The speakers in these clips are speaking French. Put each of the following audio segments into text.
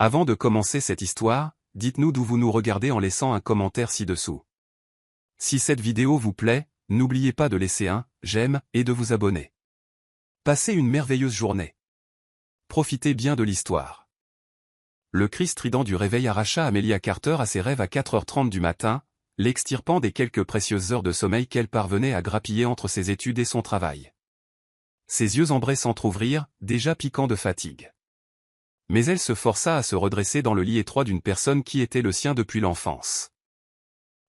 Avant de commencer cette histoire, dites-nous d'où vous nous regardez en laissant un commentaire ci-dessous. Si cette vidéo vous plaît, n'oubliez pas de laisser un j'aime et de vous abonner. Passez une merveilleuse journée. Profitez bien de l'histoire. Le cri strident du réveil arracha Amelia Carter à ses rêves à 4h30 du matin, l'extirpant des quelques précieuses heures de sommeil qu'elle parvenait à grappiller entre ses études et son travail. Ses yeux ambrés s'entr'ouvrirent, déjà piquants de fatigue. Mais elle se força à se redresser dans le lit étroit d'une personne qui était le sien depuis l'enfance.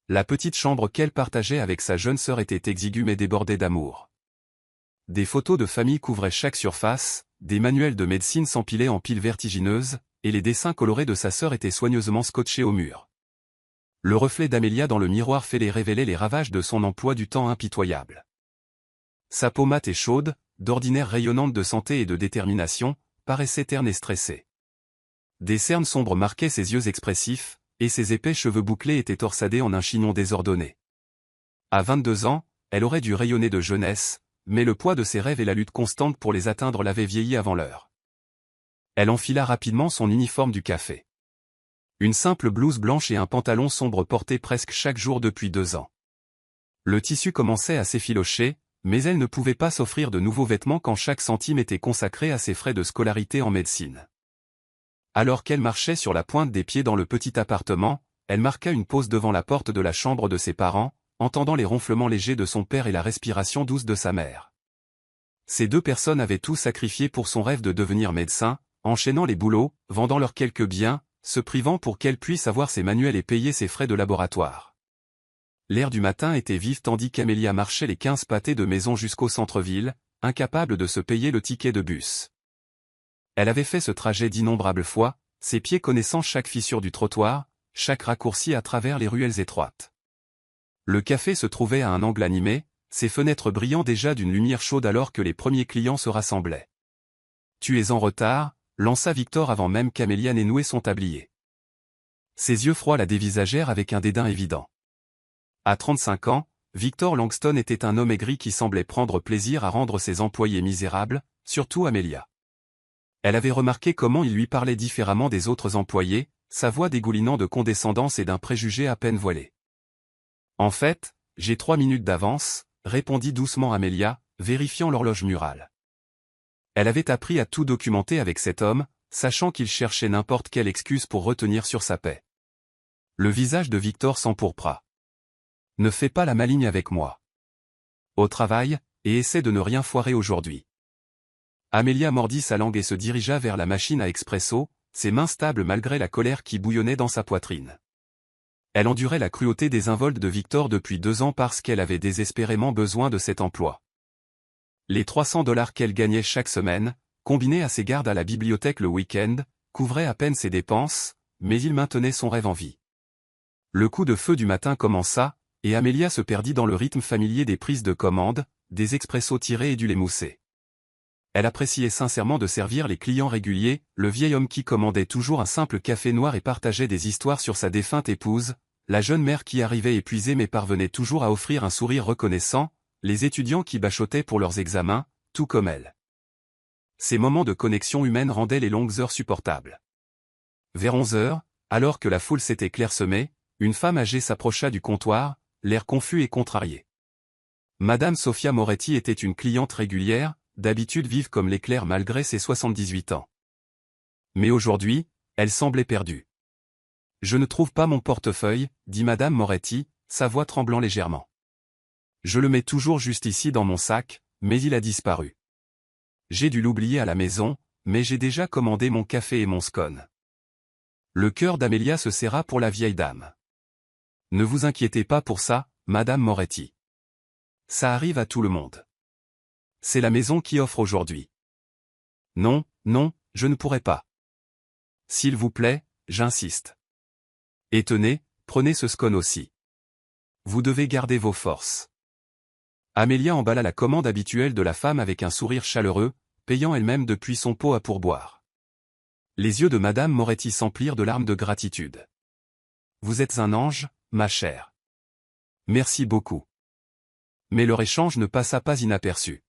La petite chambre qu'elle partageait avec sa jeune sœur était exiguë mais débordée d'amour. Des photos de famille couvraient chaque surface, des manuels de médecine s'empilaient en piles vertigineuses, et les dessins colorés de sa sœur étaient soigneusement scotchés au mur. Le reflet d'Amelia dans le miroir fêlé révélait les ravages de son emploi du temps impitoyable. Sa peau mate et chaude, d'ordinaire rayonnante de santé et de détermination, paraissait terne et stressée. Des cernes sombres marquaient ses yeux expressifs, et ses épais cheveux bouclés étaient torsadés en un chignon désordonné. À 22 ans, elle aurait dû rayonner de jeunesse, mais le poids de ses rêves et la lutte constante pour les atteindre l'avaient vieilli avant l'heure. Elle enfila rapidement son uniforme du café. Une simple blouse blanche et un pantalon sombre portés presque chaque jour depuis 2 ans. Le tissu commençait à s'effilocher, mais elle ne pouvait pas s'offrir de nouveaux vêtements quand chaque centime était consacré à ses frais de scolarité en médecine. Alors qu'elle marchait sur la pointe des pieds dans le petit appartement, elle marqua une pause devant la porte de la chambre de ses parents, entendant les ronflements légers de son père et la respiration douce de sa mère. Ces deux personnes avaient tout sacrifié pour son rêve de devenir médecin, enchaînant les boulots, vendant leurs quelques biens, se privant pour qu'elle puisse avoir ses manuels et payer ses frais de laboratoire. L'air du matin était vif tandis qu'Amelia marchait les 15 pâtés de maison jusqu'au centre-ville, incapable de se payer le ticket de bus. Elle avait fait ce trajet d'innombrables fois, ses pieds connaissant chaque fissure du trottoir, chaque raccourci à travers les ruelles étroites. Le café se trouvait à un angle animé, ses fenêtres brillant déjà d'une lumière chaude alors que les premiers clients se rassemblaient. « Tu es en retard », lança Victor avant même qu'Amelia n'ait noué son tablier. Ses yeux froids la dévisagèrent avec un dédain évident. À 35 ans, Victor Langston était un homme aigri qui semblait prendre plaisir à rendre ses employés misérables, surtout Amelia. Elle avait remarqué comment il lui parlait différemment des autres employés, sa voix dégoulinant de condescendance et d'un préjugé à peine voilé. « En fait, j'ai 3 minutes d'avance », répondit doucement Amelia, vérifiant l'horloge murale. Elle avait appris à tout documenter avec cet homme, sachant qu'il cherchait n'importe quelle excuse pour retenir sur sa paix. Le visage de Victor s'empourpra. « Ne fais pas la maligne avec moi. Au travail, et essaie de ne rien foirer aujourd'hui. » Amelia mordit sa langue et se dirigea vers la machine à expresso, ses mains stables malgré la colère qui bouillonnait dans sa poitrine. Elle endurait la cruauté désinvolte de Victor depuis 2 ans parce qu'elle avait désespérément besoin de cet emploi. Les $300 qu'elle gagnait chaque semaine, combinés à ses gardes à la bibliothèque le week-end, couvraient à peine ses dépenses, mais il maintenait son rêve en vie. Le coup de feu du matin commença, et Amelia se perdit dans le rythme familier des prises de commande, des expressos tirés et du lait moussé. Elle appréciait sincèrement de servir les clients réguliers, le vieil homme qui commandait toujours un simple café noir et partageait des histoires sur sa défunte épouse, la jeune mère qui arrivait épuisée mais parvenait toujours à offrir un sourire reconnaissant, les étudiants qui bachotaient pour leurs examens, tout comme elle. Ces moments de connexion humaine rendaient les longues heures supportables. Vers 11 heures, alors que la foule s'était clairsemée, une femme âgée s'approcha du comptoir, l'air confus et contrarié. Madame Sophia Moretti était une cliente régulière, d'habitude vive comme l'éclair malgré ses 78 ans. Mais aujourd'hui, elle semblait perdue. « Je ne trouve pas mon portefeuille », dit Madame Moretti, sa voix tremblant légèrement. « Je le mets toujours juste ici dans mon sac, mais il a disparu. J'ai dû l'oublier à la maison, mais j'ai déjà commandé mon café et mon scone. » Le cœur d'Amelia se serra pour la vieille dame. « Ne vous inquiétez pas pour ça, Madame Moretti. Ça arrive à tout le monde. C'est la maison qui offre aujourd'hui. »« Non, non, je ne pourrai pas. S'il vous plaît, j'insiste. Et tenez, prenez ce scone aussi. Vous devez garder vos forces. » Amelia emballa la commande habituelle de la femme avec un sourire chaleureux, payant elle-même depuis son pot à pourboire. Les yeux de Madame Moretti s'emplirent de larmes de gratitude. « Vous êtes un ange, ma chère. Merci beaucoup. » Mais leur échange ne passa pas inaperçu.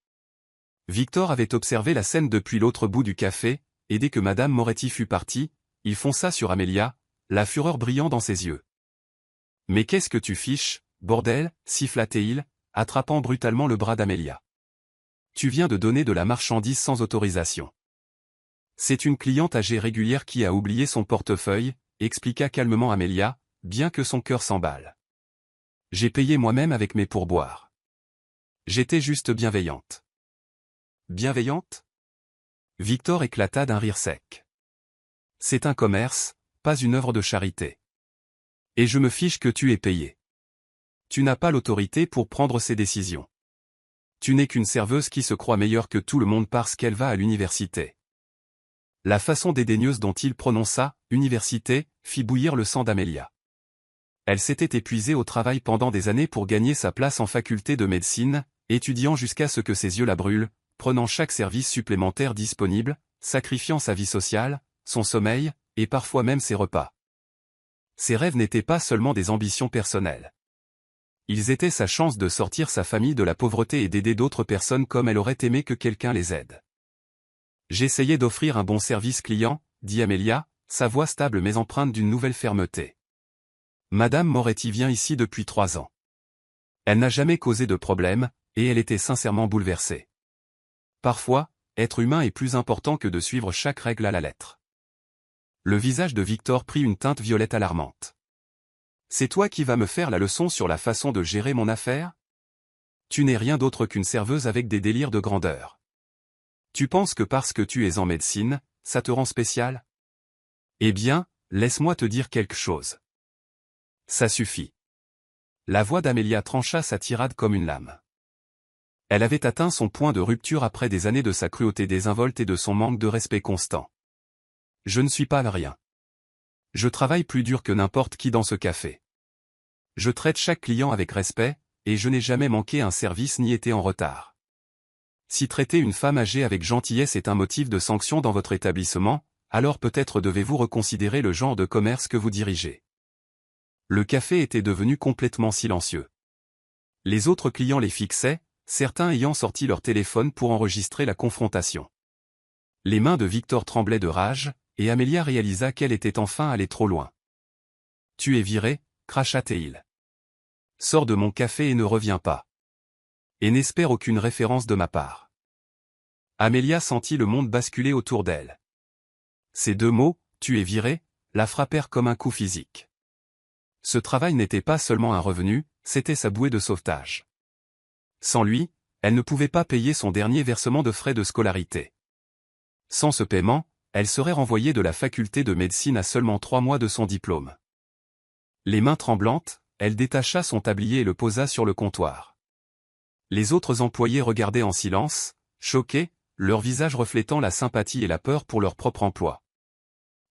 Victor avait observé la scène depuis l'autre bout du café, et dès que Madame Moretti fut partie, il fonça sur Amelia, la fureur brillant dans ses yeux. « Mais qu'est-ce que tu fiches, bordel » siffla-t-il, attrapant brutalement le bras d'Amelia. « Tu viens de donner de la marchandise sans autorisation. » « C'est une cliente âgée régulière qui a oublié son portefeuille, » expliqua calmement Amelia, bien que son cœur s'emballe. « J'ai payé moi-même avec mes pourboires. J'étais juste bienveillante. » « Bienveillante ?» Victor éclata d'un rire sec. « C'est un commerce, pas une œuvre de charité. Et je me fiche que tu aies payé. Tu n'as pas l'autorité pour prendre ces décisions. Tu n'es qu'une serveuse qui se croit meilleure que tout le monde parce qu'elle va à l'université. » La façon dédaigneuse dont il prononça « université » fit bouillir le sang d'Amelia. Elle s'était épuisée au travail pendant des années pour gagner sa place en faculté de médecine, étudiant jusqu'à ce que ses yeux la brûlent, prenant chaque service supplémentaire disponible, sacrifiant sa vie sociale, son sommeil, et parfois même ses repas. Ses rêves n'étaient pas seulement des ambitions personnelles. Ils étaient sa chance de sortir sa famille de la pauvreté et d'aider d'autres personnes comme elle aurait aimé que quelqu'un les aide. J'essayais d'offrir un bon service client, dit Amelia, sa voix stable mais empreinte d'une nouvelle fermeté. Madame Moretti vient ici depuis 3 ans. Elle n'a jamais causé de problème, et elle était sincèrement bouleversée. Parfois, être humain est plus important que de suivre chaque règle à la lettre. Le visage de Victor prit une teinte violette alarmante. C'est toi qui vas me faire la leçon sur la façon de gérer mon affaire? Tu n'es rien d'autre qu'une serveuse avec des délires de grandeur. Tu penses que parce que tu es en médecine, ça te rend spécial? Eh bien, laisse-moi te dire quelque chose. Ça suffit. La voix d'Amelia trancha sa tirade comme une lame. Elle avait atteint son point de rupture après des années de sa cruauté désinvolte et de son manque de respect constant. Je ne suis pas le rien. Je travaille plus dur que n'importe qui dans ce café. Je traite chaque client avec respect, et je n'ai jamais manqué un service ni été en retard. Si traiter une femme âgée avec gentillesse est un motif de sanction dans votre établissement, alors peut-être devez-vous reconsidérer le genre de commerce que vous dirigez. Le café était devenu complètement silencieux. Les autres clients les fixaient, certains ayant sorti leur téléphone pour enregistrer la confrontation. Les mains de Victor tremblaient de rage, et Amelia réalisa qu'elle était enfin allée trop loin. « Tu es viré » cracha-t-il. « Sors de mon café et ne reviens pas. Et n'espère aucune référence de ma part. » Amelia sentit le monde basculer autour d'elle. Ces 2 mots, « tu es viré », la frappèrent comme un coup physique. Ce travail n'était pas seulement un revenu, c'était sa bouée de sauvetage. Sans lui, elle ne pouvait pas payer son dernier versement de frais de scolarité. Sans ce paiement, elle serait renvoyée de la faculté de médecine à seulement 3 mois de son diplôme. Les mains tremblantes, elle détacha son tablier et le posa sur le comptoir. Les autres employés regardaient en silence, choqués, leurs visages reflétant la sympathie et la peur pour leur propre emploi.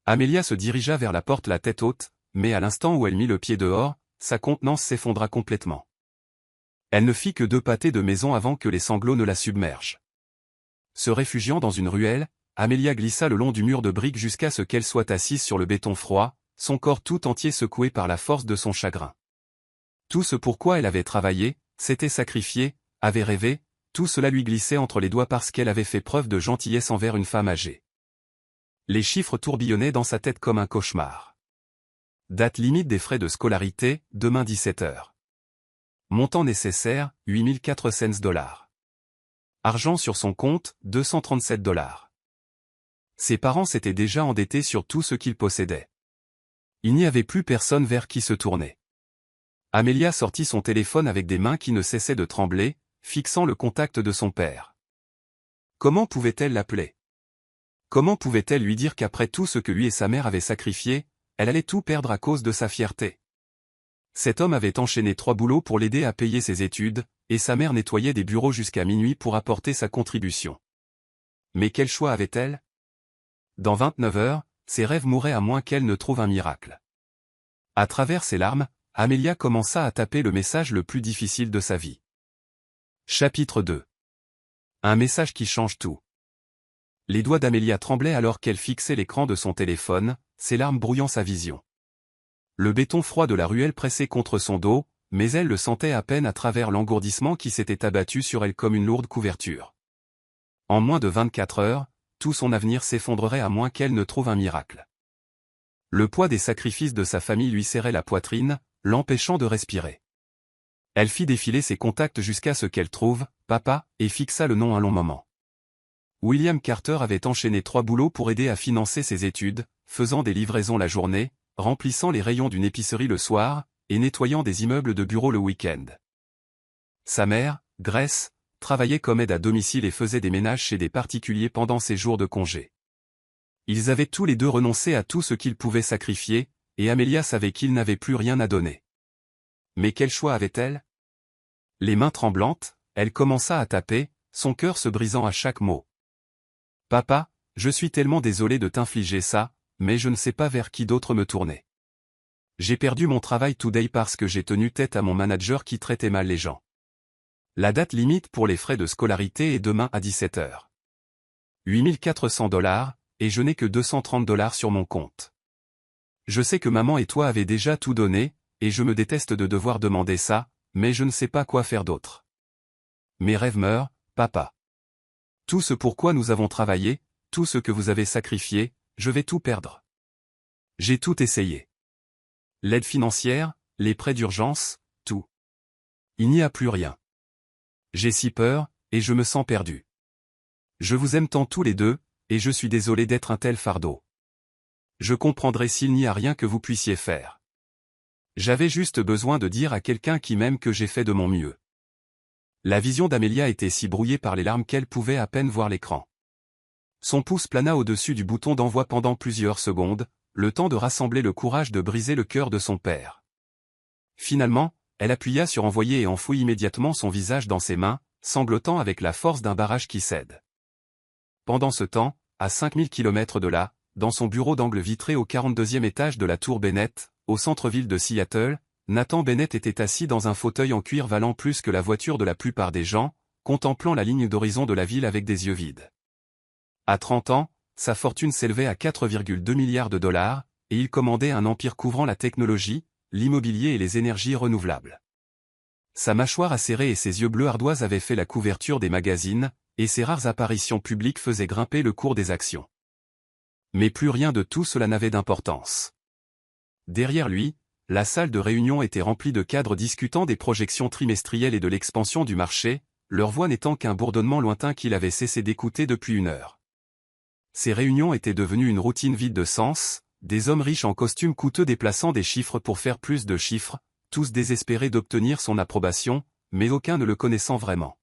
Amelia se dirigea vers la porte la tête haute, mais à l'instant où elle mit le pied dehors, sa contenance s'effondra complètement. Elle ne fit que 2 pâtés de maison avant que les sanglots ne la submergent. Se réfugiant dans une ruelle, Amelia glissa le long du mur de briques jusqu'à ce qu'elle soit assise sur le béton froid, son corps tout entier secoué par la force de son chagrin. Tout ce pourquoi elle avait travaillé, s'était sacrifié, avait rêvé, tout cela lui glissait entre les doigts parce qu'elle avait fait preuve de gentillesse envers une femme âgée. Les chiffres tourbillonnaient dans sa tête comme un cauchemar. Date limite des frais de scolarité, demain 17h. Montant nécessaire, $8,400. Argent sur son compte, $237. Ses parents s'étaient déjà endettés sur tout ce qu'ils possédaient. Il n'y avait plus personne vers qui se tourner. Amelia sortit son téléphone avec des mains qui ne cessaient de trembler, fixant le contact de son père. Comment pouvait-elle l'appeler? Comment pouvait-elle lui dire qu'après tout ce que lui et sa mère avaient sacrifié, elle allait tout perdre à cause de sa fierté? Cet homme avait enchaîné 3 boulots pour l'aider à payer ses études, et sa mère nettoyait des bureaux jusqu'à minuit pour apporter sa contribution. Mais quel choix avait-elle? Dans 29 heures, ses rêves mouraient à moins qu'elle ne trouve un miracle. À travers ses larmes, Amelia commença à taper le message le plus difficile de sa vie. Chapitre 2. Un message qui change tout. Les doigts d'Amelia tremblaient alors qu'elle fixait l'écran de son téléphone, ses larmes brouillant sa vision. Le béton froid de la ruelle pressait contre son dos, mais elle le sentait à peine à travers l'engourdissement qui s'était abattu sur elle comme une lourde couverture. En moins de 24 heures, tout son avenir s'effondrerait à moins qu'elle ne trouve un miracle. Le poids des sacrifices de sa famille lui serrait la poitrine, l'empêchant de respirer. Elle fit défiler ses contacts jusqu'à ce qu'elle trouve « Papa » et fixa le nom un long moment. William Carter avait enchaîné 3 boulots pour aider à financer ses études, faisant des livraisons la journée, remplissant les rayons d'une épicerie le soir, et nettoyant des immeubles de bureaux le week-end. Sa mère, Grace, travaillait comme aide à domicile et faisait des ménages chez des particuliers pendant ses jours de congé. Ils avaient tous les deux renoncé à tout ce qu'ils pouvaient sacrifier, et Amelia savait qu'ils n'avaient plus rien à donner. Mais quel choix avait-elle? Les mains tremblantes, elle commença à taper, son cœur se brisant à chaque mot. « Papa, je suis tellement désolé de t'infliger ça, mais je ne sais pas vers qui d'autre me tourner. J'ai perdu mon travail today parce que j'ai tenu tête à mon manager qui traitait mal les gens. La date limite pour les frais de scolarité est demain à 17h. 8400 $, et je n'ai que 230 $ sur mon compte. Je sais que maman et toi avez déjà tout donné, et je me déteste de devoir demander ça, mais je ne sais pas quoi faire d'autre. Mes rêves meurent, papa. Tout ce pourquoi nous avons travaillé, tout ce que vous avez sacrifié, je vais tout perdre. J'ai tout essayé. L'aide financière, les prêts d'urgence, tout. Il n'y a plus rien. J'ai si peur, et je me sens perdu. Je vous aime tant tous les deux, et je suis désolé d'être un tel fardeau. Je comprendrai s'il n'y a rien que vous puissiez faire. J'avais juste besoin de dire à quelqu'un qui m'aime que j'ai fait de mon mieux. La vision d'Amelia était si brouillée par les larmes qu'elle pouvait à peine voir l'écran. Son pouce plana au-dessus du bouton d'envoi pendant plusieurs secondes, le temps de rassembler le courage de briser le cœur de son père. Finalement, elle appuya sur envoyer et enfouit immédiatement son visage dans ses mains, sanglotant avec la force d'un barrage qui cède. Pendant ce temps, à 5000 km de là, dans son bureau d'angle vitré au 42e étage de la tour Bennett, au centre-ville de Seattle, Nathan Bennett était assis dans un fauteuil en cuir valant plus que la voiture de la plupart des gens, contemplant la ligne d'horizon de la ville avec des yeux vides. À 30 ans, sa fortune s'élevait à 4,2 milliards de $, et il commandait un empire couvrant la technologie, l'immobilier et les énergies renouvelables. Sa mâchoire acérée et ses yeux bleus ardoise avaient fait la couverture des magazines, et ses rares apparitions publiques faisaient grimper le cours des actions. Mais plus rien de tout cela n'avait d'importance. Derrière lui, la salle de réunion était remplie de cadres discutant des projections trimestrielles et de l'expansion du marché, leur voix n'étant qu'un bourdonnement lointain qu'il avait cessé d'écouter depuis 1 heure. Ces réunions étaient devenues une routine vide de sens, des hommes riches en costumes coûteux déplaçant des chiffres pour faire plus de chiffres, tous désespérés d'obtenir son approbation, mais aucun ne le connaissant vraiment.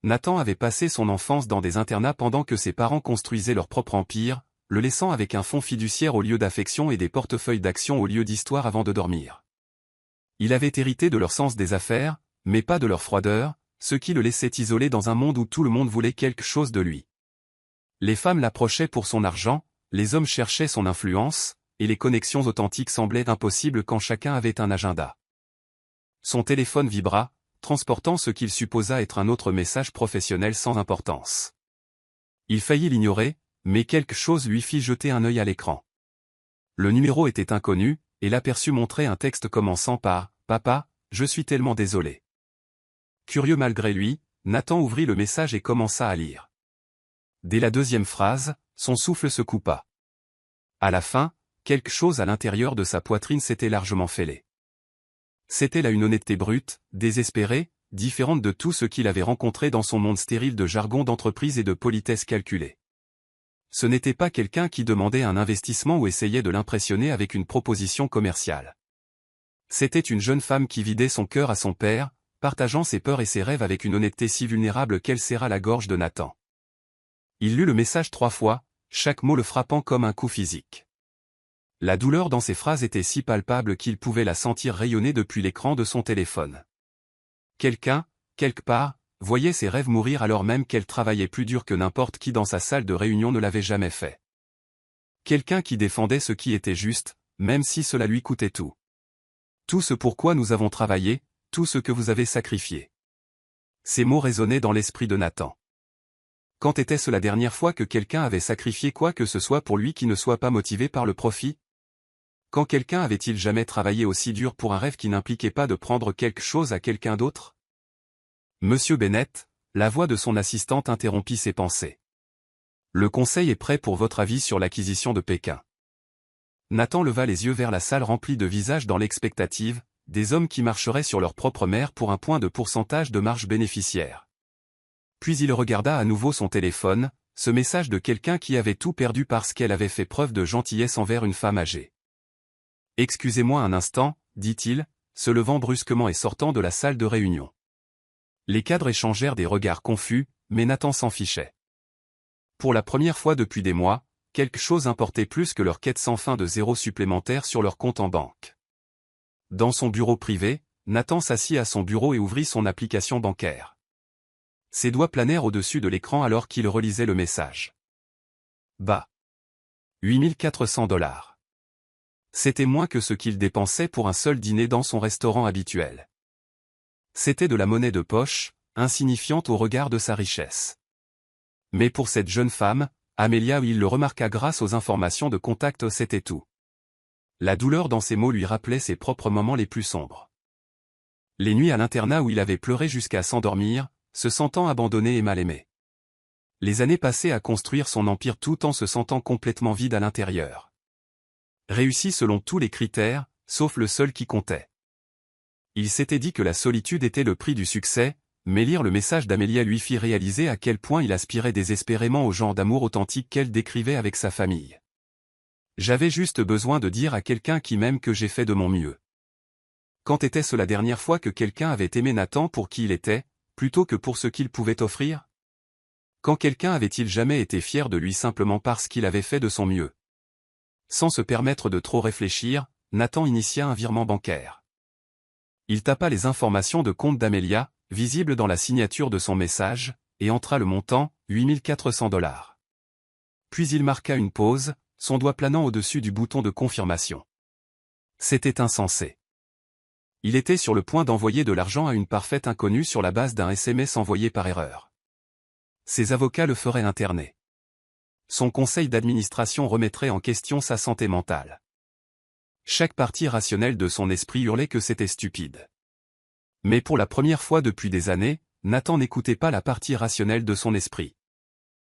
Nathan avait passé son enfance dans des internats pendant que ses parents construisaient leur propre empire, le laissant avec un fonds fiduciaire au lieu d'affection et des portefeuilles d'actions au lieu d'histoire avant de dormir. Il avait hérité de leur sens des affaires, mais pas de leur froideur, ce qui le laissait isolé dans un monde où tout le monde voulait quelque chose de lui. Les femmes l'approchaient pour son argent, les hommes cherchaient son influence, et les connexions authentiques semblaient impossibles quand chacun avait un agenda. Son téléphone vibra, transportant ce qu'il supposa être un autre message professionnel sans importance. Il faillit l'ignorer, mais quelque chose lui fit jeter un œil à l'écran. Le numéro était inconnu, et l'aperçu montrait un texte commençant par « Papa, je suis tellement désolé ». Curieux malgré lui, Nathan ouvrit le message et commença à lire. Dès la 2e phrase, son souffle se coupa. À la fin, quelque chose à l'intérieur de sa poitrine s'était largement fêlé. C'était là une honnêteté brute, désespérée, différente de tout ce qu'il avait rencontré dans son monde stérile de jargon d'entreprise et de politesse calculée. Ce n'était pas quelqu'un qui demandait un investissement ou essayait de l'impressionner avec une proposition commerciale. C'était une jeune femme qui vidait son cœur à son père, partageant ses peurs et ses rêves avec une honnêteté si vulnérable qu'elle serra la gorge de Nathan. Il lut le message 3 fois, chaque mot le frappant comme un coup physique. La douleur dans ses phrases était si palpable qu'il pouvait la sentir rayonner depuis l'écran de son téléphone. Quelqu'un, quelque part, voyait ses rêves mourir alors même qu'elle travaillait plus dur que n'importe qui dans sa salle de réunion ne l'avait jamais fait. Quelqu'un qui défendait ce qui était juste, même si cela lui coûtait tout. Tout ce pourquoi nous avons travaillé, tout ce que vous avez sacrifié. Ces mots résonnaient dans l'esprit de Nathan. Quand était-ce la dernière fois que quelqu'un avait sacrifié quoi que ce soit pour lui qui ne soit pas motivé par le profit? Quand quelqu'un avait-il jamais travaillé aussi dur pour un rêve qui n'impliquait pas de prendre quelque chose à quelqu'un d'autre? Monsieur Bennett, la voix de son assistante interrompit ses pensées. Le conseil est prêt pour votre avis sur l'acquisition de Pékin. Nathan leva les yeux vers la salle remplie de visages dans l'expectative, des hommes qui marcheraient sur leur propre mère pour un point de pourcentage de marge bénéficiaire. Puis il regarda à nouveau son téléphone, ce message de quelqu'un qui avait tout perdu parce qu'elle avait fait preuve de gentillesse envers une femme âgée. « Excusez-moi un instant, dit-il, se levant brusquement et sortant de la salle de réunion. Les cadres échangèrent des regards confus, mais Nathan s'en fichait. Pour la première fois depuis des mois, quelque chose importait plus que leur quête sans fin de zéros supplémentaires sur leur compte en banque. Dans son bureau privé, Nathan s'assit à son bureau et ouvrit son application bancaire. Ses doigts planèrent au-dessus de l'écran alors qu'il relisait le message. Bah. 8400 $. C'était moins que ce qu'il dépensait pour un seul dîner dans son restaurant habituel. C'était de la monnaie de poche, insignifiante au regard de sa richesse. Mais pour cette jeune femme, Amelia, il le remarqua grâce aux informations de contact, c'était tout. La douleur dans ses mots lui rappelait ses propres moments les plus sombres. Les nuits à l'internat où il avait pleuré jusqu'à s'endormir, se sentant abandonné et mal aimé. Les années passées à construire son empire tout en se sentant complètement vide à l'intérieur. Réussi selon tous les critères, sauf le seul qui comptait. Il s'était dit que la solitude était le prix du succès, mais lire le message d'Amelia lui fit réaliser à quel point il aspirait désespérément au genre d'amour authentique qu'elle décrivait avec sa famille. J'avais juste besoin de dire à quelqu'un qui m'aime que j'ai fait de mon mieux. Quand était-ce la dernière fois que quelqu'un avait aimé Nathan pour qui il était, plutôt que pour ce qu'il pouvait offrir? Quand quelqu'un avait-il jamais été fier de lui simplement parce qu'il avait fait de son mieux? Sans se permettre de trop réfléchir, Nathan initia un virement bancaire. Il tapa les informations de compte d'Amelia, visibles dans la signature de son message, et entra le montant, 8400 $. Puis il marqua une pause, son doigt planant au-dessus du bouton de confirmation. C'était insensé. Il était sur le point d'envoyer de l'argent à une parfaite inconnue sur la base d'un SMS envoyé par erreur. Ses avocats le feraient interner. Son conseil d'administration remettrait en question sa santé mentale. Chaque partie rationnelle de son esprit hurlait que c'était stupide. Mais pour la première fois depuis des années, Nathan n'écoutait pas la partie rationnelle de son esprit.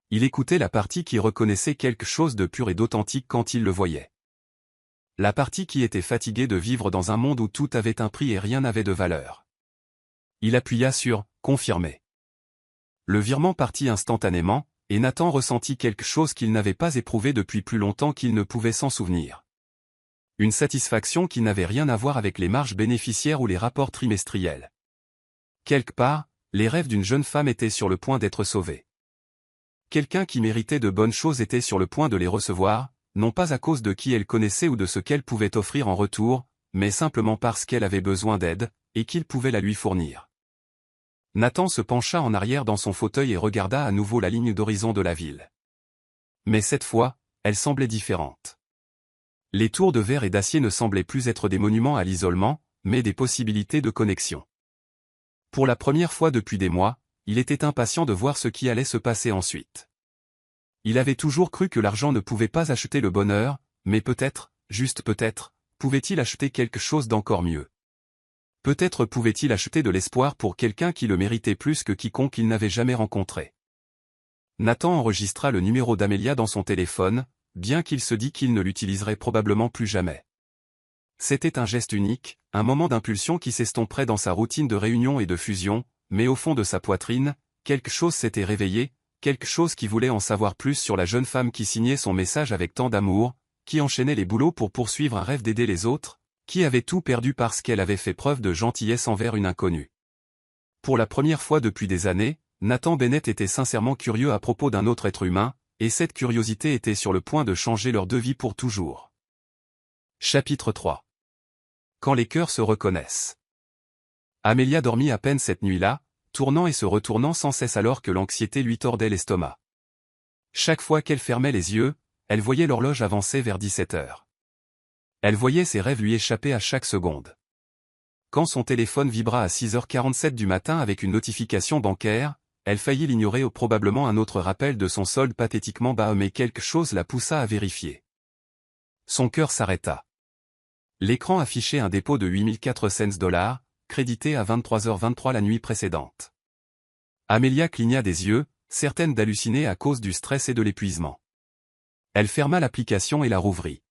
Il écoutait la partie qui reconnaissait quelque chose de pur et d'authentique quand il le voyait. La partie qui était fatiguée de vivre dans un monde où tout avait un prix et rien n'avait de valeur. Il appuya sur « Confirmer ». Le virement partit instantanément, et Nathan ressentit quelque chose qu'il n'avait pas éprouvé depuis plus longtemps qu'il ne pouvait s'en souvenir. Une satisfaction qui n'avait rien à voir avec les marges bénéficiaires ou les rapports trimestriels. Quelque part, les rêves d'une jeune femme étaient sur le point d'être sauvés. Quelqu'un qui méritait de bonnes choses était sur le point de les recevoir, non pas à cause de qui elle connaissait ou de ce qu'elle pouvait offrir en retour, mais simplement parce qu'elle avait besoin d'aide, et qu'il pouvait la lui fournir. Nathan se pencha en arrière dans son fauteuil et regarda à nouveau la ligne d'horizon de la ville. Mais cette fois, elle semblait différente. Les tours de verre et d'acier ne semblaient plus être des monuments à l'isolement, mais des possibilités de connexion. Pour la première fois depuis des mois, il était impatient de voir ce qui allait se passer ensuite. Il avait toujours cru que l'argent ne pouvait pas acheter le bonheur, mais peut-être, juste peut-être, pouvait-il acheter quelque chose d'encore mieux. Peut-être pouvait-il acheter de l'espoir pour quelqu'un qui le méritait plus que quiconque il n'avait jamais rencontré. Nathan enregistra le numéro d'Amelia dans son téléphone, bien qu'il se dit qu'il ne l'utiliserait probablement plus jamais. C'était un geste unique, un moment d'impulsion qui s'estomperait dans sa routine de réunion et de fusion, mais au fond de sa poitrine, quelque chose s'était réveillé, quelque chose qui voulait en savoir plus sur la jeune femme qui signait son message avec tant d'amour, qui enchaînait les boulots pour poursuivre un rêve d'aider les autres, qui avait tout perdu parce qu'elle avait fait preuve de gentillesse envers une inconnue. Pour la première fois depuis des années, Nathan Bennett était sincèrement curieux à propos d'un autre être humain, et cette curiosité était sur le point de changer leur vie pour toujours. Chapitre 3. Quand les cœurs se reconnaissent. Amelia dormit à peine cette nuit-là, tournant et se retournant sans cesse alors que l'anxiété lui tordait l'estomac. Chaque fois qu'elle fermait les yeux, elle voyait l'horloge avancer vers 17 heures. Elle voyait ses rêves lui échapper à chaque seconde. Quand son téléphone vibra à 6h47 du matin avec une notification bancaire, elle faillit l'ignorer ou probablement un autre rappel de son solde pathétiquement bas, mais quelque chose la poussa à vérifier. Son cœur s'arrêta. L'écran affichait un dépôt de 8400 $, crédité à 23h23 la nuit précédente. Amelia cligna des yeux, certaine d'halluciner à cause du stress et de l'épuisement. Elle ferma l'application et la rouvrit.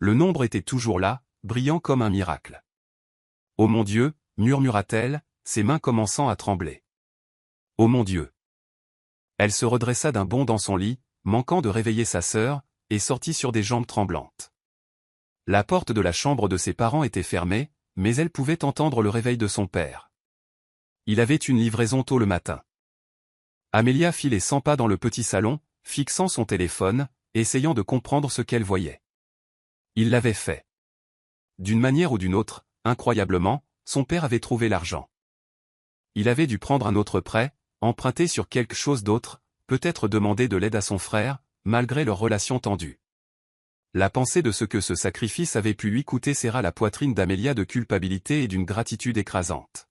Le nombre était toujours là, brillant comme un miracle. « Oh mon Dieu !» murmura-t-elle, ses mains commençant à trembler. « Oh mon Dieu !» Elle se redressa d'un bond dans son lit, manquant de réveiller sa sœur, et sortit sur des jambes tremblantes. La porte de la chambre de ses parents était fermée, mais elle pouvait entendre le réveil de son père. Il avait une livraison tôt le matin. Amelia fit les 100 pas dans le petit salon, fixant son téléphone, essayant de comprendre ce qu'elle voyait. Il l'avait fait. D'une manière ou d'une autre, incroyablement, son père avait trouvé l'argent. Il avait dû prendre un autre prêt, emprunter sur quelque chose d'autre, peut-être demander de l'aide à son frère, malgré leur relation tendue. La pensée de ce que ce sacrifice avait pu lui coûter serra la poitrine d'Amelia de culpabilité et d'une gratitude écrasante.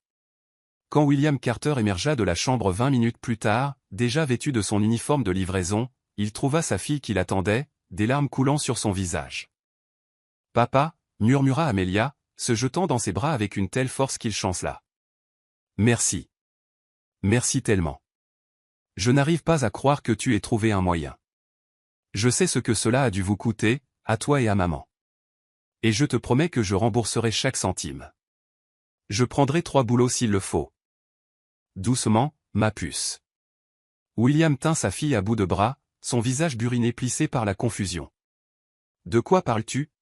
Quand William Carter émergea de la chambre 20 minutes plus tard, déjà vêtu de son uniforme de livraison, il trouva sa fille qui l'attendait, des larmes coulant sur son visage. « Papa » murmura Amelia, se jetant dans ses bras avec une telle force qu'il chancela. « Merci. Merci tellement. Je n'arrive pas à croire que tu aies trouvé un moyen. Je sais ce que cela a dû vous coûter, à toi et à maman. Et je te promets que je rembourserai chaque centime. Je prendrai 3 boulots s'il le faut. Doucement, ma puce. » William tint sa fille à bout de bras, son visage buriné plissé par la confusion. « De quoi parles-tu ? »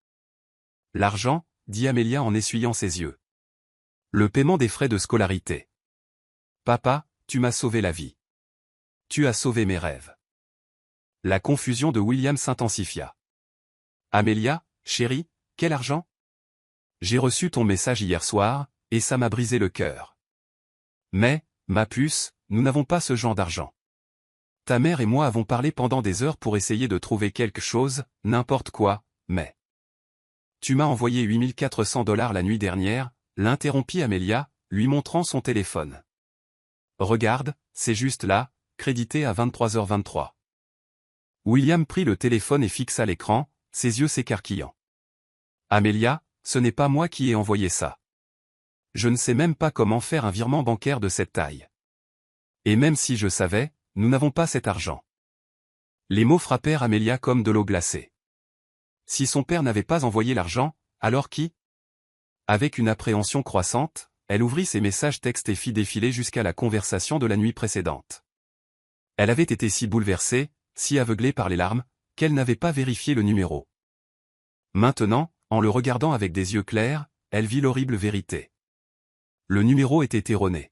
« L'argent, » dit Amelia en essuyant ses yeux. « Le paiement des frais de scolarité. Papa, tu m'as sauvé la vie. Tu as sauvé mes rêves. » La confusion de William s'intensifia. « Amelia, chérie, quel argent ? J'ai reçu ton message hier soir, et ça m'a brisé le cœur. Mais, ma puce, nous n'avons pas ce genre d'argent. Ta mère et moi avons parlé pendant des heures pour essayer de trouver quelque chose, n'importe quoi, mais... Tu m'as envoyé $8400 la nuit dernière, l'interrompit Amelia, lui montrant son téléphone. Regarde, c'est juste là, crédité à 23h23. William prit le téléphone et fixa l'écran, ses yeux s'écarquillant. Amelia, ce n'est pas moi qui ai envoyé ça. Je ne sais même pas comment faire un virement bancaire de cette taille. Et même si je savais, nous n'avons pas cet argent. Les mots frappèrent Amelia comme de l'eau glacée. Si son père n'avait pas envoyé l'argent, alors qui ? Avec une appréhension croissante, elle ouvrit ses messages textes et fit défiler jusqu'à la conversation de la nuit précédente. Elle avait été si bouleversée, si aveuglée par les larmes, qu'elle n'avait pas vérifié le numéro. Maintenant, en le regardant avec des yeux clairs, elle vit l'horrible vérité. Le numéro était erroné.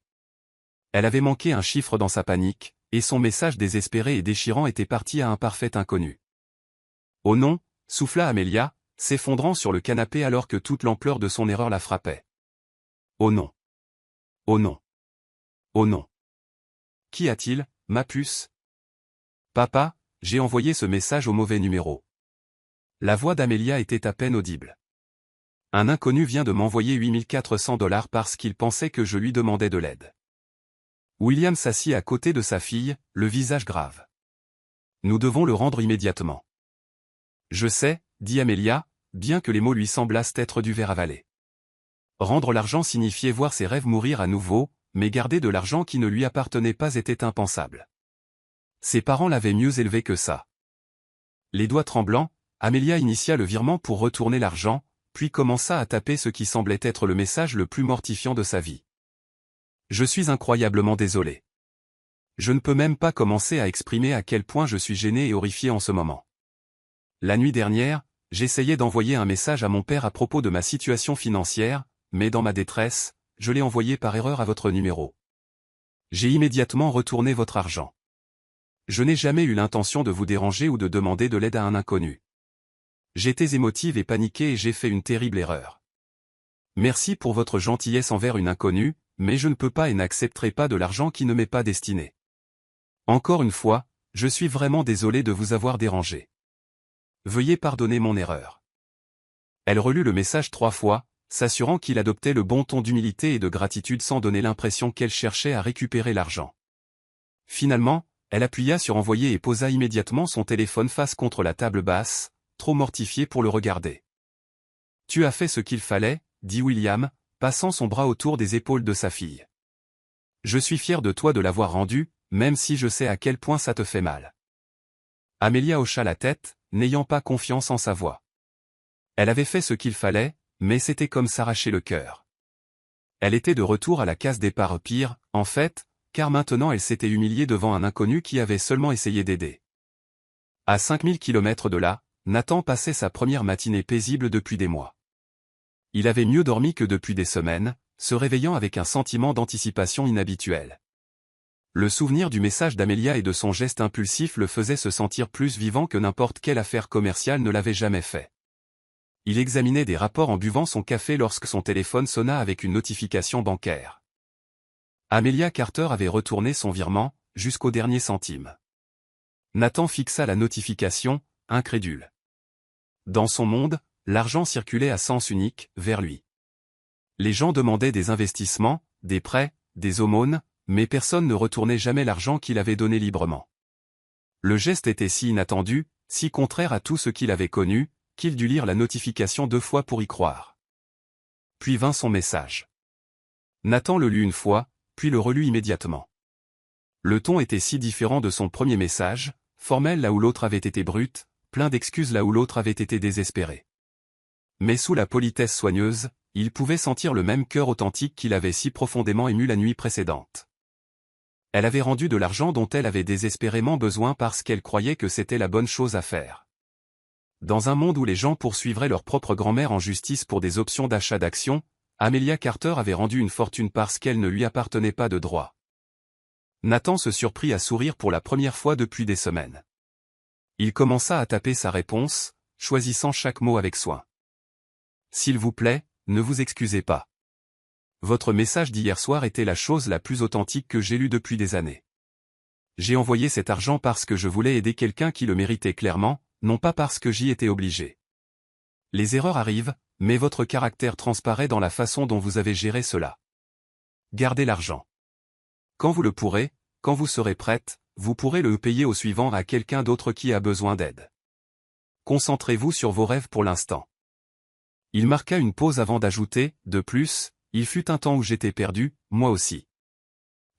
Elle avait manqué un chiffre dans sa panique, et son message désespéré et déchirant était parti à un parfait inconnu. « Oh non !» souffla Amelia, s'effondrant sur le canapé alors que toute l'ampleur de son erreur la frappait. « Oh non ! Oh non ! Oh non ! Qu'y a-t-il, ma puce ? Papa, j'ai envoyé ce message au mauvais numéro. » La voix d'Amelia était à peine audible. « Un inconnu vient de m'envoyer $8400 parce qu'il pensait que je lui demandais de l'aide. » William s'assit à côté de sa fille, le visage grave. « Nous devons le rendre immédiatement. » « Je sais, » dit Amelia, bien que les mots lui semblassent être du verre avalé. Rendre l'argent signifiait voir ses rêves mourir à nouveau, mais garder de l'argent qui ne lui appartenait pas était impensable. Ses parents l'avaient mieux élevé que ça. Les doigts tremblants, Amelia initia le virement pour retourner l'argent, puis commença à taper ce qui semblait être le message le plus mortifiant de sa vie. « Je suis incroyablement désolé. Je ne peux même pas commencer à exprimer à quel point je suis gêné et horrifié en ce moment. La nuit dernière, j'essayais d'envoyer un message à mon père à propos de ma situation financière, mais dans ma détresse, je l'ai envoyé par erreur à votre numéro. J'ai immédiatement retourné votre argent. Je n'ai jamais eu l'intention de vous déranger ou de demander de l'aide à un inconnu. J'étais émotive et paniquée et j'ai fait une terrible erreur. Merci pour votre gentillesse envers une inconnue, mais je ne peux pas et n'accepterai pas de l'argent qui ne m'est pas destiné. Encore une fois, je suis vraiment désolé de vous avoir dérangé. Veuillez pardonner mon erreur. » Elle relut le message 3 fois, s'assurant qu'il adoptait le bon ton d'humilité et de gratitude sans donner l'impression qu'elle cherchait à récupérer l'argent. Finalement, elle appuya sur envoyer et posa immédiatement son téléphone face contre la table basse, trop mortifiée pour le regarder. « Tu as fait ce qu'il fallait, » dit William, passant son bras autour des épaules de sa fille. « Je suis fier de toi de l'avoir rendu, même si je sais à quel point ça te fait mal. » Amelia hocha la tête, n'ayant pas confiance en sa voix. Elle avait fait ce qu'il fallait, mais c'était comme s'arracher le cœur. Elle était de retour à la case départ, pire, en fait, car maintenant elle s'était humiliée devant un inconnu qui avait seulement essayé d'aider. À 5000 km de là, Nathan passait sa première matinée paisible depuis des mois. Il avait mieux dormi que depuis des semaines, se réveillant avec un sentiment d'anticipation inhabituel. Le souvenir du message d'Amelia et de son geste impulsif le faisait se sentir plus vivant que n'importe quelle affaire commerciale ne l'avait jamais fait. Il examinait des rapports en buvant son café lorsque son téléphone sonna avec une notification bancaire. Amelia Carter avait retourné son virement, jusqu'au dernier centime. Nathan fixa la notification, incrédule. Dans son monde, l'argent circulait à sens unique, vers lui. Les gens demandaient des investissements, des prêts, des aumônes, mais personne ne retournait jamais l'argent qu'il avait donné librement. Le geste était si inattendu, si contraire à tout ce qu'il avait connu, qu'il dut lire la notification 2 fois pour y croire. Puis vint son message. Nathan le lut une fois, puis le relut immédiatement. Le ton était si différent de son premier message, formel là où l'autre avait été brut, plein d'excuses là où l'autre avait été désespéré. Mais sous la politesse soigneuse, il pouvait sentir le même cœur authentique qui l'avait si profondément ému la nuit précédente. Elle avait rendu de l'argent dont elle avait désespérément besoin parce qu'elle croyait que c'était la bonne chose à faire. Dans un monde où les gens poursuivraient leur propre grand-mère en justice pour des options d'achat d'actions, Amelia Carter avait rendu une fortune parce qu'elle ne lui appartenait pas de droit. Nathan se surprit à sourire pour la première fois depuis des semaines. Il commença à taper sa réponse, choisissant chaque mot avec soin. « S'il vous plaît, ne vous excusez pas. Votre message d'hier soir était la chose la plus authentique que j'ai lue depuis des années. J'ai envoyé cet argent parce que je voulais aider quelqu'un qui le méritait clairement, non pas parce que j'y étais obligé. Les erreurs arrivent, mais votre caractère transparaît dans la façon dont vous avez géré cela. Gardez l'argent. Quand vous le pourrez, quand vous serez prête, vous pourrez le payer au suivant à quelqu'un d'autre qui a besoin d'aide. Concentrez-vous sur vos rêves pour l'instant. » Il marqua une pause avant d'ajouter, de plus, il fut un temps où j'étais perdu, moi aussi.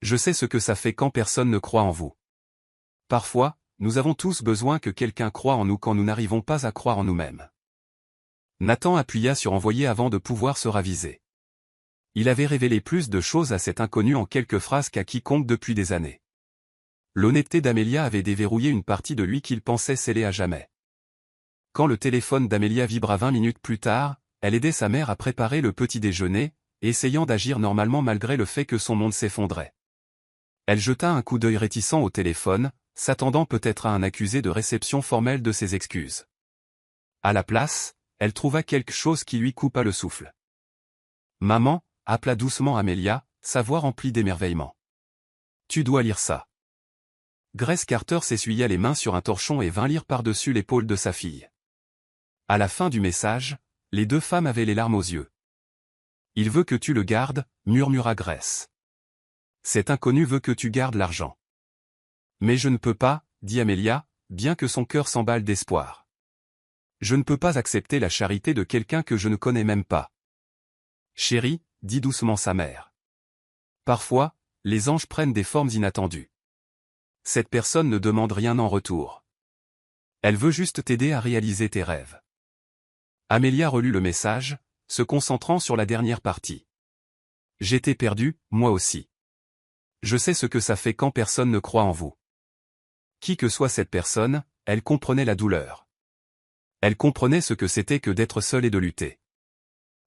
Je sais ce que ça fait quand personne ne croit en vous. Parfois, nous avons tous besoin que quelqu'un croie en nous quand nous n'arrivons pas à croire en nous-mêmes. Nathan appuya sur envoyer avant de pouvoir se raviser. Il avait révélé plus de choses à cet inconnu en quelques phrases qu'à quiconque depuis des années. L'honnêteté d'Amelia avait déverrouillé une partie de lui qu'il pensait sceller à jamais. Quand le téléphone d'Amelia vibra 20 minutes plus tard, elle aidait sa mère à préparer le petit déjeuner, essayant d'agir normalement malgré le fait que son monde s'effondrait. Elle jeta un coup d'œil réticent au téléphone, s'attendant peut-être à un accusé de réception formelle de ses excuses. À la place, elle trouva quelque chose qui lui coupa le souffle. « Maman » appela doucement Amelia, sa voix remplie d'émerveillement. « Tu dois lire ça. » Grace Carter s'essuya les mains sur un torchon et vint lire par-dessus l'épaule de sa fille. À la fin du message, les deux femmes avaient les larmes aux yeux. « Il veut que tu le gardes, » murmura Grace. « Cet inconnu veut que tu gardes l'argent. »« Mais je ne peux pas, » dit Amelia, bien que son cœur s'emballe d'espoir. « Je ne peux pas accepter la charité de quelqu'un que je ne connais même pas. »« Chérie, » dit doucement sa mère. « Parfois, les anges prennent des formes inattendues. Cette personne ne demande rien en retour. Elle veut juste t'aider à réaliser tes rêves. » Amelia relut le message, se concentrant sur la dernière partie. « J'étais perdu, moi aussi. Je sais ce que ça fait quand personne ne croit en vous. » Qui que soit cette personne, elle comprenait la douleur. Elle comprenait ce que c'était que d'être seule et de lutter.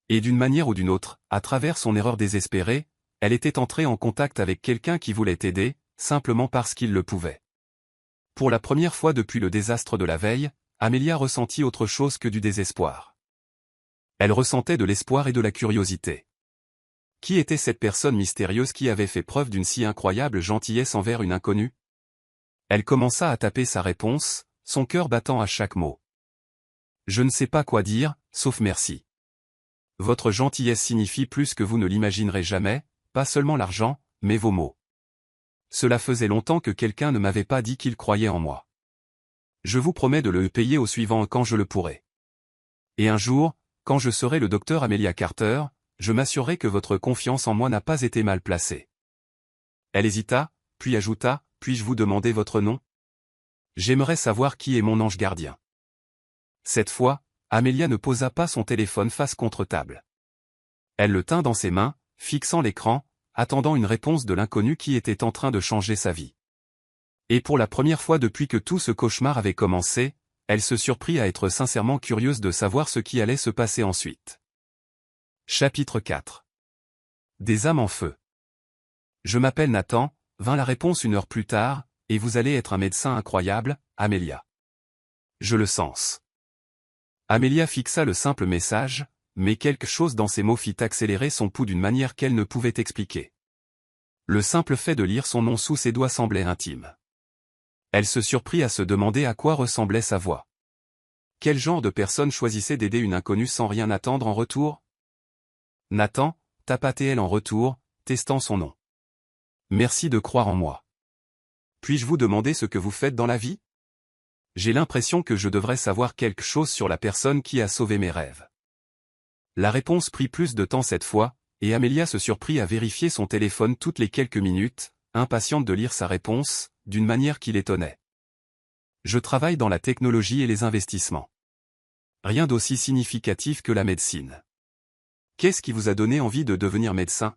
Et d'une manière ou d'une autre, à travers son erreur désespérée, elle était entrée en contact avec quelqu'un qui voulait aider, simplement parce qu'il le pouvait. Pour la première fois depuis le désastre de la veille, Amelia ressentit autre chose que du désespoir. Elle ressentait de l'espoir et de la curiosité. Qui était cette personne mystérieuse qui avait fait preuve d'une si incroyable gentillesse envers une inconnue? Elle commença à taper sa réponse, son cœur battant à chaque mot. « Je ne sais pas quoi dire, sauf merci. Votre gentillesse signifie plus que vous ne l'imaginerez jamais, pas seulement l'argent, mais vos mots. Cela faisait longtemps que quelqu'un ne m'avait pas dit qu'il croyait en moi. Je vous promets de le payer au suivant quand je le pourrai. Et un jour, quand je serai le docteur Amelia Carter, je m'assurerai que votre confiance en moi n'a pas été mal placée. » Elle hésita, puis ajouta, « Puis-je vous demander votre nom? J'aimerais savoir qui est mon ange gardien. » Cette fois, Amelia ne posa pas son téléphone face contre table. Elle le tint dans ses mains, fixant l'écran, attendant une réponse de l'inconnu qui était en train de changer sa vie. Et pour la première fois depuis que tout ce cauchemar avait commencé, elle se surprit à être sincèrement curieuse de savoir ce qui allait se passer ensuite. Chapitre 4. Des âmes en feu. Je m'appelle Nathan, vint la réponse 1 heure plus tard, et vous allez être un médecin incroyable, Amelia. Je le sens. Amelia fixa le simple message, mais quelque chose dans ses mots fit accélérer son pouls d'une manière qu'elle ne pouvait expliquer. Le simple fait de lire son nom sous ses doigts semblait intime. Elle se surprit à se demander à quoi ressemblait sa voix. Quel genre de personne choisissait d'aider une inconnue sans rien attendre en retour? Nathan, tapatait-elle en retour, testant son nom. Merci de croire en moi. Puis-je vous demander ce que vous faites dans la vie? J'ai l'impression que je devrais savoir quelque chose sur la personne qui a sauvé mes rêves. La réponse prit plus de temps cette fois, et Amelia se surprit à vérifier son téléphone toutes les quelques minutes, impatiente de lire sa réponse, d'une manière qui l'étonnait. Je travaille dans la technologie et les investissements. Rien d'aussi significatif que la médecine. Qu'est-ce qui vous a donné envie de devenir médecin?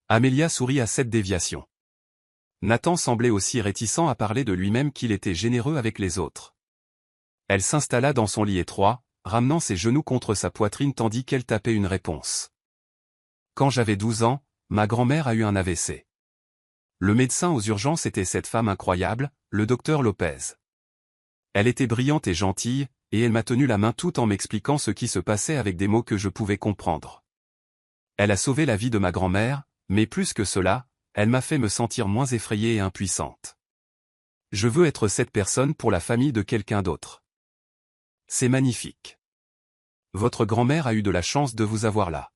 Amelia sourit à cette déviation. Nathan semblait aussi réticent à parler de lui-même qu'il était généreux avec les autres. Elle s'installa dans son lit étroit, ramenant ses genoux contre sa poitrine tandis qu'elle tapait une réponse. Quand j'avais 12 ans, ma grand-mère a eu un AVC. Le médecin aux urgences était cette femme incroyable, le docteur Lopez. Elle était brillante et gentille, et elle m'a tenu la main tout en m'expliquant ce qui se passait avec des mots que je pouvais comprendre. Elle a sauvé la vie de ma grand-mère, mais plus que cela, elle m'a fait me sentir moins effrayée et impuissante. Je veux être cette personne pour la famille de quelqu'un d'autre. C'est magnifique. Votre grand-mère a eu de la chance de vous avoir là.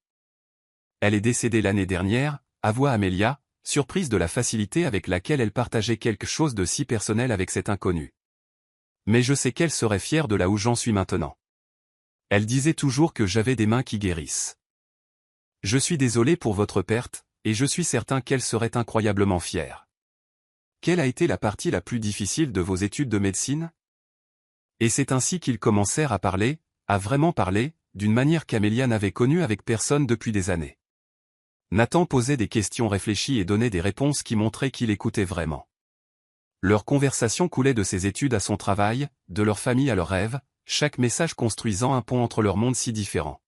Elle est décédée l'année dernière, avoua Amelia, surprise de la facilité avec laquelle elle partageait quelque chose de si personnel avec cet inconnu. Mais je sais qu'elle serait fière de là où j'en suis maintenant. Elle disait toujours que j'avais des mains qui guérissent. Je suis désolé pour votre perte, et je suis certain qu'elle serait incroyablement fière. Quelle a été la partie la plus difficile de vos études de médecine? Et c'est ainsi qu'ils commencèrent à parler, à vraiment parler, d'une manière qu'Amelia n'avait connue avec personne depuis des années. Nathan posait des questions réfléchies et donnait des réponses qui montraient qu'il écoutait vraiment. Leur conversation coulait de ses études à son travail, de leur famille à leurs rêves, chaque message construisant un pont entre leurs mondes si différents.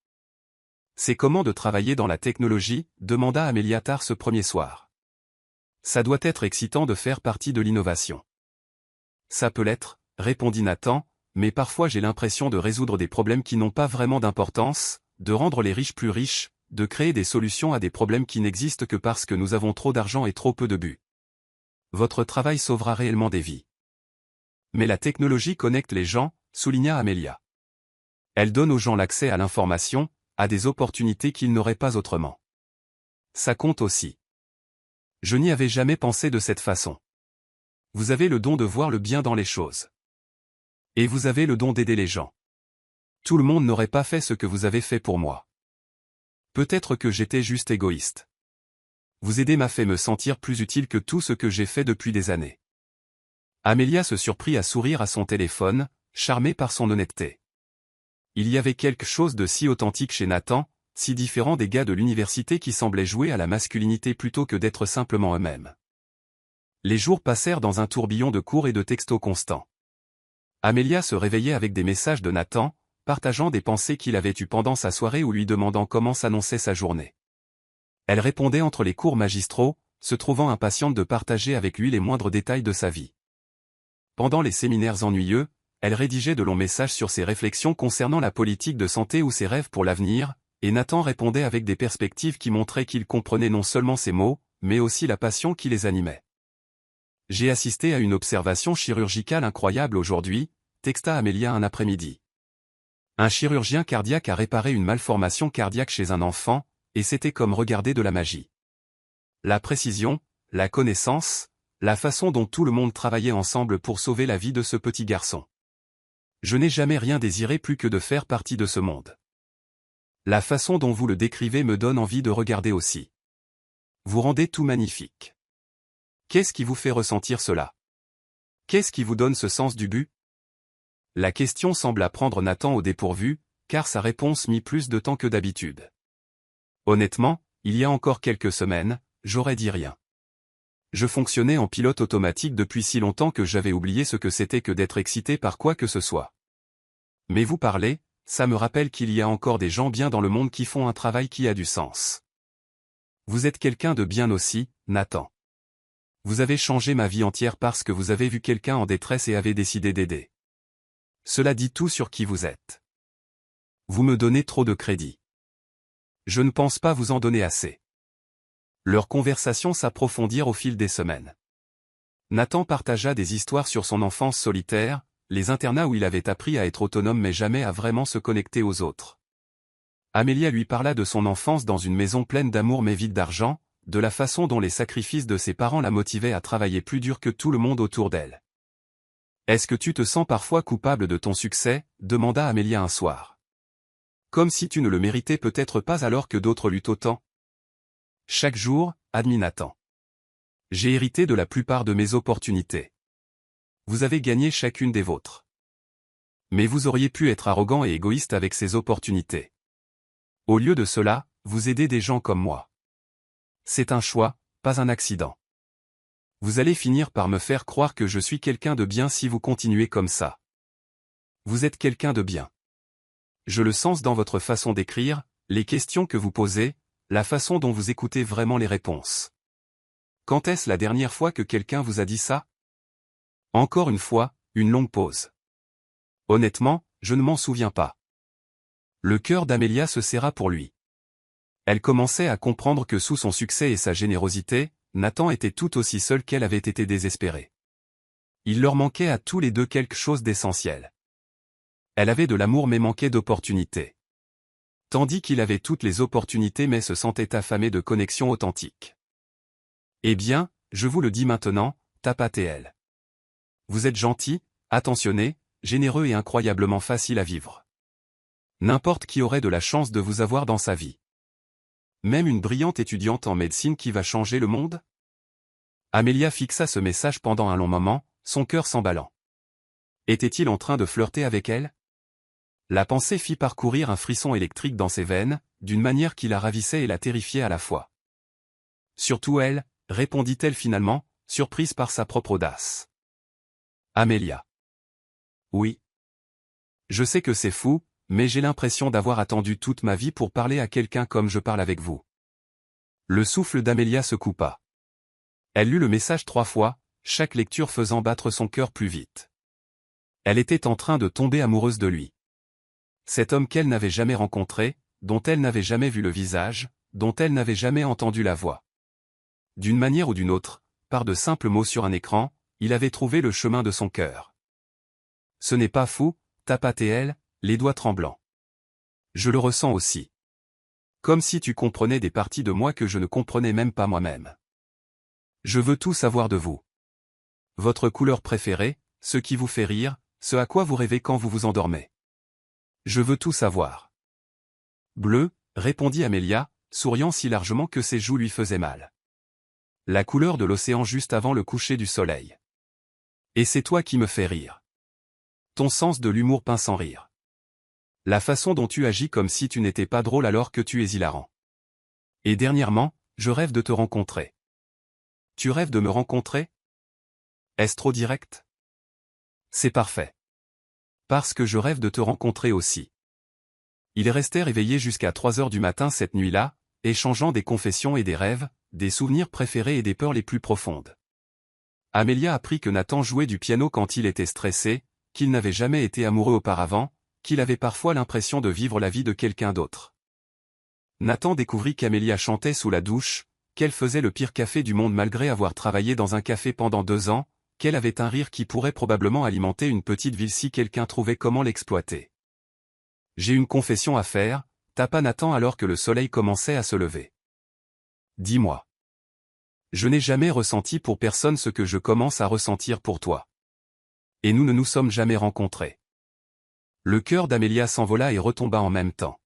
C'est comment de travailler dans la technologie, demanda Amelia tard ce premier soir. Ça doit être excitant de faire partie de l'innovation. Ça peut l'être, répondit Nathan, mais parfois j'ai l'impression de résoudre des problèmes qui n'ont pas vraiment d'importance, de rendre les riches plus riches, de créer des solutions à des problèmes qui n'existent que parce que nous avons trop d'argent et trop peu de buts. Votre travail sauvera réellement des vies. Mais la technologie connecte les gens, souligna Amelia. Elle donne aux gens l'accès à l'information, à des opportunités qu'ils n'auraient pas autrement. Ça compte aussi. Je n'y avais jamais pensé de cette façon. Vous avez le don de voir le bien dans les choses. Et vous avez le don d'aider les gens. Tout le monde n'aurait pas fait ce que vous avez fait pour moi. Peut-être que j'étais juste égoïste. Vous aider m'a fait me sentir plus utile que tout ce que j'ai fait depuis des années. Amelia se surprit à sourire à son téléphone, charmée par son honnêteté. Il y avait quelque chose de si authentique chez Nathan, si différent des gars de l'université qui semblaient jouer à la masculinité plutôt que d'être simplement eux-mêmes. Les jours passèrent dans un tourbillon de cours et de textos constants. Amelia se réveillait avec des messages de Nathan, partageant des pensées qu'il avait eues pendant sa soirée ou lui demandant comment s'annonçait sa journée. Elle répondait entre les cours magistraux, se trouvant impatiente de partager avec lui les moindres détails de sa vie. Pendant les séminaires ennuyeux, elle rédigeait de longs messages sur ses réflexions concernant la politique de santé ou ses rêves pour l'avenir, et Nathan répondait avec des perspectives qui montraient qu'il comprenait non seulement ses mots, mais aussi la passion qui les animait. J'ai assisté à une observation chirurgicale incroyable aujourd'hui, texta Amelia un après-midi. Un chirurgien cardiaque a réparé une malformation cardiaque chez un enfant, et c'était comme regarder de la magie. La précision, la connaissance, la façon dont tout le monde travaillait ensemble pour sauver la vie de ce petit garçon. Je n'ai jamais rien désiré plus que de faire partie de ce monde. La façon dont vous le décrivez me donne envie de regarder aussi. Vous rendez tout magnifique. Qu'est-ce qui vous fait ressentir cela? Qu'est-ce qui vous donne ce sens du but? La question sembla prendre Nathan au dépourvu, car sa réponse mit plus de temps que d'habitude. Honnêtement, il y a encore quelques semaines, j'aurais dit rien. Je fonctionnais en pilote automatique depuis si longtemps que j'avais oublié ce que c'était que d'être excité par quoi que ce soit. Mais vous parlez, ça me rappelle qu'il y a encore des gens bien dans le monde qui font un travail qui a du sens. Vous êtes quelqu'un de bien aussi, Nathan. Vous avez changé ma vie entière parce que vous avez vu quelqu'un en détresse et avez décidé d'aider. Cela dit tout sur qui vous êtes. Vous me donnez trop de crédit. Je ne pense pas vous en donner assez. Leurs conversations s'approfondirent au fil des semaines. Nathan partagea des histoires sur son enfance solitaire, les internats où il avait appris à être autonome mais jamais à vraiment se connecter aux autres. Amélia lui parla de son enfance dans une maison pleine d'amour mais vide d'argent, de la façon dont les sacrifices de ses parents la motivaient à travailler plus dur que tout le monde autour d'elle. « Est-ce que tu te sens parfois coupable de ton succès ?» demanda Amélia un soir. « Comme si tu ne le méritais peut-être pas alors que d'autres luttent autant. » Chaque jour, admit Nathan. J'ai hérité de la plupart de mes opportunités. Vous avez gagné chacune des vôtres. Mais vous auriez pu être arrogant et égoïste avec ces opportunités. Au lieu de cela, vous aidez des gens comme moi. C'est un choix, pas un accident. Vous allez finir par me faire croire que je suis quelqu'un de bien si vous continuez comme ça. Vous êtes quelqu'un de bien. Je le sens dans votre façon d'écrire, les questions que vous posez, la façon dont vous écoutez vraiment les réponses. Quand est-ce la dernière fois que quelqu'un vous a dit ça? Encore une fois, une longue pause. Honnêtement, je ne m'en souviens pas. Le cœur d'Amélia se serra pour lui. Elle commençait à comprendre que sous son succès et sa générosité, Nathan était tout aussi seul qu'elle avait été désespérée. Il leur manquait à tous les deux quelque chose d'essentiel. Elle avait de l'amour mais manquait d'opportunités. Tandis qu'il avait toutes les opportunités mais se sentait affamé de connexions authentiques. Eh bien, je vous le dis maintenant, Tapatel. Vous êtes gentil, attentionné, généreux et incroyablement facile à vivre. N'importe qui aurait de la chance de vous avoir dans sa vie. Même une brillante étudiante en médecine qui va changer le monde? Amélia fixa ce message pendant un long moment, son cœur s'emballant. Était-il en train de flirter avec elle? La pensée fit parcourir un frisson électrique dans ses veines, d'une manière qui la ravissait et la terrifiait à la fois. Surtout elle, répondit-elle finalement, surprise par sa propre audace. Amélia. Oui. Je sais que c'est fou, mais j'ai l'impression d'avoir attendu toute ma vie pour parler à quelqu'un comme je parle avec vous. Le souffle d'Amélia se coupa. Elle lut le message 3 fois, chaque lecture faisant battre son cœur plus vite. Elle était en train de tomber amoureuse de lui. Cet homme qu'elle n'avait jamais rencontré, dont elle n'avait jamais vu le visage, dont elle n'avait jamais entendu la voix. D'une manière ou d'une autre, par de simples mots sur un écran, il avait trouvé le chemin de son cœur. Ce n'est pas fou, tapatait-elle, les doigts tremblants. Je le ressens aussi. Comme si tu comprenais des parties de moi que je ne comprenais même pas moi-même. Je veux tout savoir de vous. Votre couleur préférée, ce qui vous fait rire, ce à quoi vous rêvez quand vous vous endormez. Je veux tout savoir. Bleu, répondit Amélia, souriant si largement que ses joues lui faisaient mal. La couleur de l'océan juste avant le coucher du soleil. Et c'est toi qui me fais rire. Ton sens de l'humour peint sans rire. La façon dont tu agis comme si tu n'étais pas drôle alors que tu es hilarant. Et dernièrement, je rêve de te rencontrer. Tu rêves de me rencontrer? Est-ce trop direct? C'est parfait. Parce que je rêve de te rencontrer aussi. Ils restèrent éveillés jusqu'à 3 heures du matin cette nuit-là, échangeant des confessions et des rêves, des souvenirs préférés et des peurs les plus profondes. Amélia apprit que Nathan jouait du piano quand il était stressé, qu'il n'avait jamais été amoureux auparavant, qu'il avait parfois l'impression de vivre la vie de quelqu'un d'autre. Nathan découvrit qu'Amélia chantait sous la douche, qu'elle faisait le pire café du monde malgré avoir travaillé dans un café pendant 2 ans, qu'elle avait un rire qui pourrait probablement alimenter une petite ville si quelqu'un trouvait comment l'exploiter. J'ai une confession à faire, tapa Nathan alors que le soleil commençait à se lever. Dis-moi. Je n'ai jamais ressenti pour personne ce que je commence à ressentir pour toi. Et nous ne nous sommes jamais rencontrés. Le cœur d'Amélia s'envola et retomba en même temps.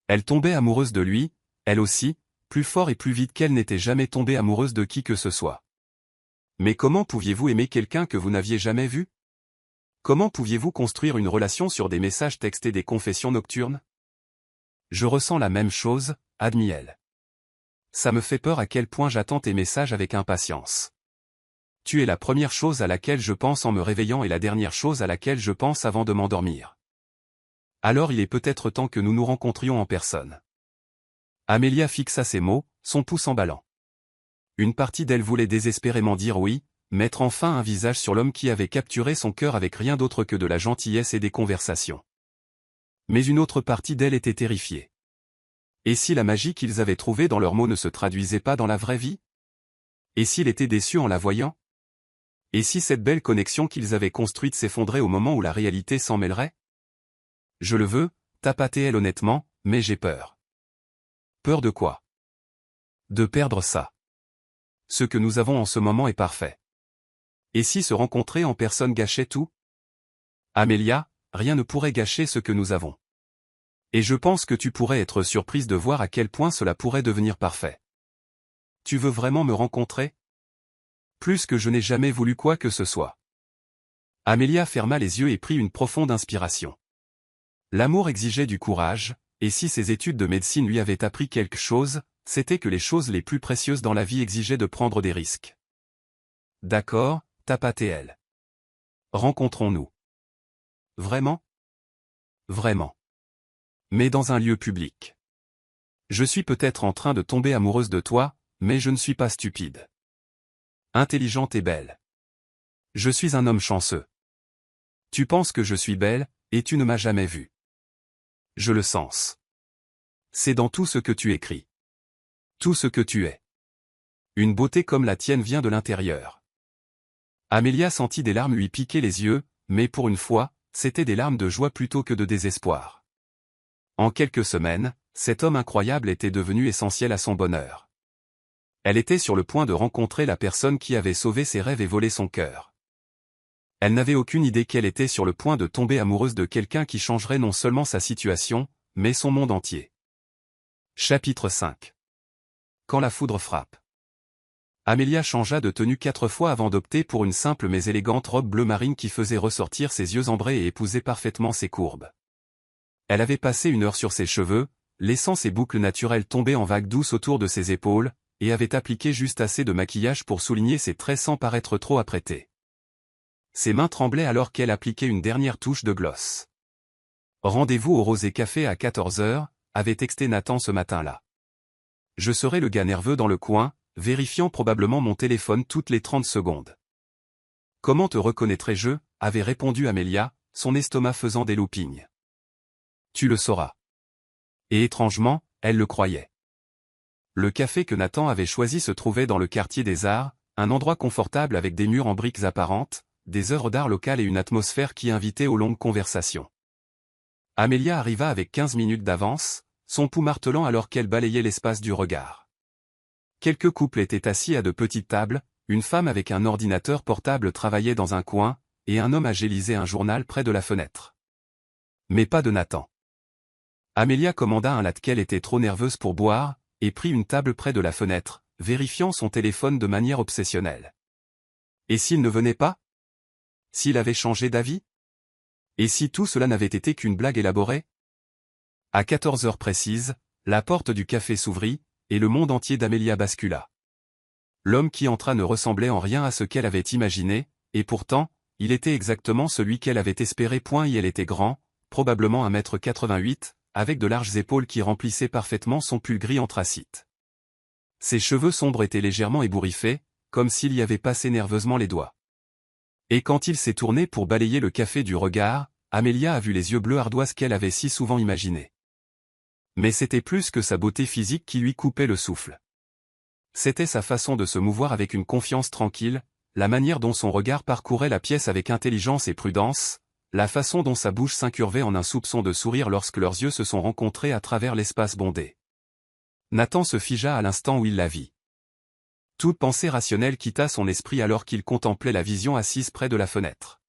Elle tombait amoureuse de lui, elle aussi, plus fort et plus vite qu'elle n'était jamais tombée amoureuse de qui que ce soit. Mais comment pouviez-vous aimer quelqu'un que vous n'aviez jamais vu? Comment pouviez-vous construire une relation sur des messages textés des confessions nocturnes? Je ressens la même chose, admis-elle. Ça me fait peur à quel point j'attends tes messages avec impatience. Tu es la première chose à laquelle je pense en me réveillant et la dernière chose à laquelle je pense avant de m'endormir. Alors il est peut-être temps que nous nous rencontrions en personne. Amelia fixa ces mots, son pouce emballant. Une partie d'elle voulait désespérément dire oui, mettre enfin un visage sur l'homme qui avait capturé son cœur avec rien d'autre que de la gentillesse et des conversations. Mais une autre partie d'elle était terrifiée. Et si la magie qu'ils avaient trouvée dans leurs mots ne se traduisait pas dans la vraie vie? Et s'il était déçu en la voyant? Et si cette belle connexion qu'ils avaient construite s'effondrait au moment où la réalité s'en mêlerait? Je le veux, tapatait-elle honnêtement, mais j'ai peur. Peur de quoi? De perdre ça. Ce que nous avons en ce moment est parfait. Et si se rencontrer en personne gâchait tout? Amelia, rien ne pourrait gâcher ce que nous avons. Et je pense que tu pourrais être surprise de voir à quel point cela pourrait devenir parfait. Tu veux vraiment me rencontrer? Plus que je n'ai jamais voulu quoi que ce soit. Amelia ferma les yeux et prit une profonde inspiration. L'amour exigeait du courage, et si ses études de médecine lui avaient appris quelque chose, c'était que les choses les plus précieuses dans la vie exigeaient de prendre des risques. D'accord, tapatait-elle. Rencontrons-nous. Vraiment? Vraiment. Mais dans un lieu public. Je suis peut-être en train de tomber amoureuse de toi, mais je ne suis pas stupide. Intelligente et belle. Je suis un homme chanceux. Tu penses que je suis belle, et tu ne m'as jamais vue. Je le sens. C'est dans tout ce que tu écris. Tout ce que tu es. Une beauté comme la tienne vient de l'intérieur. Amelia sentit des larmes lui piquer les yeux, mais pour une fois, c'étaient des larmes de joie plutôt que de désespoir. En quelques semaines, cet homme incroyable était devenu essentiel à son bonheur. Elle était sur le point de rencontrer la personne qui avait sauvé ses rêves et volé son cœur. Elle n'avait aucune idée qu'elle était sur le point de tomber amoureuse de quelqu'un qui changerait non seulement sa situation, mais son monde entier. Chapitre 5. Quand la foudre frappe. Amelia changea de tenue 4 fois avant d'opter pour une simple mais élégante robe bleu marine qui faisait ressortir ses yeux ambrés et épousait parfaitement ses courbes. Elle avait passé 1 heure sur ses cheveux, laissant ses boucles naturelles tomber en vagues douces autour de ses épaules, et avait appliqué juste assez de maquillage pour souligner ses traits sans paraître trop apprêtés. Ses mains tremblaient alors qu'elle appliquait une dernière touche de gloss. Rendez-vous au Rosé Café à 14 heures, avait texté Nathan ce matin-là. Je serai le gars nerveux dans le coin, vérifiant probablement mon téléphone toutes les 30 secondes. Comment te reconnaîtrais-je, avait répondu Amelia, son estomac faisant des loopings. Tu le sauras. Et étrangement, elle le croyait. Le café que Nathan avait choisi se trouvait dans le quartier des Arts, un endroit confortable avec des murs en briques apparentes, des œuvres d'art locales et une atmosphère qui invitait aux longues conversations. Amelia arriva avec 15 minutes d'avance, son pouls martelant alors qu'elle balayait l'espace du regard. Quelques couples étaient assis à de petites tables, une femme avec un ordinateur portable travaillait dans un coin, et un homme âgé lisait un journal près de la fenêtre. Mais pas de Nathan. Amelia commanda un latte qu'elle était trop nerveuse pour boire, et prit une table près de la fenêtre, vérifiant son téléphone de manière obsessionnelle. Et s'il ne venait pas? S'il avait changé d'avis? Et si tout cela n'avait été qu'une blague élaborée? À 14 heures précises, la porte du café s'ouvrit, et le monde entier d'Amelia bascula. L'homme qui entra ne ressemblait en rien à ce qu'elle avait imaginé, et pourtant, il était exactement celui qu'elle avait espéré. Il était grand, probablement 1,88 m, avec de larges épaules qui remplissaient parfaitement son pull gris anthracite. Ses cheveux sombres étaient légèrement ébouriffés, comme s'il y avait passé nerveusement les doigts. Et quand il s'est tourné pour balayer le café du regard, Amelia a vu les yeux bleus ardoises qu'elle avait si souvent imaginés. Mais c'était plus que sa beauté physique qui lui coupait le souffle. C'était sa façon de se mouvoir avec une confiance tranquille, la manière dont son regard parcourait la pièce avec intelligence et prudence, la façon dont sa bouche s'incurvait en un soupçon de sourire lorsque leurs yeux se sont rencontrés à travers l'espace bondé. Nathan se figea à l'instant où il la vit. Toute pensée rationnelle quitta son esprit alors qu'il contemplait la vision assise près de la fenêtre.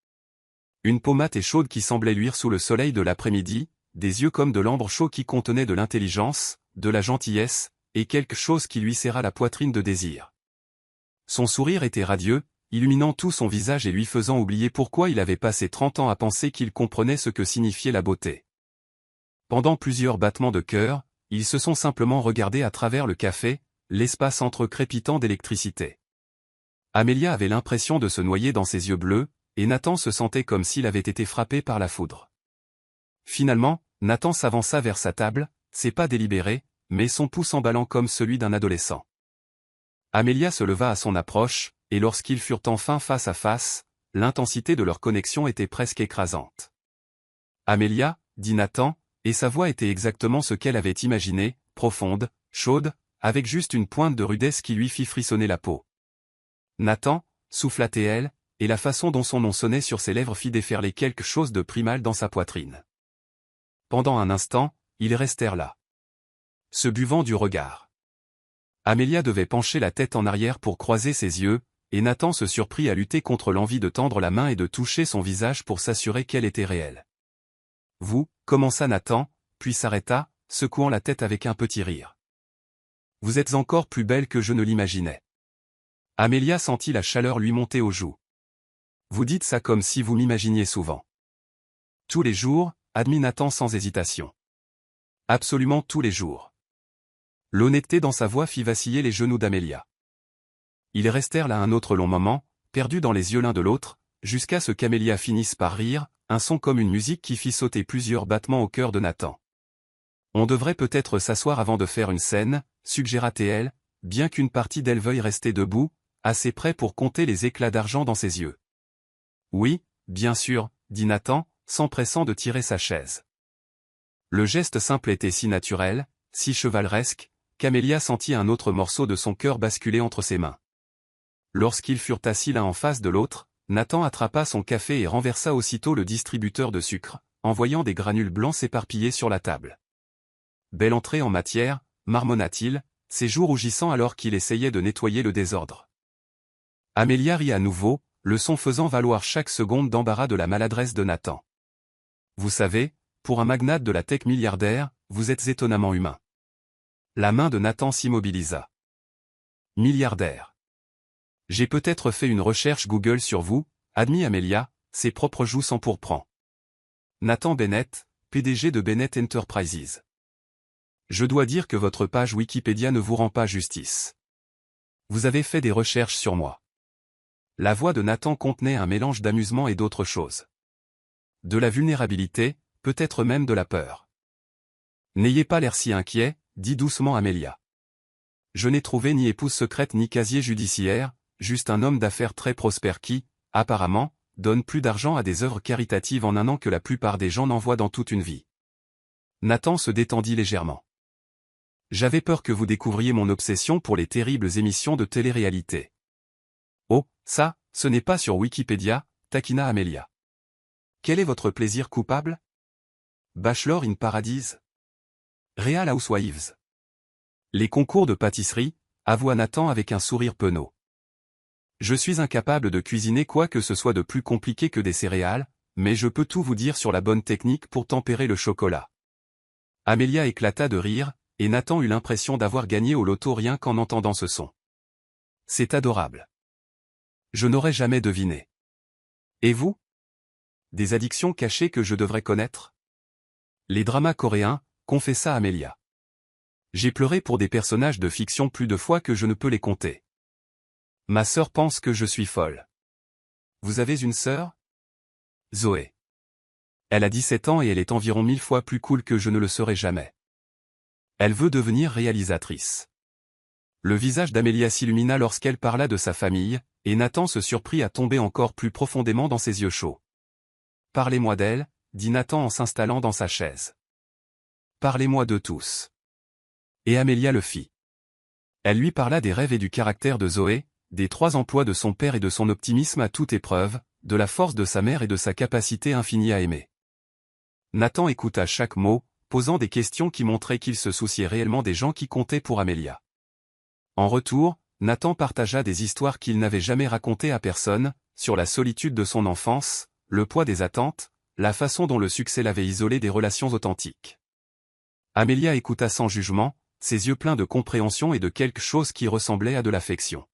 Une peau mate et chaude qui semblait luire sous le soleil de l'après-midi, des yeux comme de l'ambre chaud qui contenaient de l'intelligence, de la gentillesse, et quelque chose qui lui serra la poitrine de désir. Son sourire était radieux, illuminant tout son visage et lui faisant oublier pourquoi il avait passé 30 ans à penser qu'il comprenait ce que signifiait la beauté. Pendant plusieurs battements de cœur, ils se sont simplement regardés à travers le café, l'espace entre crépitant d'électricité. Amelia avait l'impression de se noyer dans ses yeux bleus, et Nathan se sentait comme s'il avait été frappé par la foudre. Finalement, Nathan s'avança vers sa table, ses pas délibérés, mais son pouce emballant comme celui d'un adolescent. Amelia se leva à son approche, et lorsqu'ils furent enfin face à face, l'intensité de leur connexion était presque écrasante. « Amelia » dit Nathan, et sa voix était exactement ce qu'elle avait imaginé, profonde, chaude, avec juste une pointe de rudesse qui lui fit frissonner la peau. « Nathan » souffla-t-elle, et la façon dont son nom sonnait sur ses lèvres fit déferler quelque chose de primal dans sa poitrine. Pendant un instant, ils restèrent là, se buvant du regard. Amelia devait pencher la tête en arrière pour croiser ses yeux, et Nathan se surprit à lutter contre l'envie de tendre la main et de toucher son visage pour s'assurer qu'elle était réelle. « Vous » commença Nathan, puis s'arrêta, secouant la tête avec un petit rire. « Vous êtes encore plus belle que je ne l'imaginais. » Amelia sentit la chaleur lui monter aux joues. « Vous dites ça comme si vous m'imaginiez souvent. »« Tous les jours » admit Nathan sans hésitation. « Absolument tous les jours. » L'honnêteté dans sa voix fit vaciller les genoux d'Amelia. Ils restèrent là un autre long moment, perdus dans les yeux l'un de l'autre, jusqu'à ce qu'Amelia finisse par rire, un son comme une musique qui fit sauter plusieurs battements au cœur de Nathan. « On devrait peut-être s'asseoir avant de faire une scène, suggéra-t-elle, bien qu'une partie d'elle veuille rester debout, assez près pour compter les éclats d'argent dans ses yeux. « Oui, bien sûr, dit Nathan, s'empressant de tirer sa chaise. Le geste simple était si naturel, si chevaleresque, qu'Amelia sentit un autre morceau de son cœur basculer entre ses mains. Lorsqu'ils furent assis l'un en face de l'autre, Nathan attrapa son café et renversa aussitôt le distributeur de sucre, envoyant des granules blancs s'éparpiller sur la table. « Belle entrée en matière » marmonna-t-il, ses joues rougissant alors qu'il essayait de nettoyer le désordre. Amelia rit à nouveau, le son faisant valoir chaque seconde d'embarras de la maladresse de Nathan. « Vous savez, pour un magnate de la tech milliardaire, vous êtes étonnamment humain. » La main de Nathan s'immobilisa. « Milliardaire. J'ai peut-être fait une recherche Google sur vous, admit Amelia, ses propres joues s'empourprant. Nathan Bennett, PDG de Bennett Enterprises. Je dois dire que votre page Wikipédia ne vous rend pas justice. Vous avez fait des recherches sur moi. » La voix de Nathan contenait un mélange d'amusement et d'autre chose. De la vulnérabilité, peut-être même de la peur. « N'ayez pas l'air si inquiet, dit doucement Amelia. Je n'ai trouvé ni épouse secrète ni casier judiciaire, juste un homme d'affaires très prospère qui, apparemment, donne plus d'argent à des œuvres caritatives en un an que la plupart des gens n'envoient dans toute une vie. » Nathan se détendit légèrement. « J'avais peur que vous découvriez mon obsession pour les terribles émissions de télé-réalité. »« Oh, ça, ce n'est pas sur Wikipédia, taquina Amelia. »« Quel est votre plaisir coupable ? Bachelor in Paradise ? Real Housewives ? Les concours de pâtisserie ?» avoua Nathan avec un sourire penaud. « Je suis incapable de cuisiner quoi que ce soit de plus compliqué que des céréales, mais je peux tout vous dire sur la bonne technique pour tempérer le chocolat. » Amelia éclata de rire, et Nathan eut l'impression d'avoir gagné au loto rien qu'en entendant ce son. « C'est adorable. Je n'aurais jamais deviné. Et vous ? Des addictions cachées que je devrais connaître ? Les dramas coréens, confessa Amelia. J'ai pleuré pour des personnages de fiction plus de fois que je ne peux les compter. Ma sœur pense que je suis folle. Vous avez une sœur ? Zoé. Elle a 17 ans et elle est environ 1000 fois plus cool que je ne le serai jamais. Elle veut devenir réalisatrice. Le visage d'Amelia s'illumina lorsqu'elle parla de sa famille, et Nathan se surprit à tomber encore plus profondément dans ses yeux chauds. Parlez-moi d'elle, dit Nathan en s'installant dans sa chaise. Parlez-moi de tous. Et Amelia le fit. Elle lui parla des rêves et du caractère de Zoé, des 3 emplois de son père et de son optimisme à toute épreuve, de la force de sa mère et de sa capacité infinie à aimer. Nathan écouta chaque mot, posant des questions qui montraient qu'il se souciait réellement des gens qui comptaient pour Amelia. En retour, Nathan partagea des histoires qu'il n'avait jamais racontées à personne, sur la solitude de son enfance, le poids des attentes, la façon dont le succès l'avait isolé des relations authentiques. Amelia écouta sans jugement, ses yeux pleins de compréhension et de quelque chose qui ressemblait à de l'affection.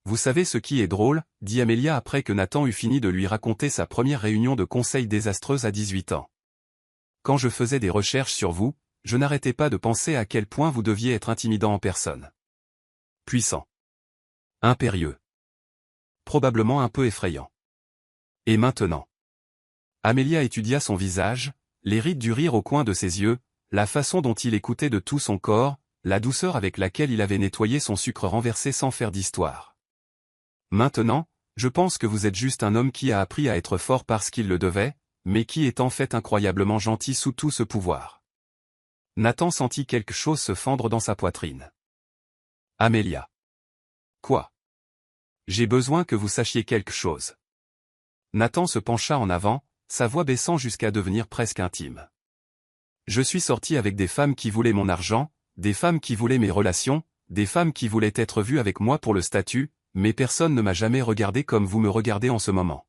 Vous savez ce qui est drôle, dit Amelia après que Nathan eut fini de lui raconter sa première réunion de conseil désastreuse à 18 ans. Quand je faisais des recherches sur vous, je n'arrêtais pas de penser à quel point vous deviez être intimidant en personne. Puissant. Impérieux. Probablement un peu effrayant. Et maintenant? Amelia étudia son visage, les rides du rire au coin de ses yeux, la façon dont il écoutait de tout son corps, la douceur avec laquelle il avait nettoyé son sucre renversé sans faire d'histoire. Maintenant, je pense que vous êtes juste un homme qui a appris à être fort parce qu'il le devait, mais qui est en fait incroyablement gentil sous tout ce pouvoir. Nathan sentit quelque chose se fendre dans sa poitrine. Amelia. Quoi? J'ai besoin que vous sachiez quelque chose. Nathan se pencha en avant, sa voix baissant jusqu'à devenir presque intime. Je suis sorti avec des femmes qui voulaient mon argent, des femmes qui voulaient mes relations, des femmes qui voulaient être vues avec moi pour le statut, mais personne ne m'a jamais regardé comme vous me regardez en ce moment.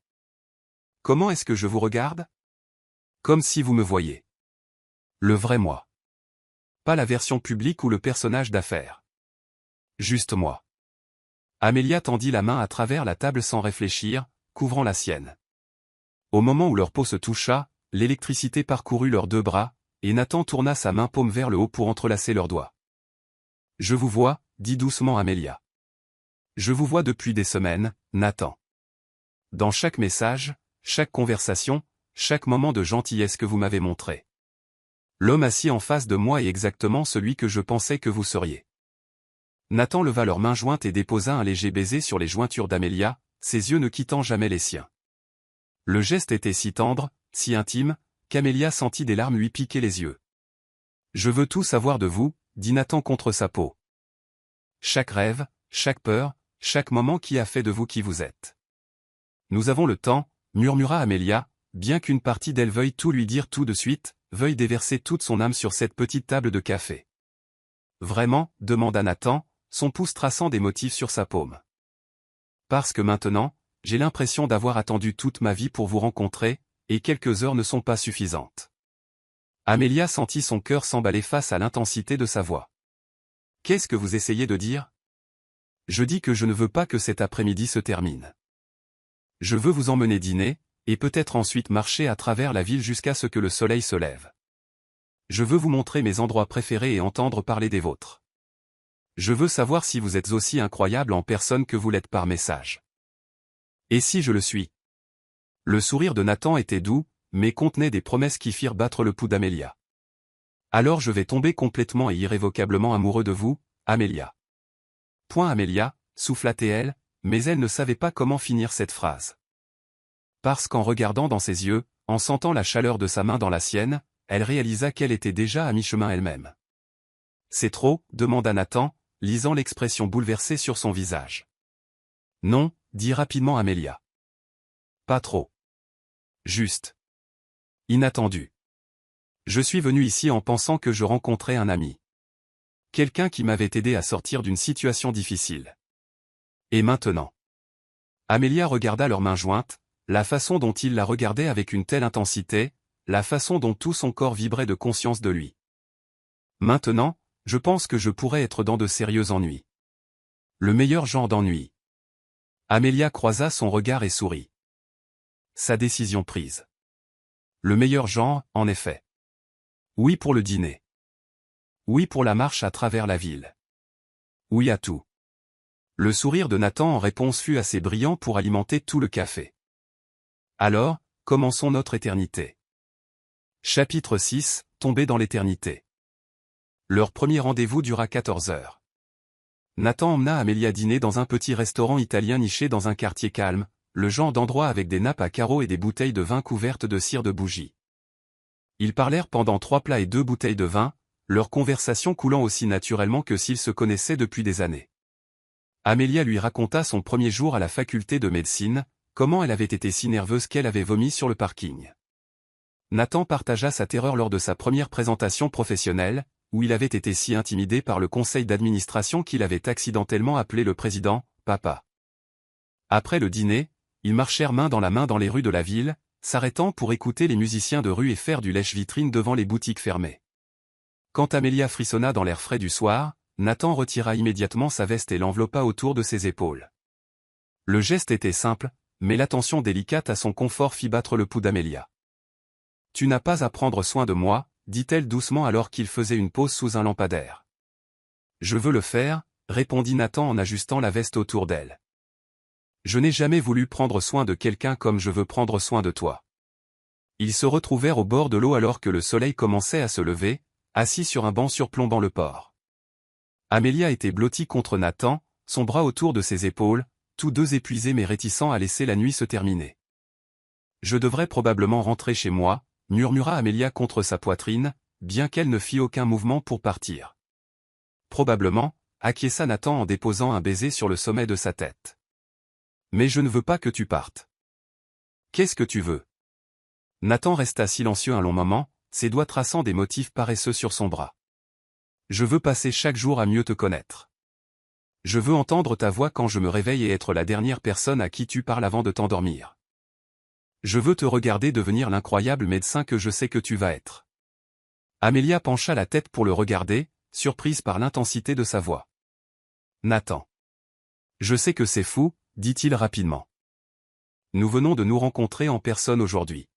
Comment est-ce que je vous regarde? Comme si vous me voyiez. Le vrai moi. Pas la version publique ou le personnage d'affaires. Juste moi. Amelia tendit la main à travers la table sans réfléchir, couvrant la sienne. Au moment où leur peau se toucha, l'électricité parcourut leurs deux bras, et Nathan tourna sa main paume vers le haut pour entrelacer leurs doigts. Je vous vois, dit doucement Amelia. Je vous vois depuis des semaines, Nathan. Dans chaque message, chaque conversation, chaque moment de gentillesse que vous m'avez montré. L'homme assis en face de moi est exactement celui que je pensais que vous seriez. Nathan leva leurs mains jointes et déposa un léger baiser sur les jointures d'Amelia, ses yeux ne quittant jamais les siens. Le geste était si tendre, si intime, qu'Amelia sentit des larmes lui piquer les yeux. Je veux tout savoir de vous, dit Nathan contre sa peau. Chaque rêve, chaque peur, chaque moment qui a fait de vous qui vous êtes. Nous avons le temps, murmura Amelia, bien qu'une partie d'elle veuille tout lui dire tout de suite, veuille déverser toute son âme sur cette petite table de café. Vraiment, demanda Nathan, son pouce traçant des motifs sur sa paume. Parce que maintenant, j'ai l'impression d'avoir attendu toute ma vie pour vous rencontrer, et quelques heures ne sont pas suffisantes. Amelia sentit son cœur s'emballer face à l'intensité de sa voix. Qu'est-ce que vous essayez de dire? Je dis que je ne veux pas que cet après-midi se termine. Je veux vous emmener dîner, et peut-être ensuite marcher à travers la ville jusqu'à ce que le soleil se lève. Je veux vous montrer mes endroits préférés et entendre parler des vôtres. Je veux savoir si vous êtes aussi incroyable en personne que vous l'êtes par message. Et si je le suis? Le sourire de Nathan était doux, mais contenait des promesses qui firent battre le pouls d'Amelia. Alors je vais tomber complètement et irrévocablement amoureux de vous, Amelia. Point Amelia, souffla-t-elle, mais elle ne savait pas comment finir cette phrase. Parce qu'en regardant dans ses yeux, en sentant la chaleur de sa main dans la sienne, elle réalisa qu'elle était déjà à mi-chemin elle-même. C'est trop, demanda Nathan, lisant l'expression bouleversée sur son visage. Non, dit rapidement Amelia. Pas trop. Juste. Inattendu. Je suis venu ici en pensant que je rencontrais un ami. Quelqu'un qui m'avait aidé à sortir d'une situation difficile. Et maintenant? Amelia regarda leurs mains jointes, la façon dont il la regardait avec une telle intensité, la façon dont tout son corps vibrait de conscience de lui. Maintenant, je pense que je pourrais être dans de sérieux ennuis. Le meilleur genre d'ennui. Amelia croisa son regard et sourit. Sa décision prise. Le meilleur genre, en effet. Oui pour le dîner. Oui pour la marche à travers la ville. Oui à tout. Le sourire de Nathan en réponse fut assez brillant pour alimenter tout le café. Alors, commençons notre éternité. Chapitre 6, Tomber dans l'éternité. Leur premier rendez-vous dura 14 heures. Nathan emmena Amelia dîner dans un petit restaurant italien niché dans un quartier calme, le genre d'endroit avec des nappes à carreaux et des bouteilles de vin couvertes de cire de bougie. Ils parlèrent pendant 3 plats et 2 bouteilles de vin, leur conversation coulant aussi naturellement que s'ils se connaissaient depuis des années. Amelia lui raconta son premier jour à la faculté de médecine, comment elle avait été si nerveuse qu'elle avait vomi sur le parking. Nathan partagea sa terreur lors de sa première présentation professionnelle, où il avait été si intimidé par le conseil d'administration qu'il avait accidentellement appelé le président « Papa ». Après le dîner, ils marchèrent main dans les rues de la ville, s'arrêtant pour écouter les musiciens de rue et faire du lèche-vitrine devant les boutiques fermées. Quand Amelia frissonna dans l'air frais du soir, Nathan retira immédiatement sa veste et l'enveloppa autour de ses épaules. Le geste était simple, mais l'attention délicate à son confort fit battre le pouls d'Amelia. « Tu n'as pas à prendre soin de moi, dit-elle doucement alors qu'il faisait une pause sous un lampadaire. « Je veux le faire, répondit Nathan en ajustant la veste autour d'elle. Je n'ai jamais voulu prendre soin de quelqu'un comme je veux prendre soin de toi. Ils se retrouvèrent au bord de l'eau alors que le soleil commençait à se lever, assis sur un banc surplombant le port. Amelia était blottie contre Nathan, son bras autour de ses épaules, tous deux épuisés mais réticents à laisser la nuit se terminer. Je devrais probablement rentrer chez moi, murmura Amelia contre sa poitrine, bien qu'elle ne fît aucun mouvement pour partir. Probablement, acquiesça Nathan en déposant un baiser sur le sommet de sa tête. Mais je ne veux pas que tu partes. Qu'est-ce que tu veux? Nathan resta silencieux un long moment, ses doigts traçant des motifs paresseux sur son bras. Je veux passer chaque jour à mieux te connaître. Je veux entendre ta voix quand je me réveille et être la dernière personne à qui tu parles avant de t'endormir. Je veux te regarder devenir l'incroyable médecin que je sais que tu vas être. Amelia pencha la tête pour le regarder, surprise par l'intensité de sa voix. Nathan. Je sais que c'est fou, dit-il rapidement. Nous venons de nous rencontrer en personne aujourd'hui.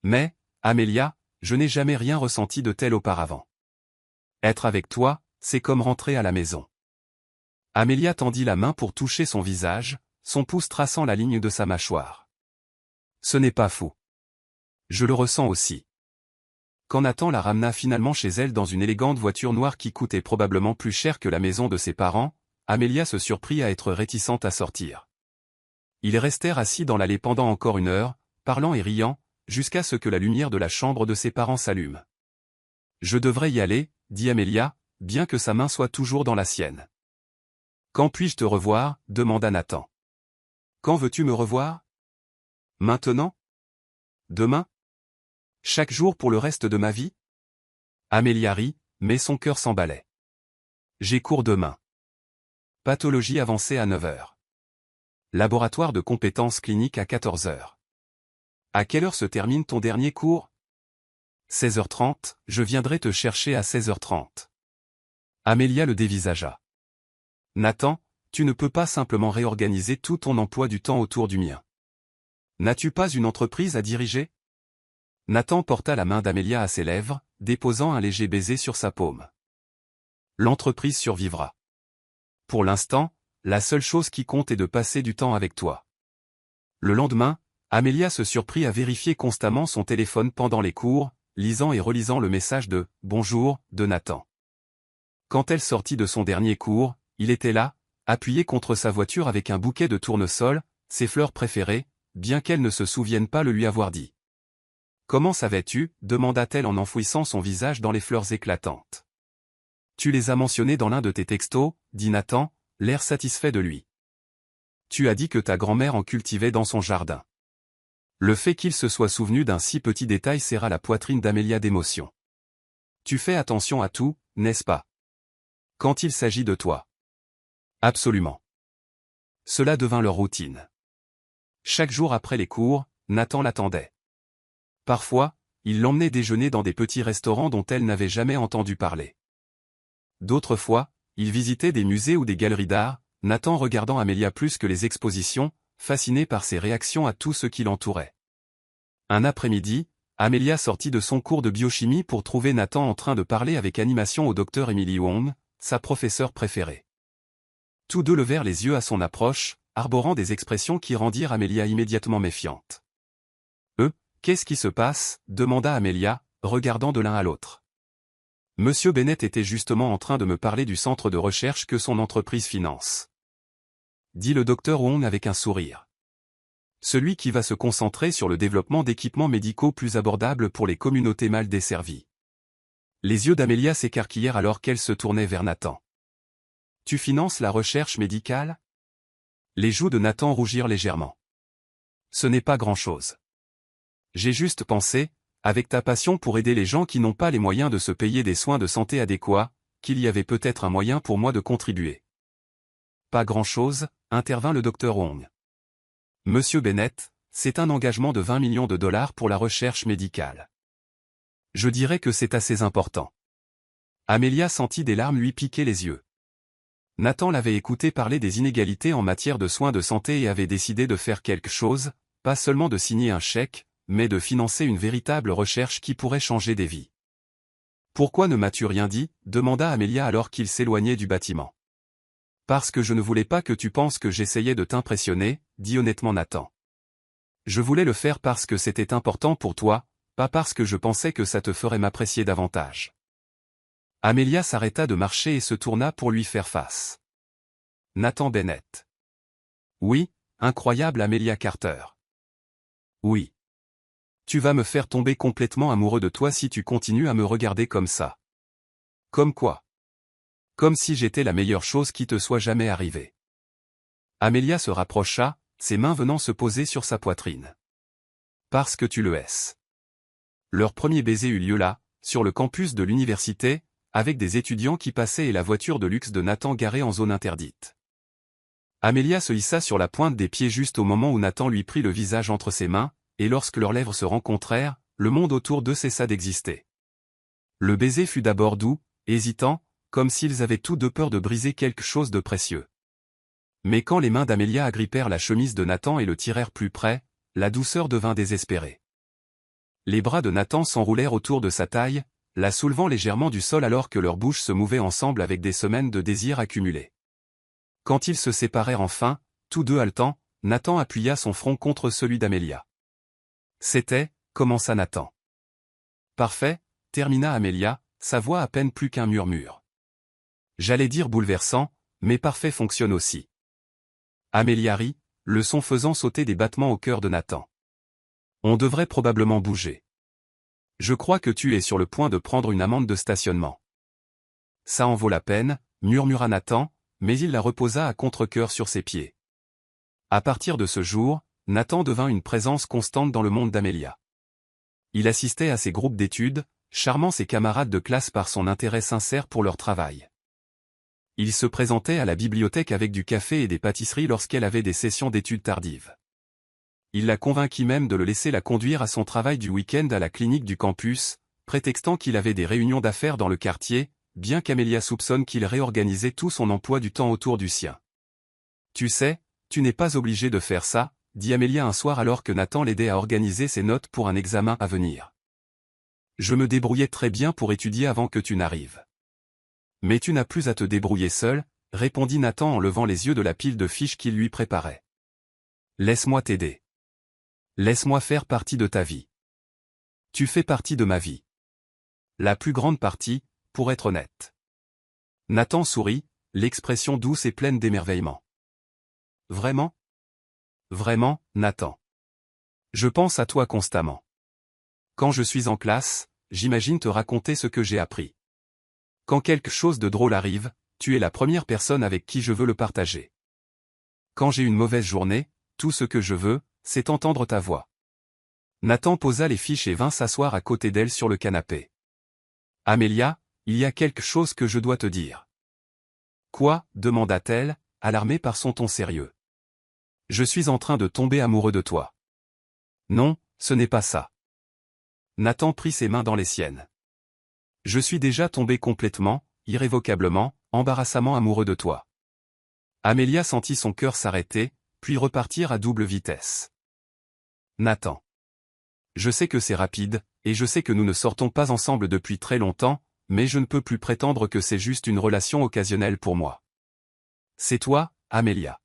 Mais, Amelia, je n'ai jamais rien ressenti de tel auparavant. Être avec toi, c'est comme rentrer à la maison. Amelia tendit la main pour toucher son visage, son pouce traçant la ligne de sa mâchoire. Ce n'est pas fou. Je le ressens aussi. Quand Nathan la ramena finalement chez elle dans une élégante voiture noire qui coûtait probablement plus cher que la maison de ses parents, Amelia se surprit à être réticente à sortir. Ils restèrent assis dans l'allée pendant encore 1 heure, parlant et riant, jusqu'à ce que la lumière de la chambre de ses parents s'allume. « Je devrais y aller, » dit Amelia, bien que sa main soit toujours dans la sienne. « Quand puis-je te revoir ?» demanda Nathan. « Quand veux-tu me revoir ? Maintenant ? Demain ? Chaque jour pour le reste de ma vie ? » Amelia rit, mais son cœur s'emballait. « J'ai cours demain. Pathologie avancée à 9 heures. Laboratoire de compétences cliniques à 14 heures. À quelle heure se termine ton dernier cours ? 16h30, je viendrai te chercher à 16h30. Amelia le dévisagea. Nathan, tu ne peux pas simplement réorganiser tout ton emploi du temps autour du mien. N'as-tu pas une entreprise à diriger ? Nathan porta la main d'Amelia à ses lèvres, déposant un léger baiser sur sa paume. L'entreprise survivra. Pour l'instant, la seule chose qui compte est de passer du temps avec toi. Le lendemain, Amelia se surprit à vérifier constamment son téléphone pendant les cours, lisant et relisant le message de « Bonjour » de Nathan. Quand elle sortit de son dernier cours, il était là, appuyé contre sa voiture avec un bouquet de tournesol, ses fleurs préférées, bien qu'elle ne se souvienne pas le lui avoir dit. « Comment savais-tu » demanda-t-elle en enfouissant son visage dans les fleurs éclatantes. « Tu les as mentionnées dans l'un de tes textos, dit Nathan, l'air satisfait de lui. Tu as dit que ta grand-mère en cultivait dans son jardin. » Le fait qu'il se soit souvenu d'un si petit détail serra la poitrine d'Amelia d'émotion. « Tu fais attention à tout, n'est-ce pas ? Quand il s'agit de toi. » Absolument. Cela devint leur routine. Chaque jour après les cours, Nathan l'attendait. Parfois, il l'emmenait déjeuner dans des petits restaurants dont elle n'avait jamais entendu parler. D'autres fois, il visitait des musées ou des galeries d'art, Nathan regardant Amelia plus que les expositions, fasciné par ses réactions à tout ce qui l'entourait. Un après-midi, Amelia sortit de son cours de biochimie pour trouver Nathan en train de parler avec animation au docteur Emily Wong, sa professeure préférée. Tous deux levèrent les yeux à son approche, arborant des expressions qui rendirent Amelia immédiatement méfiante. « Qu'est-ce qui se passe » demanda Amelia, regardant de l'un à l'autre. Monsieur Bennett était justement en train de me parler du centre de recherche que son entreprise finance. Dit le docteur Wong avec un sourire. Celui qui va se concentrer sur le développement d'équipements médicaux plus abordables pour les communautés mal desservies. Les yeux d'Amelia s'écarquillèrent alors qu'elle se tournait vers Nathan. Tu finances la recherche médicale ? Les joues de Nathan rougirent légèrement. Ce n'est pas grand-chose. J'ai juste pensé, avec ta passion pour aider les gens qui n'ont pas les moyens de se payer des soins de santé adéquats, qu'il y avait peut-être un moyen pour moi de contribuer. Pas grand-chose, intervint le docteur Wong. Monsieur Bennett, c'est un engagement de 20 millions de dollars pour la recherche médicale. Je dirais que c'est assez important. Amelia sentit des larmes lui piquer les yeux. Nathan l'avait écouté parler des inégalités en matière de soins de santé et avait décidé de faire quelque chose, pas seulement de signer un chèque, mais de financer une véritable recherche qui pourrait changer des vies. « Pourquoi ne m'as-tu rien dit ?» demanda Amelia alors qu'il s'éloignait du bâtiment. « Parce que je ne voulais pas que tu penses que j'essayais de t'impressionner, » dit honnêtement Nathan. « Je voulais le faire parce que c'était important pour toi, pas parce que je pensais que ça te ferait m'apprécier davantage. » Amelia s'arrêta de marcher et se tourna pour lui faire face. Nathan Bennett. Oui, incroyable Amelia Carter. Oui. Tu vas me faire tomber complètement amoureux de toi si tu continues à me regarder comme ça. Comme quoi? Comme si j'étais la meilleure chose qui te soit jamais arrivée. Amelia se rapprocha, ses mains venant se poser sur sa poitrine. Parce que tu le es. Leur premier baiser eut lieu là, sur le campus de l'université, avec des étudiants qui passaient et la voiture de luxe de Nathan garée en zone interdite. Amelia se hissa sur la pointe des pieds juste au moment où Nathan lui prit le visage entre ses mains, et lorsque leurs lèvres se rencontrèrent, le monde autour d'eux cessa d'exister. Le baiser fut d'abord doux, hésitant, comme s'ils avaient tous deux peur de briser quelque chose de précieux. Mais quand les mains d'Amelia agrippèrent la chemise de Nathan et le tirèrent plus près, la douceur devint désespérée. Les bras de Nathan s'enroulèrent autour de sa taille, la soulevant légèrement du sol alors que leurs bouches se mouvaient ensemble avec des semaines de désir accumulés. Quand ils se séparèrent enfin, tous deux haletants, Nathan appuya son front contre celui d'Amelia. C'était, commença Nathan. Parfait, termina Amelia, sa voix à peine plus qu'un murmure. J'allais dire bouleversant, mais parfait fonctionne aussi. Amelia rit, le son faisant sauter des battements au cœur de Nathan. On devrait probablement bouger. Je crois que tu es sur le point de prendre une amende de stationnement. Ça en vaut la peine, murmura Nathan, mais il la reposa à contre-cœur sur ses pieds. À partir de ce jour, Nathan devint une présence constante dans le monde d'Amelia. Il assistait à ses groupes d'études, charmant ses camarades de classe par son intérêt sincère pour leur travail. Il se présentait à la bibliothèque avec du café et des pâtisseries lorsqu'elle avait des sessions d'études tardives. Il la convainquit même de le laisser la conduire à son travail du week-end à la clinique du campus, prétextant qu'il avait des réunions d'affaires dans le quartier, bien qu'Amelia soupçonne qu'il réorganisait tout son emploi du temps autour du sien. « Tu sais, tu n'es pas obligé de faire ça, » dit Amelia un soir alors que Nathan l'aidait à organiser ses notes pour un examen à venir. « Je me débrouillais très bien pour étudier avant que tu n'arrives. »« Mais tu n'as plus à te débrouiller seul, » répondit Nathan en levant les yeux de la pile de fiches qu'il lui préparait. « Laisse-moi t'aider. Laisse-moi faire partie de ta vie. Tu fais partie de ma vie. La plus grande partie, pour être honnête. » Nathan sourit, l'expression douce et pleine d'émerveillement. « Vraiment ? Vraiment, Nathan. Je pense à toi constamment. Quand je suis en classe, j'imagine te raconter ce que j'ai appris. Quand quelque chose de drôle arrive, tu es la première personne avec qui je veux le partager. Quand j'ai une mauvaise journée, tout ce que je veux, c'est entendre ta voix. » Nathan posa les fiches et vint s'asseoir à côté d'elle sur le canapé. « Amelia, il y a quelque chose que je dois te dire. »« Quoi ?» demanda-t-elle, alarmée par son ton sérieux. « Je suis en train de tomber amoureux de toi. »« Non, ce n'est pas ça. » Nathan prit ses mains dans les siennes. « Je suis déjà tombé complètement, irrévocablement, embarrassamment amoureux de toi. » Amelia sentit son cœur s'arrêter, puis repartir à double vitesse. « Nathan. Je sais que c'est rapide, et je sais que nous ne sortons pas ensemble depuis très longtemps, mais je ne peux plus prétendre que c'est juste une relation occasionnelle pour moi. C'est toi, Amelia.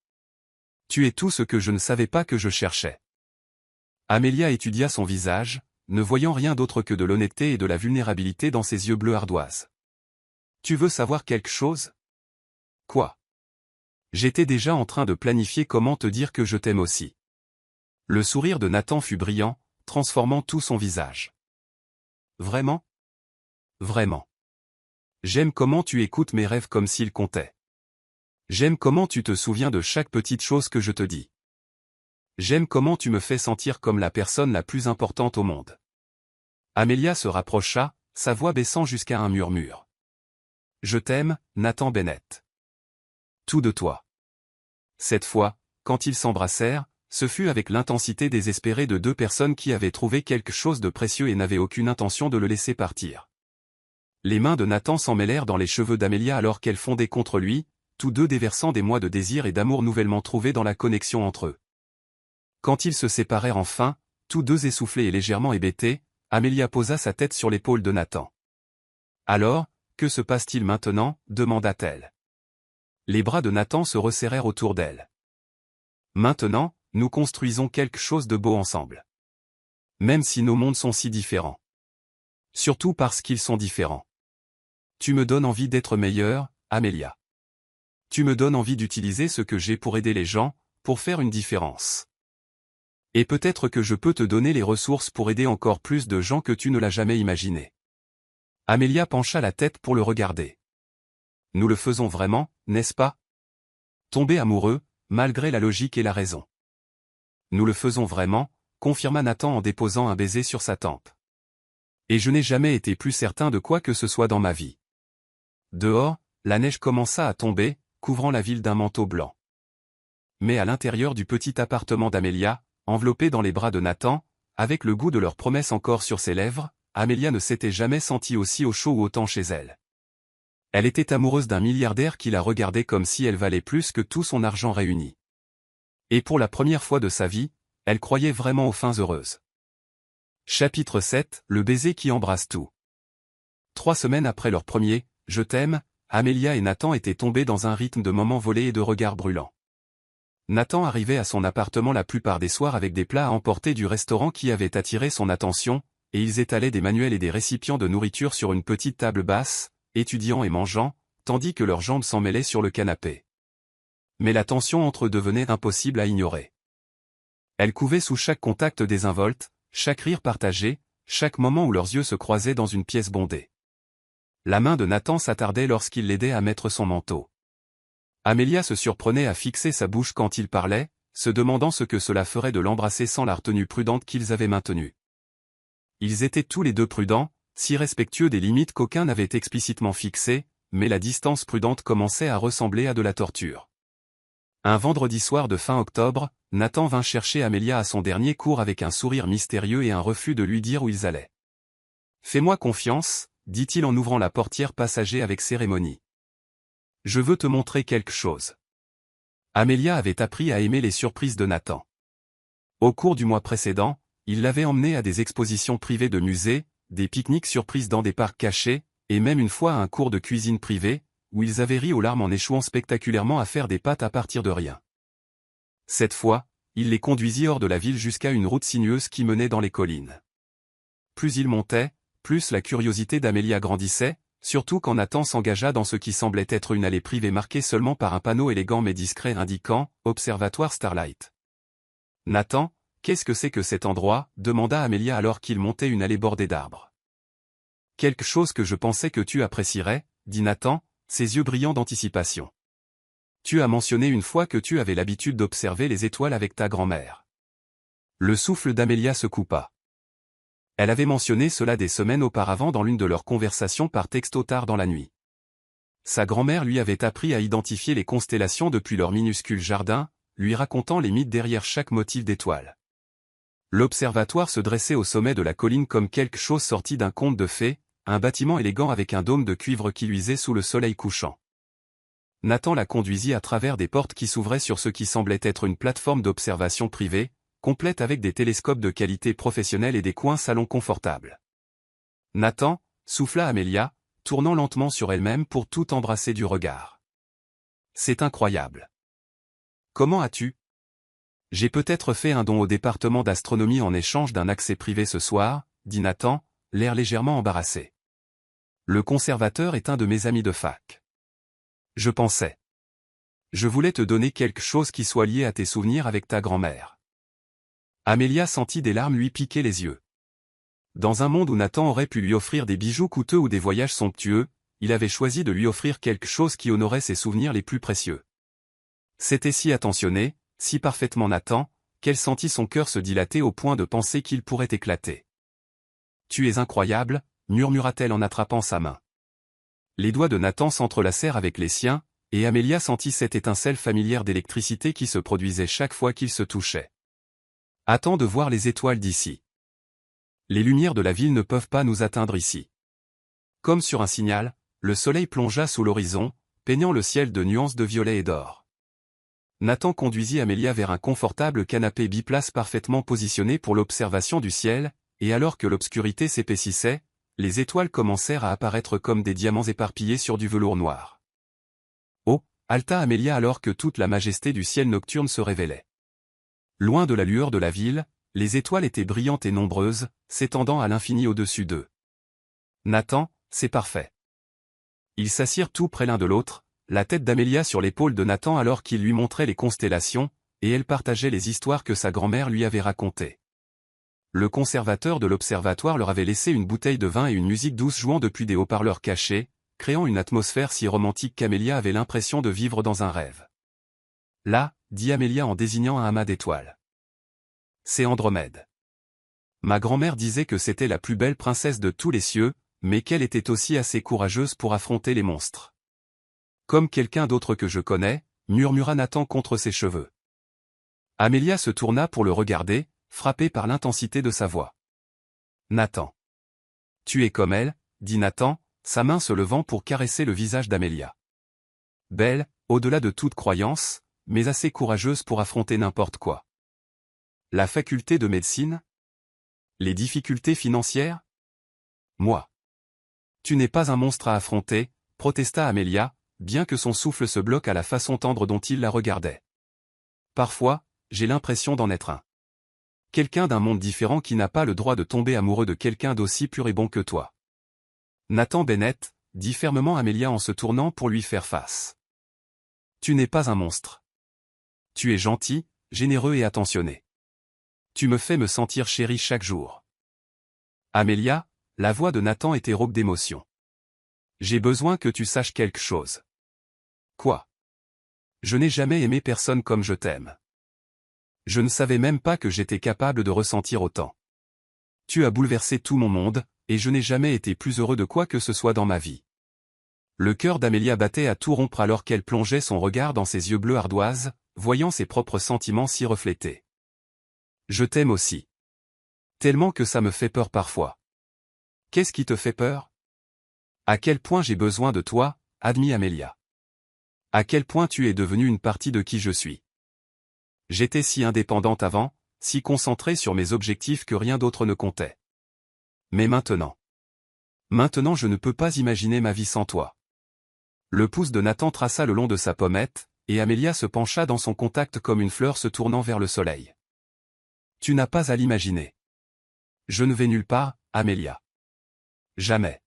Tu es tout ce que je ne savais pas que je cherchais. » Amelia étudia son visage, ne voyant rien d'autre que de l'honnêteté et de la vulnérabilité dans ses yeux bleus ardoise. « Tu veux savoir quelque chose ? » « Quoi ? » J'étais déjà en train de planifier comment te dire que je t'aime aussi. Le sourire de Nathan fut brillant, transformant tout son visage. Vraiment ? Vraiment. J'aime comment tu écoutes mes rêves comme s'ils comptaient. J'aime comment tu te souviens de chaque petite chose que je te dis. J'aime comment tu me fais sentir comme la personne la plus importante au monde. Amelia se rapprocha, sa voix baissant jusqu'à un murmure. Je t'aime, Nathan Bennett. Tout de toi. Cette fois, quand ils s'embrassèrent, ce fut avec l'intensité désespérée de deux personnes qui avaient trouvé quelque chose de précieux et n'avaient aucune intention de le laisser partir. Les mains de Nathan s'emmêlèrent dans les cheveux d'Amelia alors qu'elle fondait contre lui, tous deux déversant des mois de désir et d'amour nouvellement trouvés dans la connexion entre eux. Quand ils se séparèrent enfin, tous deux essoufflés et légèrement hébétés, Amelia posa sa tête sur l'épaule de Nathan. « Alors, que se passe-t-il maintenant » demanda-t-elle. Les bras de Nathan se resserrèrent autour d'elle. « Maintenant, nous construisons quelque chose de beau ensemble. Même si nos mondes sont si différents. Surtout parce qu'ils sont différents. Tu me donnes envie d'être meilleure, Amelia. Tu me donnes envie d'utiliser ce que j'ai pour aider les gens, pour faire une différence. Et peut-être que je peux te donner les ressources pour aider encore plus de gens que tu ne l'as jamais imaginé. » Amelia pencha la tête pour le regarder. « Nous le faisons vraiment, n'est-ce pas ? Tomber amoureux, malgré la logique et la raison. »« Nous le faisons vraiment, » confirma Nathan en déposant un baiser sur sa tempe. « Et je n'ai jamais été plus certain de quoi que ce soit dans ma vie. » Dehors, la neige commença à tomber, couvrant la ville d'un manteau blanc. Mais à l'intérieur du petit appartement d'Amelia, enveloppée dans les bras de Nathan, avec le goût de leur promesse encore sur ses lèvres, Amelia ne s'était jamais sentie aussi au chaud ou autant chez elle. Elle était amoureuse d'un milliardaire qui la regardait comme si elle valait plus que tout son argent réuni. Et pour la première fois de sa vie, elle croyait vraiment aux fins heureuses. Chapitre 7, le baiser qui embrasse tout. 3 semaines après leur premier « Je t'aime », Amelia et Nathan étaient tombés dans un rythme de moments volés et de regards brûlants. Nathan arrivait à son appartement la plupart des soirs avec des plats à emporter du restaurant qui avaient attiré son attention, et ils étalaient des manuels et des récipients de nourriture sur une petite table basse, étudiant et mangeant, tandis que leurs jambes s'en mêlaient sur le canapé. Mais la tension entre eux devenait impossible à ignorer. Elle couvait sous chaque contact désinvolte, chaque rire partagé, chaque moment où leurs yeux se croisaient dans une pièce bondée. La main de Nathan s'attardait lorsqu'il l'aidait à mettre son manteau. Amelia se surprenait à fixer sa bouche quand il parlait, se demandant ce que cela ferait de l'embrasser sans la retenue prudente qu'ils avaient maintenue. Ils étaient tous les deux prudents, si respectueux des limites qu'aucun n'avait explicitement fixées, mais la distance prudente commençait à ressembler à de la torture. Un vendredi soir de fin octobre, Nathan vint chercher Amelia à son dernier cours avec un sourire mystérieux et un refus de lui dire où ils allaient. « Fais-moi confiance », dit-il en ouvrant la portière passager avec cérémonie. « Je veux te montrer quelque chose. » Amelia avait appris à aimer les surprises de Nathan. Au cours du mois précédent, il l'avait emmenée à des expositions privées de musées, des pique-niques surprises dans des parcs cachés, et même une fois à un cours de cuisine privé, où ils avaient ri aux larmes en échouant spectaculairement à faire des pâtes à partir de rien. Cette fois, il les conduisit hors de la ville jusqu'à une route sinueuse qui menait dans les collines. Plus ils montaient, plus la curiosité d'Amelia grandissait, surtout quand Nathan s'engagea dans ce qui semblait être une allée privée marquée seulement par un panneau élégant mais discret indiquant « Observatoire Starlight ». « Nathan, qu'est-ce que c'est que cet endroit » demanda Amelia alors qu'ils montaient une allée bordée d'arbres. « Quelque chose que je pensais que tu apprécierais » dit Nathan, ses yeux brillants d'anticipation. « Tu as mentionné une fois que tu avais l'habitude d'observer les étoiles avec ta grand-mère. » Le souffle d'Amelia se coupa. Elle avait mentionné cela des semaines auparavant dans l'une de leurs conversations par texto tard dans la nuit. Sa grand-mère lui avait appris à identifier les constellations depuis leur minuscule jardin, lui racontant les mythes derrière chaque motif d'étoile. L'observatoire se dressait au sommet de la colline comme quelque chose sorti d'un conte de fées, un bâtiment élégant avec un dôme de cuivre qui luisait sous le soleil couchant. Nathan la conduisit à travers des portes qui s'ouvraient sur ce qui semblait être une plateforme d'observation privée, complète avec des télescopes de qualité professionnelle et des coins salons confortables. Nathan, souffla Amelia, tournant lentement sur elle-même pour tout embrasser du regard. C'est incroyable. Comment as-tu ? J'ai peut-être fait un don au département d'astronomie en échange d'un accès privé ce soir, dit Nathan, l'air légèrement embarrassé. Le conservateur est un de mes amis de fac. Je pensais. Je voulais te donner quelque chose qui soit lié à tes souvenirs avec ta grand-mère. Amelia sentit des larmes lui piquer les yeux. Dans un monde où Nathan aurait pu lui offrir des bijoux coûteux ou des voyages somptueux, il avait choisi de lui offrir quelque chose qui honorait ses souvenirs les plus précieux. C'était si attentionné, si parfaitement Nathan, qu'elle sentit son cœur se dilater au point de penser qu'il pourrait éclater. « Tu es incroyable » murmura-t-elle en attrapant sa main. Les doigts de Nathan s'entrelacèrent avec les siens, et Amelia sentit cette étincelle familière d'électricité qui se produisait chaque fois qu'ils se touchaient. « Attends de voir les étoiles d'ici. Les lumières de la ville ne peuvent pas nous atteindre ici. » Comme sur un signal, le soleil plongea sous l'horizon, peignant le ciel de nuances de violet et d'or. Nathan conduisit Amelia vers un confortable canapé biplace parfaitement positionné pour l'observation du ciel, et alors que l'obscurité s'épaississait, les étoiles commencèrent à apparaître comme des diamants éparpillés sur du velours noir. Oh, halta Amelia alors que toute la majesté du ciel nocturne se révélait. Loin de la lueur de la ville, les étoiles étaient brillantes et nombreuses, s'étendant à l'infini au-dessus d'eux. Nathan, c'est parfait. Ils s'assirent tout près l'un de l'autre, la tête d'Amelia sur l'épaule de Nathan alors qu'il lui montrait les constellations, et elle partageait les histoires que sa grand-mère lui avait racontées. Le conservateur de l'observatoire leur avait laissé une bouteille de vin et une musique douce jouant depuis des haut-parleurs cachés, créant une atmosphère si romantique qu'Amelia avait l'impression de vivre dans un rêve. Là, dit Amelia en désignant un amas d'étoiles. C'est Andromède. Ma grand-mère disait que c'était la plus belle princesse de tous les cieux, mais qu'elle était aussi assez courageuse pour affronter les monstres. Comme quelqu'un d'autre que je connais, murmura Nathan contre ses cheveux. Amelia se tourna pour le regarder, frappée par l'intensité de sa voix. Nathan. Tu es comme elle, dit Nathan, sa main se levant pour caresser le visage d'Amelia. Belle, au-delà de toute croyance, mais assez courageuse pour affronter n'importe quoi. La faculté de médecine? Les difficultés financières? Moi. Tu n'es pas un monstre à affronter, protesta Amelia, bien que son souffle se bloque à la façon tendre dont il la regardait. Parfois, j'ai l'impression d'en être un. Quelqu'un d'un monde différent qui n'a pas le droit de tomber amoureux de quelqu'un d'aussi pur et bon que toi. Nathan Bennett, dit fermement Amelia en se tournant pour lui faire face. Tu n'es pas un monstre. Tu es gentil, généreux et attentionné. Tu me fais me sentir chérie chaque jour. Amelia, la voix de Nathan était rauque d'émotion. J'ai besoin que tu saches quelque chose. Quoi? Je n'ai jamais aimé personne comme je t'aime. Je ne savais même pas que j'étais capable de ressentir autant. Tu as bouleversé tout mon monde, et je n'ai jamais été plus heureux de quoi que ce soit dans ma vie. Le cœur d'Amelia battait à tout rompre alors qu'elle plongeait son regard dans ses yeux bleus ardoise, voyant ses propres sentiments s'y refléter. Je t'aime aussi. Tellement que ça me fait peur parfois. Qu'est-ce qui te fait peur? À quel point j'ai besoin de toi, admit Amelia. À quel point tu es devenue une partie de qui je suis. J'étais si indépendante avant, si concentrée sur mes objectifs que rien d'autre ne comptait. Mais maintenant. Maintenant je ne peux pas imaginer ma vie sans toi. Le pouce de Nathan traça le long de sa pommette, et Amelia se pencha dans son contact comme une fleur se tournant vers le soleil. Tu n'as pas à l'imaginer. Je ne vais nulle part, Amelia. Jamais.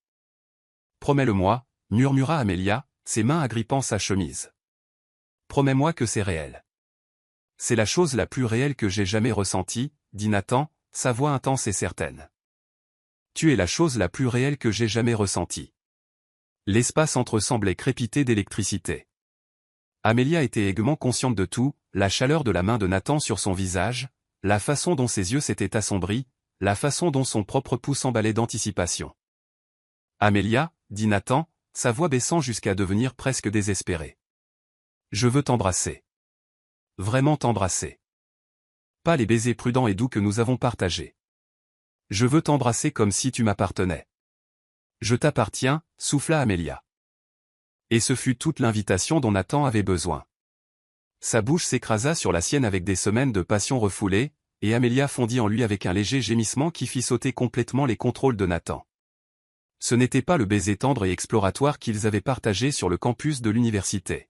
Promets-le-moi, murmura Amelia, ses mains agrippant sa chemise. Promets-moi que c'est réel. C'est la chose la plus réelle que j'ai jamais ressentie, dit Nathan, sa voix intense et certaine. Tu es la chose la plus réelle que j'ai jamais ressentie. L'espace entre semblait crépiter d'électricité. Amelia était aiguement consciente de tout, la chaleur de la main de Nathan sur son visage, la façon dont ses yeux s'étaient assombris, la façon dont son propre pouce emballait d'anticipation. Amelia, dit Nathan, sa voix baissant jusqu'à devenir presque désespérée. Je veux t'embrasser. Vraiment t'embrasser. Pas les baisers prudents et doux que nous avons partagés. Je veux t'embrasser comme si tu m'appartenais. Je t'appartiens, souffla Amelia. Et ce fut toute l'invitation dont Nathan avait besoin. Sa bouche s'écrasa sur la sienne avec des semaines de passion refoulée, et Amelia fondit en lui avec un léger gémissement qui fit sauter complètement les contrôles de Nathan. Ce n'était pas le baiser tendre et exploratoire qu'ils avaient partagé sur le campus de l'université.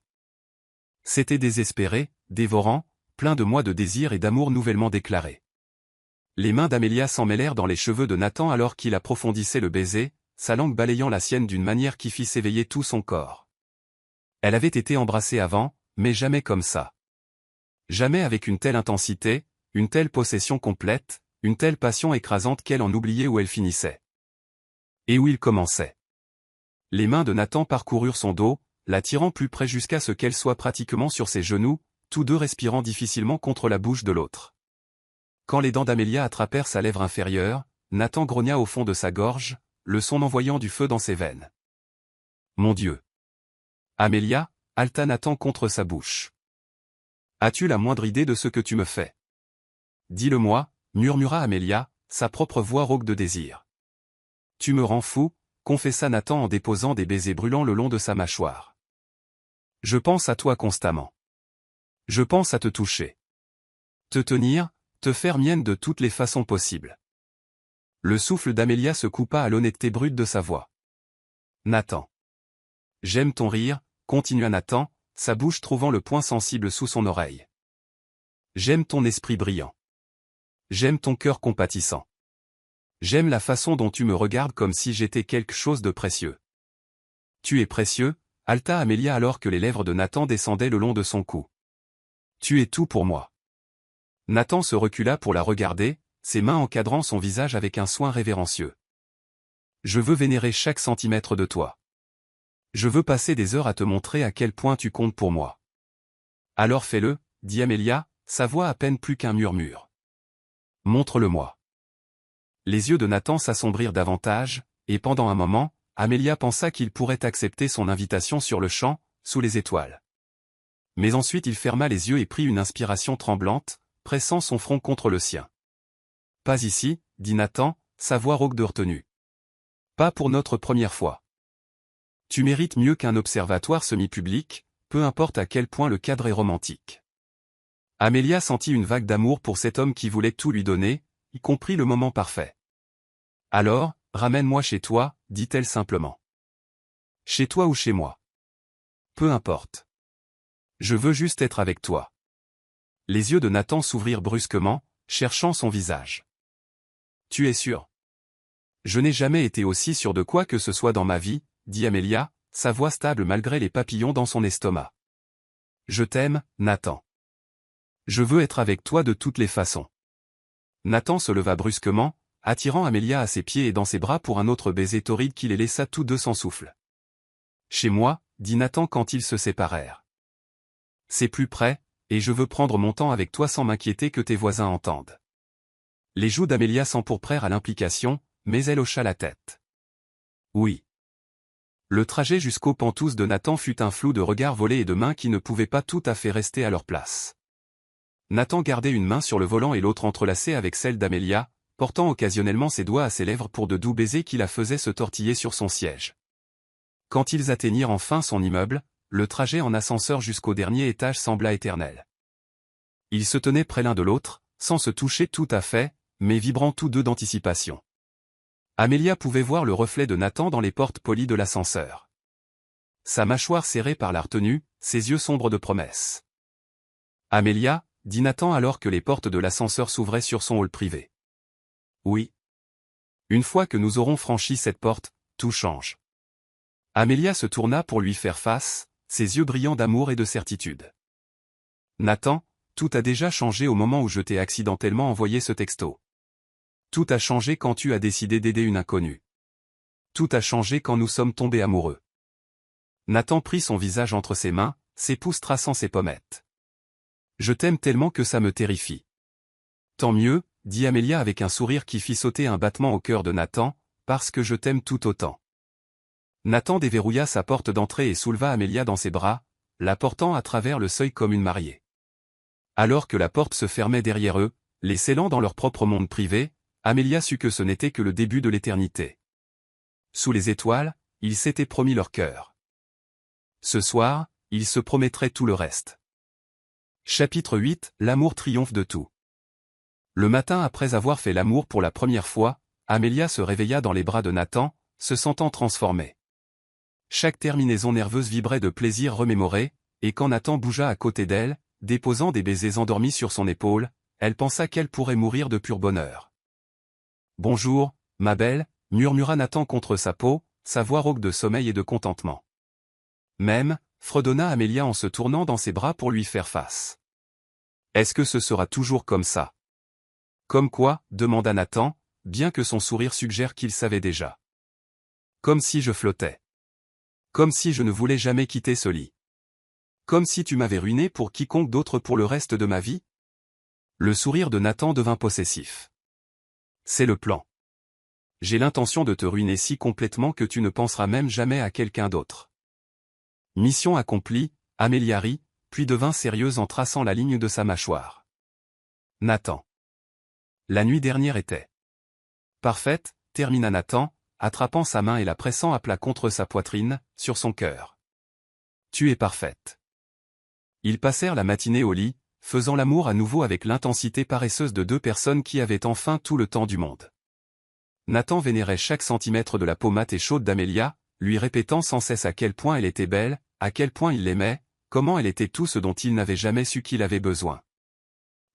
C'était désespéré, dévorant, plein de mois de désir et d'amour nouvellement déclarés. Les mains d'Amelia s'emmêlèrent dans les cheveux de Nathan alors qu'il approfondissait le baiser, sa langue balayant la sienne d'une manière qui fit s'éveiller tout son corps. Elle avait été embrassée avant, mais jamais comme ça. Jamais avec une telle intensité, une telle possession complète, une telle passion écrasante qu'elle en oubliait où elle finissait. Et où il commençait. Les mains de Nathan parcoururent son dos, la tirant plus près jusqu'à ce qu'elle soit pratiquement sur ses genoux, tous deux respirant difficilement contre la bouche de l'autre. Quand les dents d'Amelia attrapèrent sa lèvre inférieure, Nathan grogna au fond de sa gorge, le son envoyant du feu dans ses veines. Mon Dieu! Amelia, haleta Nathan contre sa bouche. As-tu la moindre idée de ce que tu me fais? Dis-le-moi, murmura Amelia, sa propre voix rauque de désir. Tu me rends fou, confessa Nathan en déposant des baisers brûlants le long de sa mâchoire. Je pense à toi constamment. Je pense à te toucher. Te tenir, te faire mienne de toutes les façons possibles. Le souffle d'Amélia se coupa à l'honnêteté brute de sa voix. Nathan. J'aime ton rire, continua Nathan, sa bouche trouvant le point sensible sous son oreille. J'aime ton esprit brillant. J'aime ton cœur compatissant. J'aime la façon dont tu me regardes comme si j'étais quelque chose de précieux. Tu es précieux, halta Amélia alors que les lèvres de Nathan descendaient le long de son cou. Tu es tout pour moi. Nathan se recula pour la regarder, ses mains encadrant son visage avec un soin révérencieux. Je veux vénérer chaque centimètre de toi. Je veux passer des heures à te montrer à quel point tu comptes pour moi. Alors fais-le, dit Amélia, sa voix à peine plus qu'un murmure. Montre-le-moi. Les yeux de Nathan s'assombrirent davantage, et pendant un moment, Amélia pensa qu'il pourrait accepter son invitation sur le champ, sous les étoiles. Mais ensuite il ferma les yeux et prit une inspiration tremblante, pressant son front contre le sien. Pas ici, dit Nathan, sa voix rauque de retenue. Pas pour notre première fois. Tu mérites mieux qu'un observatoire semi-public, peu importe à quel point le cadre est romantique. Amélia sentit une vague d'amour pour cet homme qui voulait tout lui donner, y compris le moment parfait. Alors, ramène-moi chez toi, dit-elle simplement. Chez toi ou chez moi. Peu importe. Je veux juste être avec toi. Les yeux de Nathan s'ouvrirent brusquement, cherchant son visage. Tu es sûr? Je n'ai jamais été aussi sûr de quoi que ce soit dans ma vie, dit Amélia, sa voix stable malgré les papillons dans son estomac. Je t'aime, Nathan. Je veux être avec toi de toutes les façons. Nathan se leva brusquement, attirant Amélia à ses pieds et dans ses bras pour un autre baiser torride qui les laissa tous deux sans souffle. Chez moi, dit Nathan quand ils se séparèrent. C'est plus près, et je veux prendre mon temps avec toi sans m'inquiéter que tes voisins entendent. Les joues d'Amélia s'empourprèrent à l'implication, mais elle hocha la tête. Oui. Le trajet jusqu'aux pantous de Nathan fut un flou de regards volés et de mains qui ne pouvaient pas tout à fait rester à leur place. Nathan gardait une main sur le volant et l'autre entrelacée avec celle d'Amélia, portant occasionnellement ses doigts à ses lèvres pour de doux baisers qui la faisaient se tortiller sur son siège. Quand ils atteignirent enfin son immeuble, le trajet en ascenseur jusqu'au dernier étage sembla éternel. Ils se tenaient près l'un de l'autre, sans se toucher tout à fait, mais vibrant tous deux d'anticipation. Amélia pouvait voir le reflet de Nathan dans les portes polies de l'ascenseur. Sa mâchoire serrée par la retenue, ses yeux sombres de promesse. Amélia, dit Nathan alors que les portes de l'ascenseur s'ouvraient sur son hall privé. Oui. Une fois que nous aurons franchi cette porte, tout change. Amélia se tourna pour lui faire face, ses yeux brillants d'amour et de certitude. Nathan, tout a déjà changé au moment où je t'ai accidentellement envoyé ce texto. Tout a changé quand tu as décidé d'aider une inconnue. Tout a changé quand nous sommes tombés amoureux. Nathan prit son visage entre ses mains, ses pouces traçant ses pommettes. Je t'aime tellement que ça me terrifie. Tant mieux, dit Amélia avec un sourire qui fit sauter un battement au cœur de Nathan, parce que je t'aime tout autant. Nathan déverrouilla sa porte d'entrée et souleva Amélia dans ses bras, la portant à travers le seuil comme une mariée. Alors que la porte se fermait derrière eux, les scellant dans leur propre monde privé, Amélia sut que ce n'était que le début de l'éternité. Sous les étoiles, ils s'étaient promis leur cœur. Ce soir, ils se promettraient tout le reste. Chapitre 8, l'amour triomphe de tout. Le matin après avoir fait l'amour pour la première fois, Amélia se réveilla dans les bras de Nathan, se sentant transformée. Chaque terminaison nerveuse vibrait de plaisir remémoré, et quand Nathan bougea à côté d'elle, déposant des baisers endormis sur son épaule, elle pensa qu'elle pourrait mourir de pur bonheur. « Bonjour, ma belle », murmura Nathan contre sa peau, sa voix rauque de sommeil et de contentement. Même, fredonna Amélia en se tournant dans ses bras pour lui faire face. « Est-ce que ce sera toujours comme ça ?»« Comme quoi ?» demanda Nathan, bien que son sourire suggère qu'il savait déjà. « Comme si je flottais. Comme si je ne voulais jamais quitter ce lit. Comme si tu m'avais ruiné pour quiconque d'autre pour le reste de ma vie ?» Le sourire de Nathan devint possessif. « C'est le plan. J'ai l'intention de te ruiner si complètement que tu ne penseras même jamais à quelqu'un d'autre. » Mission accomplie, Amélia rit, puis devint sérieuse en traçant la ligne de sa mâchoire. Nathan. La nuit dernière était parfaite, termina Nathan, attrapant sa main et la pressant à plat contre sa poitrine, sur son cœur. Tu es parfaite. Ils passèrent la matinée au lit, faisant l'amour à nouveau avec l'intensité paresseuse de deux personnes qui avaient enfin tout le temps du monde. Nathan vénérait chaque centimètre de la peau mate et chaude d'Amelia, lui répétant sans cesse à quel point elle était belle, à quel point il l'aimait, comment elle était tout ce dont il n'avait jamais su qu'il avait besoin.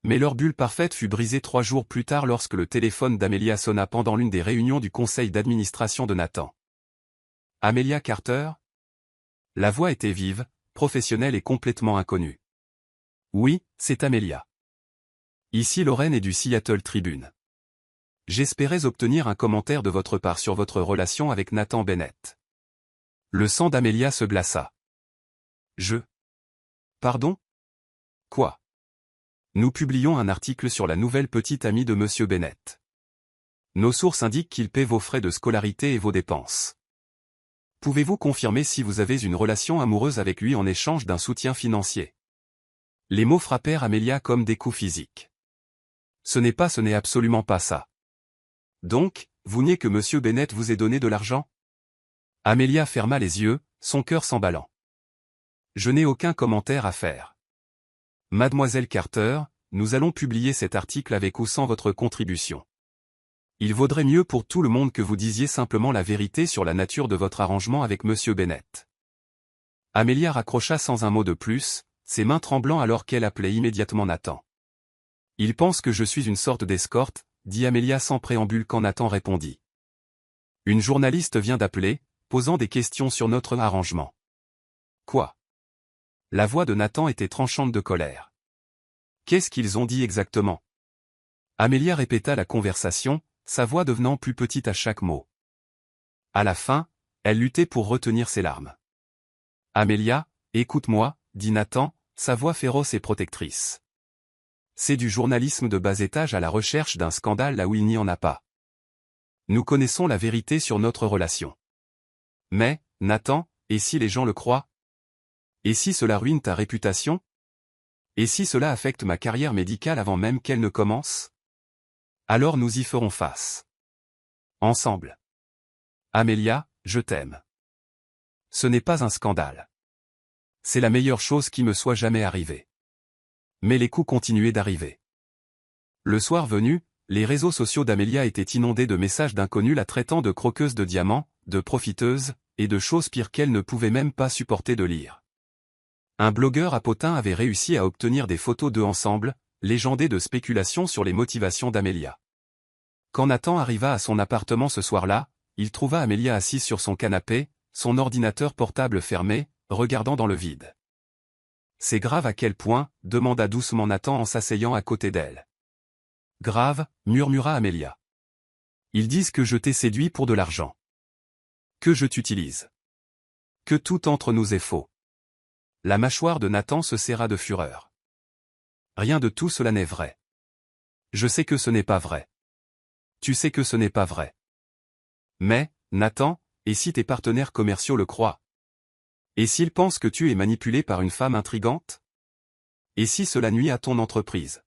Mais leur bulle parfaite fut brisée 3 jours plus tard lorsque le téléphone d'Amelia sonna pendant l'une des réunions du conseil d'administration de Nathan. Amelia Carter? La voix était vive, professionnelle et complètement inconnue. Oui, c'est Amelia. Ici Lorraine est du Seattle Tribune. J'espérais obtenir un commentaire de votre part sur votre relation avec Nathan Bennett. Le sang d'Amelia se glaça. Pardon? Quoi? Nous publions un article sur la nouvelle petite amie de Monsieur Bennett. Nos sources indiquent qu'il paie vos frais de scolarité et vos dépenses. Pouvez-vous confirmer si vous avez une relation amoureuse avec lui en échange d'un soutien financier? Les mots frappèrent Amelia comme des coups physiques. Ce n'est absolument pas ça. Donc, vous niez que Monsieur Bennett vous ait donné de l'argent? Amelia ferma les yeux, son cœur s'emballant. Je n'ai aucun commentaire à faire. Mademoiselle Carter, nous allons publier cet article avec ou sans votre contribution. Il vaudrait mieux pour tout le monde que vous disiez simplement la vérité sur la nature de votre arrangement avec Monsieur Bennett. Amelia raccrocha sans un mot de plus, ses mains tremblant alors qu'elle appelait immédiatement Nathan. Il pense que je suis une sorte d'escorte, dit Amelia sans préambule quand Nathan répondit. Une journaliste vient d'appeler, posant des questions sur notre arrangement. Quoi? La voix de Nathan était tranchante de colère. Qu'est-ce qu'ils ont dit exactement? Amelia répéta la conversation, sa voix devenant plus petite à chaque mot. À la fin, elle luttait pour retenir ses larmes. Amelia, écoute-moi, dit Nathan, sa voix féroce et protectrice. C'est du journalisme de bas étage à la recherche d'un scandale là où il n'y en a pas. Nous connaissons la vérité sur notre relation. Mais, Nathan, et si les gens le croient? Et si cela ruine ta réputation? Et si cela affecte ma carrière médicale avant même qu'elle ne commence? Alors nous y ferons face. Ensemble. Amelia, je t'aime. Ce n'est pas un scandale. C'est la meilleure chose qui me soit jamais arrivée. Mais les coups continuaient d'arriver. Le soir venu, les réseaux sociaux d'Amelia étaient inondés de messages d'inconnus la traitant de croqueuse de diamants, de profiteuse, et de choses pires qu'elle ne pouvait même pas supporter de lire. Un blogueur à Potin avait réussi à obtenir des photos d'eux ensemble, légendées de spéculations sur les motivations d'Amelia. Quand Nathan arriva à son appartement ce soir-là, il trouva Amelia assise sur son canapé, son ordinateur portable fermé, regardant dans le vide. C'est grave à quel point, demanda doucement Nathan en s'asseyant à côté d'elle. Grave, murmura Amelia. Ils disent que je t'ai séduit pour de l'argent. Que je t'utilise. Que tout entre nous est faux. La mâchoire de Nathan se serra de fureur. Rien de tout cela n'est vrai. Je sais que ce n'est pas vrai. Tu sais que ce n'est pas vrai. Mais, Nathan, et si tes partenaires commerciaux le croient? Et s'ils pensent que tu es manipulé par une femme intrigante? Et si cela nuit à ton entreprise?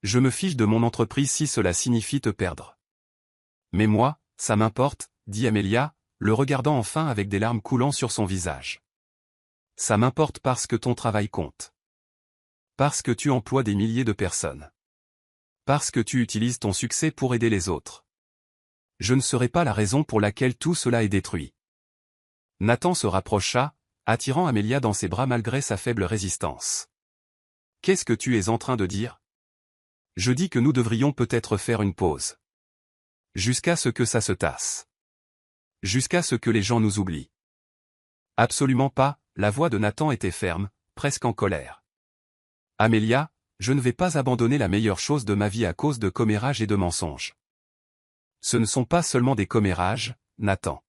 Je me fiche de mon entreprise si cela signifie te perdre. Mais moi, ça m'importe, dit Amelia, le regardant enfin avec des larmes coulant sur son visage. Ça m'importe parce que ton travail compte. Parce que tu emploies des milliers de personnes. Parce que tu utilises ton succès pour aider les autres. Je ne serai pas la raison pour laquelle tout cela est détruit. Nathan se rapprocha, attirant Amelia dans ses bras malgré sa faible résistance. Qu'est-ce que tu es en train de dire? Je dis que nous devrions peut-être faire une pause. Jusqu'à ce que ça se tasse. Jusqu'à ce que les gens nous oublient. Absolument pas, la voix de Nathan était ferme, presque en colère. Amelia, je ne vais pas abandonner la meilleure chose de ma vie à cause de commérages et de mensonges. Ce ne sont pas seulement des commérages, Nathan.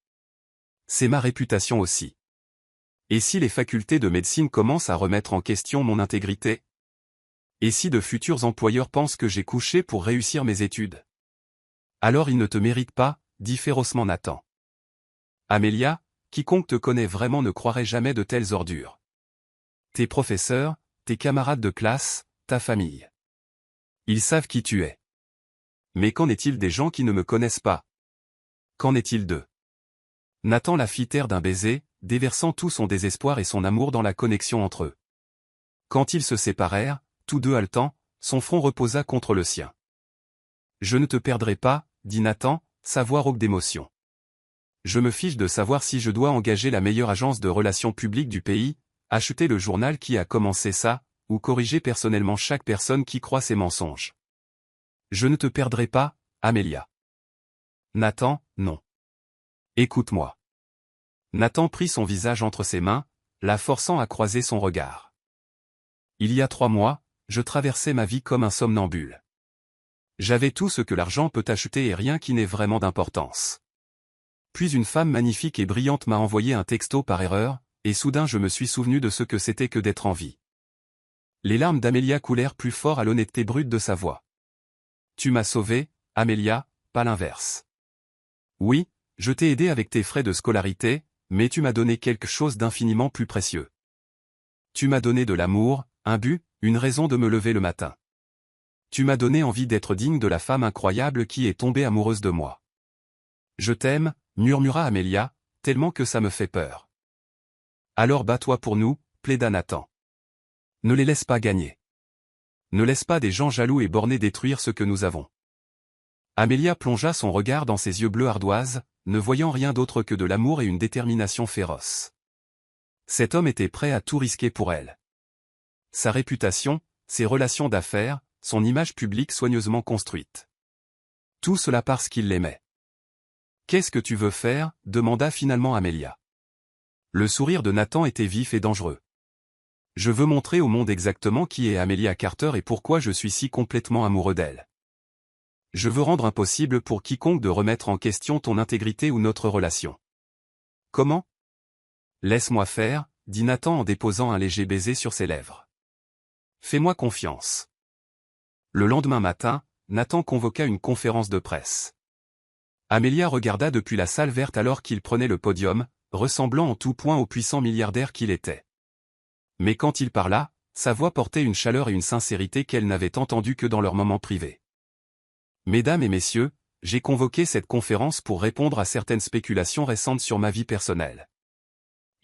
C'est ma réputation aussi. Et si les facultés de médecine commencent à remettre en question mon intégrité? Et si de futurs employeurs pensent que j'ai couché pour réussir mes études? Alors ils ne te méritent pas, dit férocement Nathan. Amelia, quiconque te connaît vraiment ne croirait jamais de telles ordures. Tes professeurs, tes camarades de classe, ta famille. Ils savent qui tu es. Mais qu'en est-il des gens qui ne me connaissent pas? Qu'en est-il d'eux? Nathan la fit taire d'un baiser, déversant tout son désespoir et son amour dans la connexion entre eux. Quand ils se séparèrent, tous deux haletants, son front reposa contre le sien. « Je ne te perdrai pas, dit Nathan, sa voix rauque d'émotion. Je me fiche de savoir si je dois engager la meilleure agence de relations publiques du pays, acheter le journal qui a commencé ça, ou corriger personnellement chaque personne qui croit ces mensonges. Je ne te perdrai pas, Amelia. Nathan, non. Écoute-moi. Nathan prit son visage entre ses mains, la forçant à croiser son regard. Il y a 3 mois, je traversais ma vie comme un somnambule. J'avais tout ce que l'argent peut acheter et rien qui n'ait vraiment d'importance. Puis une femme magnifique et brillante m'a envoyé un texto par erreur, et soudain je me suis souvenu de ce que c'était que d'être en vie. Les larmes d'Amelia coulèrent plus fort à l'honnêteté brute de sa voix. Tu m'as sauvé, Amelia, pas l'inverse. Oui, je t'ai aidé avec tes frais de scolarité, mais tu m'as donné quelque chose d'infiniment plus précieux. Tu m'as donné de l'amour, un but, une raison de me lever le matin. Tu m'as donné envie d'être digne de la femme incroyable qui est tombée amoureuse de moi. Je t'aime, murmura Amelia, tellement que ça me fait peur. Alors bats-toi pour nous, plaida Nathan. Ne les laisse pas gagner. Ne laisse pas des gens jaloux et bornés détruire ce que nous avons. Amelia plongea son regard dans ses yeux bleus ardoise, ne voyant rien d'autre que de l'amour et une détermination féroce. Cet homme était prêt à tout risquer pour elle. Sa réputation, ses relations d'affaires, son image publique soigneusement construite. Tout cela parce qu'il l'aimait. « Qu'est-ce que tu veux faire ?» demanda finalement Amelia. Le sourire de Nathan était vif et dangereux. « Je veux montrer au monde exactement qui est Amelia Carter et pourquoi je suis si complètement amoureux d'elle. Je veux rendre impossible pour quiconque de remettre en question ton intégrité ou notre relation. » Comment ? Laisse-moi faire, dit Nathan en déposant un léger baiser sur ses lèvres. Fais-moi confiance. Le lendemain matin, Nathan convoqua une conférence de presse. Amelia regarda depuis la salle verte alors qu'il prenait le podium, ressemblant en tout point au puissant milliardaire qu'il était. Mais quand il parla, sa voix portait une chaleur et une sincérité qu'elle n'avait entendues que dans leurs moments privés. Mesdames et messieurs, j'ai convoqué cette conférence pour répondre à certaines spéculations récentes sur ma vie personnelle.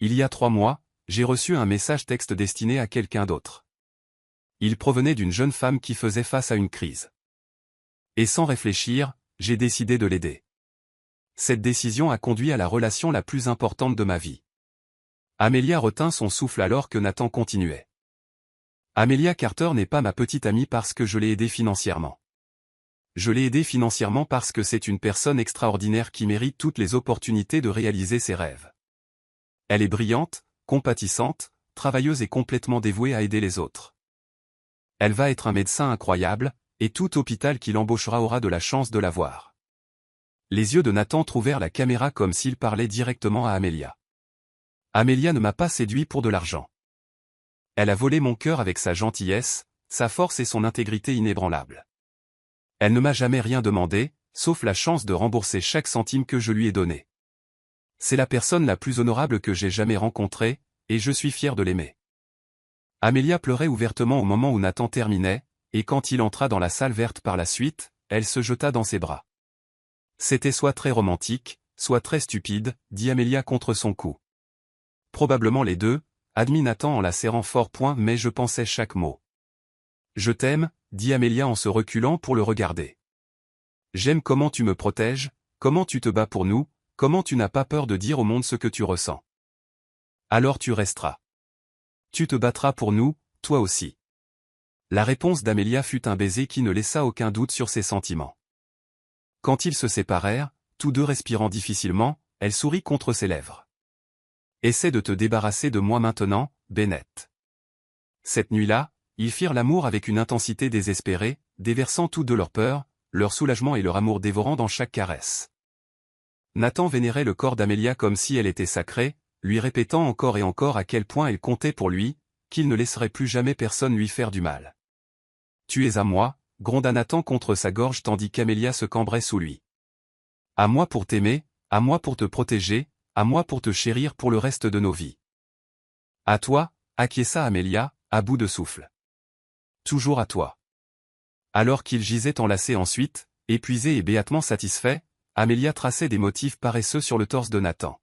Il y a 3 mois, j'ai reçu un message texte destiné à quelqu'un d'autre. Il provenait d'une jeune femme qui faisait face à une crise. Et sans réfléchir, j'ai décidé de l'aider. Cette décision a conduit à la relation la plus importante de ma vie. Amelia retint son souffle alors que Nathan continuait. Amelia Carter n'est pas ma petite amie parce que je l'ai aidée financièrement. Je l'ai aidée financièrement parce que c'est une personne extraordinaire qui mérite toutes les opportunités de réaliser ses rêves. Elle est brillante, compatissante, travailleuse et complètement dévouée à aider les autres. Elle va être un médecin incroyable, et tout hôpital qui l'embauchera aura de la chance de la voir. Les yeux de Nathan trouvèrent la caméra comme s'il parlait directement à Amelia. Amelia ne m'a pas séduit pour de l'argent. Elle a volé mon cœur avec sa gentillesse, sa force et son intégrité inébranlable. Elle ne m'a jamais rien demandé, sauf la chance de rembourser chaque centime que je lui ai donné. C'est la personne la plus honorable que j'ai jamais rencontrée, et je suis fier de l'aimer. Amelia pleurait ouvertement au moment où Nathan terminait, et quand il entra dans la salle verte par la suite, elle se jeta dans ses bras. C'était soit très romantique, soit très stupide, dit Amelia contre son cou. Probablement les deux, admit Nathan en la serrant fort point mais je pensais chaque mot. Je t'aime, dit Amelia en se reculant pour le regarder. J'aime comment tu me protèges, comment tu te bats pour nous, comment tu n'as pas peur de dire au monde ce que tu ressens. Alors tu resteras. Tu te battras pour nous, toi aussi. La réponse d'Amelia fut un baiser qui ne laissa aucun doute sur ses sentiments. Quand ils se séparèrent, tous deux respirant difficilement, elle sourit contre ses lèvres. Essaie de te débarrasser de moi maintenant, Bennett. Cette nuit-là, ils firent l'amour avec une intensité désespérée, déversant tous deux leur peur, leur soulagement et leur amour dévorant dans chaque caresse. Nathan vénérait le corps d'Amelia comme si elle était sacrée, lui répétant encore et encore à quel point elle comptait pour lui, qu'il ne laisserait plus jamais personne lui faire du mal. « Tu es à moi », gronda Nathan contre sa gorge tandis qu'Amelia se cambrait sous lui. « À moi pour t'aimer, à moi pour te protéger, à moi pour te chérir pour le reste de nos vies. »« À toi », acquiesça Amelia, à bout de souffle. « Toujours à toi. » Alors qu'il gisait enlacé ensuite, épuisé et béatement satisfait, Amelia traçait des motifs paresseux sur le torse de Nathan.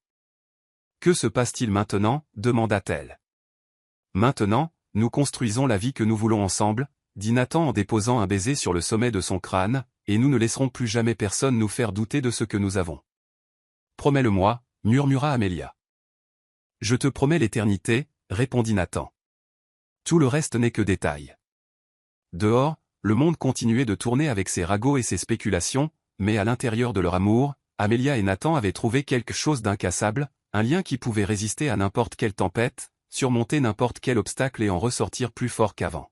« Que se passe-t-il maintenant » demanda-t-elle. « Maintenant » nous construisons la vie que nous voulons ensemble, dit Nathan en déposant un baiser sur le sommet de son crâne, et nous ne laisserons plus jamais personne nous faire douter de ce que nous avons. Promets-le-moi, murmura Amelia. Je te promets l'éternité, répondit Nathan. Tout le reste n'est que détail. Dehors, le monde continuait de tourner avec ses ragots et ses spéculations, mais à l'intérieur de leur amour, Amelia et Nathan avaient trouvé quelque chose d'incassable, un lien qui pouvait résister à n'importe quelle tempête, surmonter n'importe quel obstacle et en ressortir plus fort qu'avant.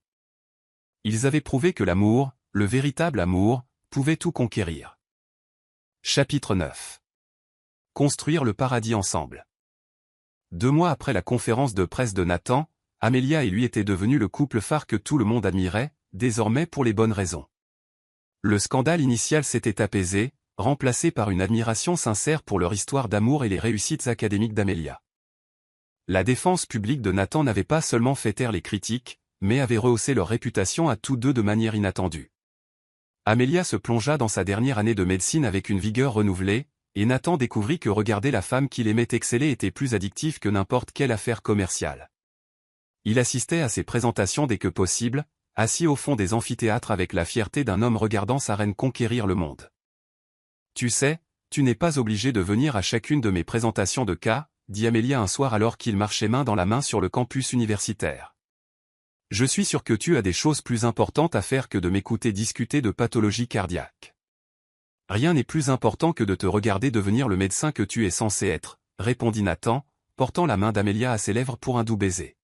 Ils avaient prouvé que l'amour, le véritable amour, pouvait tout conquérir. Chapitre 9. Construire le paradis ensemble. 2 mois après la conférence de presse de Nathan, Amelia et lui étaient devenus le couple phare que tout le monde admirait, désormais pour les bonnes raisons. Le scandale initial s'était apaisé, remplacé par une admiration sincère pour leur histoire d'amour et les réussites académiques d'Amelia. La défense publique de Nathan n'avait pas seulement fait taire les critiques, mais avait rehaussé leur réputation à tous deux de manière inattendue. Amelia se plongea dans sa dernière année de médecine avec une vigueur renouvelée, et Nathan découvrit que regarder la femme qu'il aimait exceller était plus addictif que n'importe quelle affaire commerciale. Il assistait à ses présentations dès que possible, assis au fond des amphithéâtres avec la fierté d'un homme regardant sa reine conquérir le monde. Tu sais, tu n'es pas obligé de venir à chacune de mes présentations de cas, dit Amelia un soir alors qu'ils marchaient main dans la main sur le campus universitaire. Je suis sûr que tu as des choses plus importantes à faire que de m'écouter discuter de pathologie cardiaque. Rien n'est plus important que de te regarder devenir le médecin que tu es censé être, répondit Nathan, portant la main d'Amelia à ses lèvres pour un doux baiser.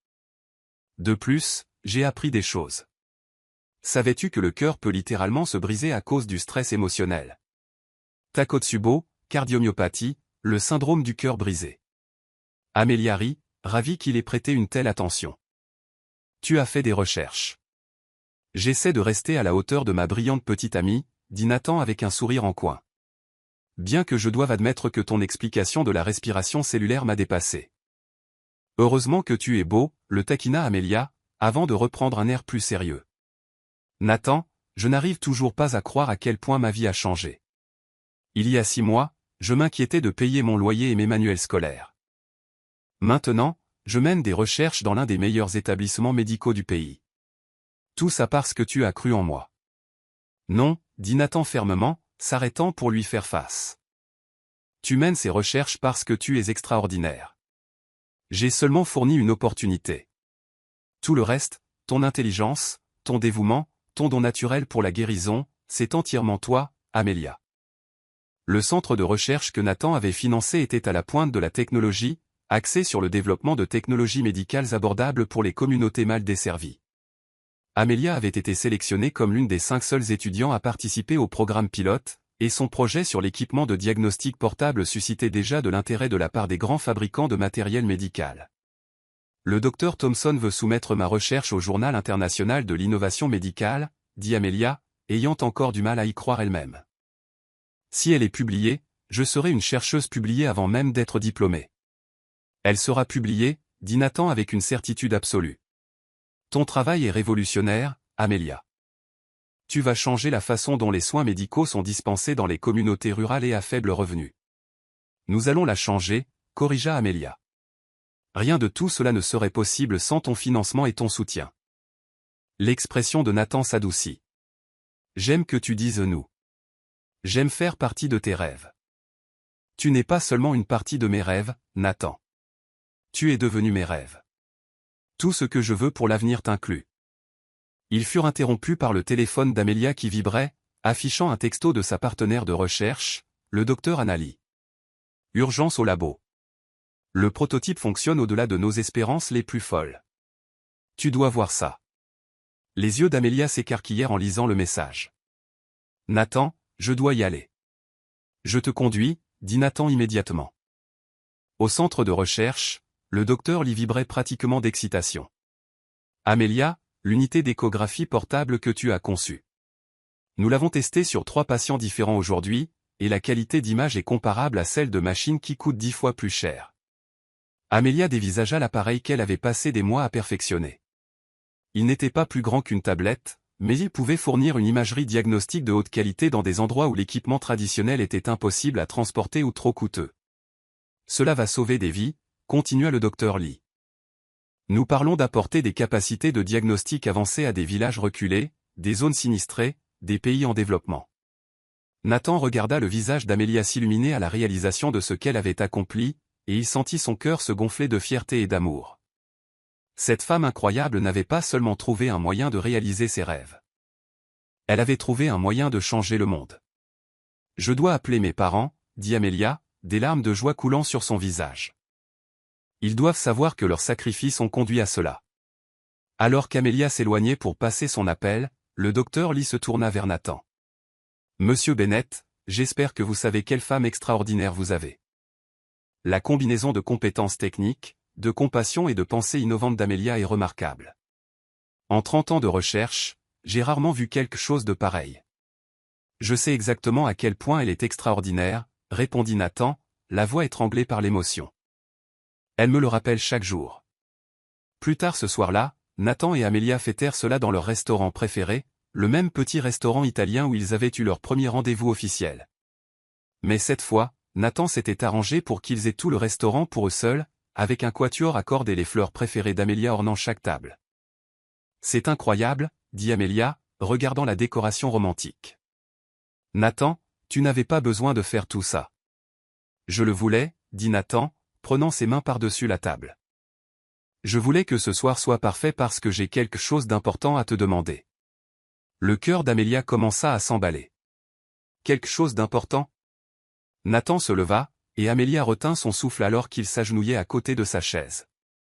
De plus, j'ai appris des choses. Savais-tu que le cœur peut littéralement se briser à cause du stress émotionnel? Takotsubo, cardiomyopathie, le syndrome du cœur brisé. Amelia rit, ravie qu'il ait prêté une telle attention. Tu as fait des recherches. J'essaie de rester à la hauteur de ma brillante petite amie, dit Nathan avec un sourire en coin. Bien que je doive admettre que ton explication de la respiration cellulaire m'a dépassé. Heureusement que tu es beau, le taquina Amelia, avant de reprendre un air plus sérieux. Nathan, je n'arrive toujours pas à croire à quel point ma vie a changé. Il y a 6 mois, je m'inquiétais de payer mon loyer et mes manuels scolaires. Maintenant, je mène des recherches dans l'un des meilleurs établissements médicaux du pays. Tout ça parce que tu as cru en moi. Non, dit Nathan fermement, s'arrêtant pour lui faire face. Tu mènes ces recherches parce que tu es extraordinaire. J'ai seulement fourni une opportunité. Tout le reste, ton intelligence, ton dévouement, ton don naturel pour la guérison, c'est entièrement toi, Amelia. Le centre de recherche que Nathan avait financé était à la pointe de la technologie, axé sur le développement de technologies médicales abordables pour les communautés mal desservies. Amelia avait été sélectionnée comme l'une des 5 seuls étudiants à participer au programme pilote, et son projet sur l'équipement de diagnostic portable suscitait déjà de l'intérêt de la part des grands fabricants de matériel médical. Le Dr Thompson veut soumettre ma recherche au Journal international de l'innovation médicale, dit Amelia, ayant encore du mal à y croire elle-même. Si elle est publiée, je serai une chercheuse publiée avant même d'être diplômée. Elle sera publiée, dit Nathan avec une certitude absolue. Ton travail est révolutionnaire, Amelia. Tu vas changer la façon dont les soins médicaux sont dispensés dans les communautés rurales et à faible revenu. Nous allons la changer, corrigea Amelia. Rien de tout cela ne serait possible sans ton financement et ton soutien. L'expression de Nathan s'adoucit. J'aime que tu dises nous. J'aime faire partie de tes rêves. Tu n'es pas seulement une partie de mes rêves, Nathan. Tu es devenu mes rêves. Tout ce que je veux pour l'avenir t'inclut. Ils furent interrompus par le téléphone d'Amelia qui vibrait, affichant un texto de sa partenaire de recherche, le docteur Anali. Urgence au labo. Le prototype fonctionne au-delà de nos espérances les plus folles. Tu dois voir ça. Les yeux d'Amelia s'écarquillèrent en lisant le message. Nathan, je dois y aller. Je te conduis, dit Nathan immédiatement. Au centre de recherche, le docteur l'y vibrait pratiquement d'excitation. Amelia, l'unité d'échographie portable que tu as conçue. Nous l'avons testée sur 3 patients différents aujourd'hui, et la qualité d'image est comparable à celle de machines qui coûtent 10 fois plus cher. Amelia dévisagea l'appareil qu'elle avait passé des mois à perfectionner. Il n'était pas plus grand qu'une tablette, mais il pouvait fournir une imagerie diagnostique de haute qualité dans des endroits où l'équipement traditionnel était impossible à transporter ou trop coûteux. Cela va sauver des vies, continua le docteur Lee. Nous parlons d'apporter des capacités de diagnostic avancées à des villages reculés, des zones sinistrées, des pays en développement. Nathan regarda le visage d'Amélia s'illuminer à la réalisation de ce qu'elle avait accompli, et il sentit son cœur se gonfler de fierté et d'amour. Cette femme incroyable n'avait pas seulement trouvé un moyen de réaliser ses rêves. Elle avait trouvé un moyen de changer le monde. « Je dois appeler mes parents », dit Amélia, des larmes de joie coulant sur son visage. Ils doivent savoir que leurs sacrifices ont conduit à cela. Alors qu'Amélia s'éloignait pour passer son appel, le docteur Lee se tourna vers Nathan. « Monsieur Bennett, j'espère que vous savez quelle femme extraordinaire vous avez. » La combinaison de compétences techniques, de compassion et de pensée innovante d'Amélia est remarquable. En 30 ans de recherche, j'ai rarement vu quelque chose de pareil. Je sais exactement à quel point elle est extraordinaire, répondit Nathan, la voix étranglée par l'émotion. Elle me le rappelle chaque jour. Plus tard ce soir-là, Nathan et Amélia fêtèrent cela dans leur restaurant préféré, le même petit restaurant italien où ils avaient eu leur premier rendez-vous officiel. Mais cette fois, Nathan s'était arrangé pour qu'ils aient tout le restaurant pour eux seuls, avec un quatuor à cordes et les fleurs préférées d'Amélia ornant chaque table. « C'est incroyable, » dit Amélia, regardant la décoration romantique. « Nathan, tu n'avais pas besoin de faire tout ça. »« Je le voulais, » dit Nathan, prenant ses mains par-dessus la table. « Je voulais que ce soir soit parfait parce que j'ai quelque chose d'important à te demander. » Le cœur d'Amélia commença à s'emballer. « Quelque chose d'important ?» Nathan se leva, et Amélia retint son souffle alors qu'il s'agenouillait à côté de sa chaise.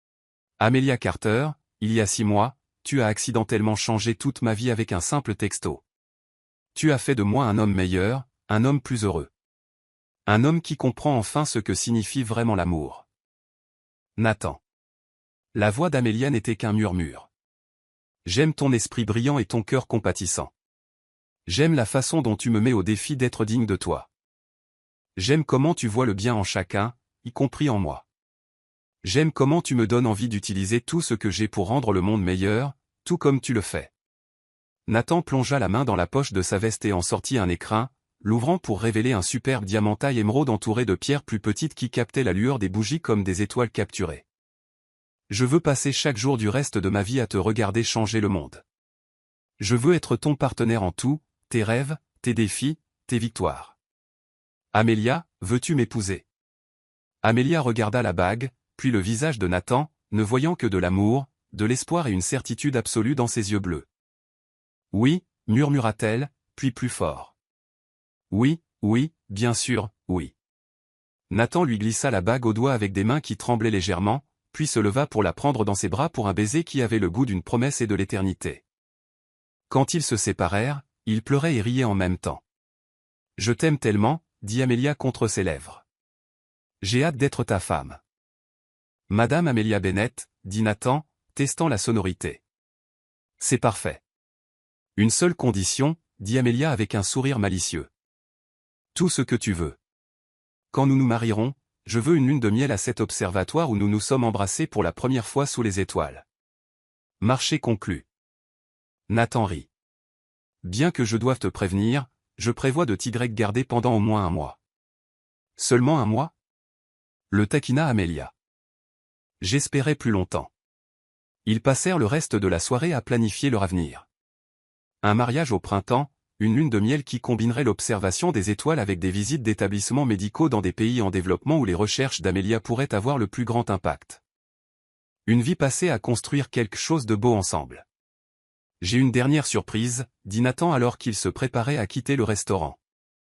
« Amélia Carter, il y a 6 mois, tu as accidentellement changé toute ma vie avec un simple texto. Tu as fait de moi un homme meilleur, un homme plus heureux. Un homme qui comprend enfin ce que signifie vraiment l'amour. » Nathan. La voix d'Amélia n'était qu'un murmure. « J'aime ton esprit brillant et ton cœur compatissant. J'aime la façon dont tu me mets au défi d'être digne de toi. J'aime comment tu vois le bien en chacun, y compris en moi. J'aime comment tu me donnes envie d'utiliser tout ce que j'ai pour rendre le monde meilleur, tout comme tu le fais. » Nathan plongea la main dans la poche de sa veste et en sortit un écrin, l'ouvrant pour révéler un superbe diamant taille émeraude entouré de pierres plus petites qui captaient la lueur des bougies comme des étoiles capturées. « Je veux passer chaque jour du reste de ma vie à te regarder changer le monde. Je veux être ton partenaire en tout, tes rêves, tes défis, tes victoires. Amélia, veux-tu m'épouser ?» Amélia regarda la bague, puis le visage de Nathan, ne voyant que de l'amour, de l'espoir et une certitude absolue dans ses yeux bleus. « Oui, » murmura-t-elle, puis plus fort. « Oui, oui, bien sûr, oui. » Nathan lui glissa la bague au doigt avec des mains qui tremblaient légèrement, puis se leva pour la prendre dans ses bras pour un baiser qui avait le goût d'une promesse et de l'éternité. Quand ils se séparèrent, ils pleuraient et riaient en même temps. « Je t'aime tellement, » dit Amélia contre ses lèvres. « J'ai hâte d'être ta femme. »« Madame Amélia Bennett, » dit Nathan, testant la sonorité. « C'est parfait. »« Une seule condition, » dit Amélia avec un sourire malicieux. « Tout ce que tu veux. Quand nous nous marierons, je veux une lune de miel à cet observatoire où nous nous sommes embrassés pour la première fois sous les étoiles. » Marché conclu. Nathan rit. « Bien que je doive te prévenir, je prévois de t'y garder pendant au moins 1 mois. »« Seulement 1 mois ?» le taquina Amélia. « J'espérais plus longtemps. » Ils passèrent le reste de la soirée à planifier leur avenir. Un mariage au printemps, une lune de miel qui combinerait l'observation des étoiles avec des visites d'établissements médicaux dans des pays en développement où les recherches d'Amélia pourraient avoir le plus grand impact. Une vie passée à construire quelque chose de beau ensemble. « J'ai une dernière surprise, » dit Nathan alors qu'il se préparait à quitter le restaurant.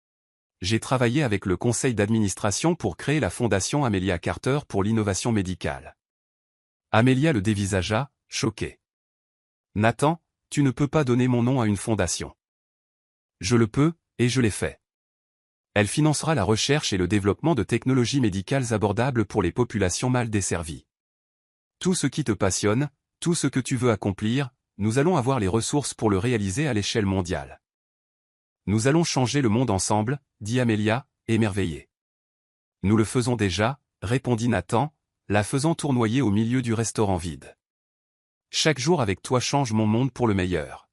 « J'ai travaillé avec le conseil d'administration pour créer la fondation Amélia Carter pour l'innovation médicale. » Amélia le dévisagea, choquée. « Nathan, tu ne peux pas donner mon nom à une fondation. »« Je le peux, et je l'ai fait. Elle financera la recherche et le développement de technologies médicales abordables pour les populations mal desservies. Tout ce qui te passionne, tout ce que tu veux accomplir, nous allons avoir les ressources pour le réaliser à l'échelle mondiale. Nous allons changer le monde ensemble, dit Amélia, émerveillée. Nous le faisons déjà, répondit Nathan, la faisant tournoyer au milieu du restaurant vide. Chaque jour avec toi change mon monde pour le meilleur.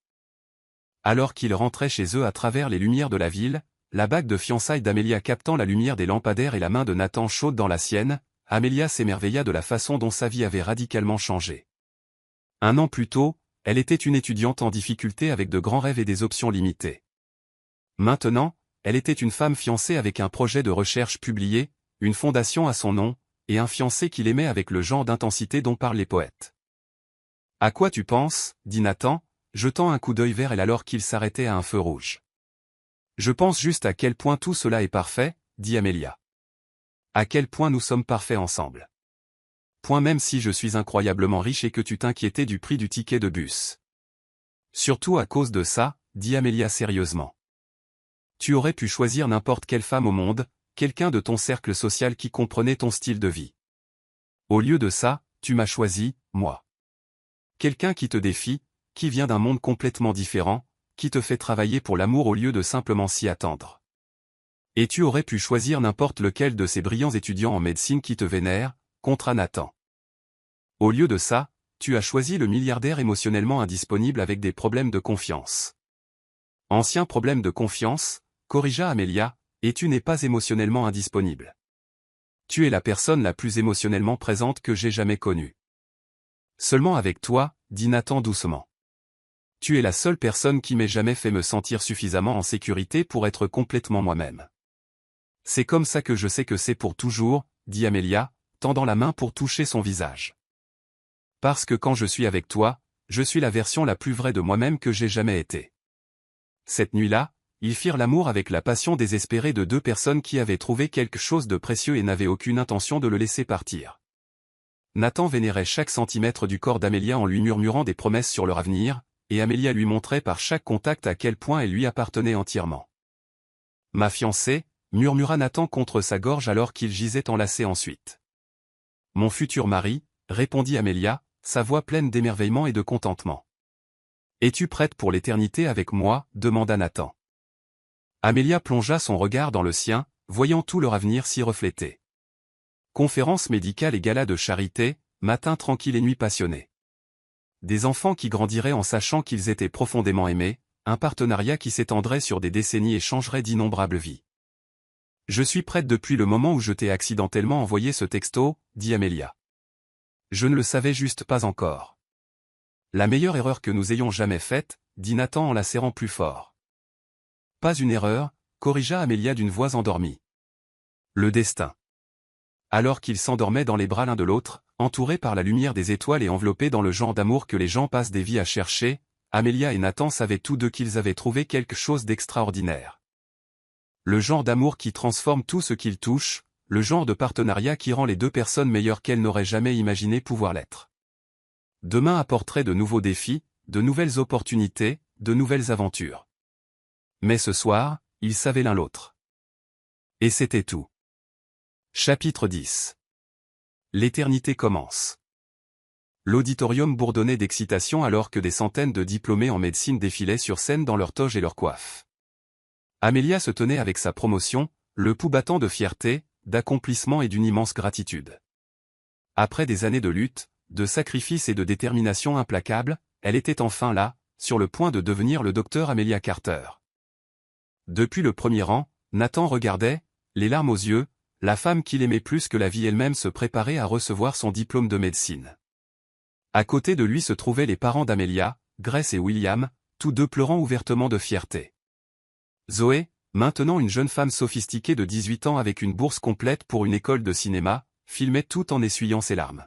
Alors qu'ils rentraient chez eux à travers les lumières de la ville, la bague de fiançailles d'Amélia captant la lumière des lampadaires et la main de Nathan chaude dans la sienne, Amélia s'émerveilla de la façon dont sa vie avait radicalement changé. 1 an plus tôt, elle était une étudiante en difficulté avec de grands rêves et des options limitées. Maintenant, elle était une femme fiancée avec un projet de recherche publié, une fondation à son nom, et un fiancé qu'il aimait avec le genre d'intensité dont parlent les poètes. « À quoi tu penses » dit Nathan, jetant un coup d'œil vers elle alors qu'il s'arrêtait à un feu rouge. « Je pense juste à quel point tout cela est parfait, » dit Amélia. « À quel point nous sommes parfaits ensemble. Point même si je suis incroyablement riche et que tu t'inquiétais du prix du ticket de bus. Surtout à cause de ça, dit Amélia sérieusement. Tu aurais pu choisir n'importe quelle femme au monde, quelqu'un de ton cercle social qui comprenait ton style de vie. Au lieu de ça, tu m'as choisi, moi. Quelqu'un qui te défie, qui vient d'un monde complètement différent, qui te fait travailler pour l'amour au lieu de simplement s'y attendre. Et tu aurais pu choisir n'importe lequel de ces brillants étudiants en médecine qui te vénèrent, contra Nathan. Au lieu de ça, tu as choisi le milliardaire émotionnellement indisponible avec des problèmes de confiance. Ancien problème de confiance, corrigea Amélia, et tu n'es pas émotionnellement indisponible. Tu es la personne la plus émotionnellement présente que j'ai jamais connue. Seulement avec toi, dit Nathan doucement. Tu es la seule personne qui m'ait jamais fait me sentir suffisamment en sécurité pour être complètement moi-même. C'est comme ça que je sais que c'est pour toujours, dit Amélia, tendant la main pour toucher son visage. Parce que quand je suis avec toi, je suis la version la plus vraie de moi-même que j'ai jamais été. Cette nuit-là, ils firent l'amour avec la passion désespérée de 2 personnes qui avaient trouvé quelque chose de précieux et n'avaient aucune intention de le laisser partir. Nathan vénérait chaque centimètre du corps d'Amélia en lui murmurant des promesses sur leur avenir, et Amélia lui montrait par chaque contact à quel point elle lui appartenait entièrement. « Ma fiancée » murmura Nathan contre sa gorge alors qu'il gisait enlacé ensuite. « Mon futur mari » répondit Amélia, sa voix pleine d'émerveillement et de contentement. « Es-tu prête pour l'éternité avec moi » demanda Nathan. Amélia plongea son regard dans le sien, voyant tout leur avenir s'y refléter. Conférence médicale et gala de charité, matin tranquille et nuit passionnée. Des enfants qui grandiraient en sachant qu'ils étaient profondément aimés, un partenariat qui s'étendrait sur des décennies et changerait d'innombrables vies. « Je suis prête depuis le moment où je t'ai accidentellement envoyé ce texto, » dit Amélia. « Je ne le savais juste pas encore. » La meilleure erreur que nous ayons jamais faite, dit Nathan en la serrant plus fort. Pas une erreur, corrigea Amélia d'une voix endormie. Le destin. Alors qu'ils s'endormaient dans les bras l'un de l'autre, entourés par la lumière des étoiles et enveloppés dans le genre d'amour que les gens passent des vies à chercher, Amélia et Nathan savaient tous deux qu'ils avaient trouvé quelque chose d'extraordinaire. Le genre d'amour qui transforme tout ce qu'ils touchent, le genre de partenariat qui rend les 2 personnes meilleures qu'elles n'auraient jamais imaginé pouvoir l'être. Demain apporterait de nouveaux défis, de nouvelles opportunités, de nouvelles aventures. Mais ce soir, ils savaient l'un l'autre. Et c'était tout. Chapitre 10. L'éternité commence. L'auditorium bourdonnait d'excitation alors que des centaines de diplômés en médecine défilaient sur scène dans leurs toges et leurs coiffes. Amélia se tenait avec sa promotion, le pouls battant de fierté, d'accomplissement et d'une immense gratitude. Après des années de lutte, de sacrifices et de détermination implacable, elle était enfin là, sur le point de devenir le docteur Amelia Carter. Depuis le premier rang, Nathan regardait, les larmes aux yeux, la femme qu'il aimait plus que la vie elle-même se préparer à recevoir son diplôme de médecine. À côté de lui se trouvaient les parents d'Amelia, Grace et William, tous deux pleurant ouvertement de fierté. Zoé, maintenant une jeune femme sophistiquée de 18 ans avec une bourse complète pour une école de cinéma, filmait tout en essuyant ses larmes.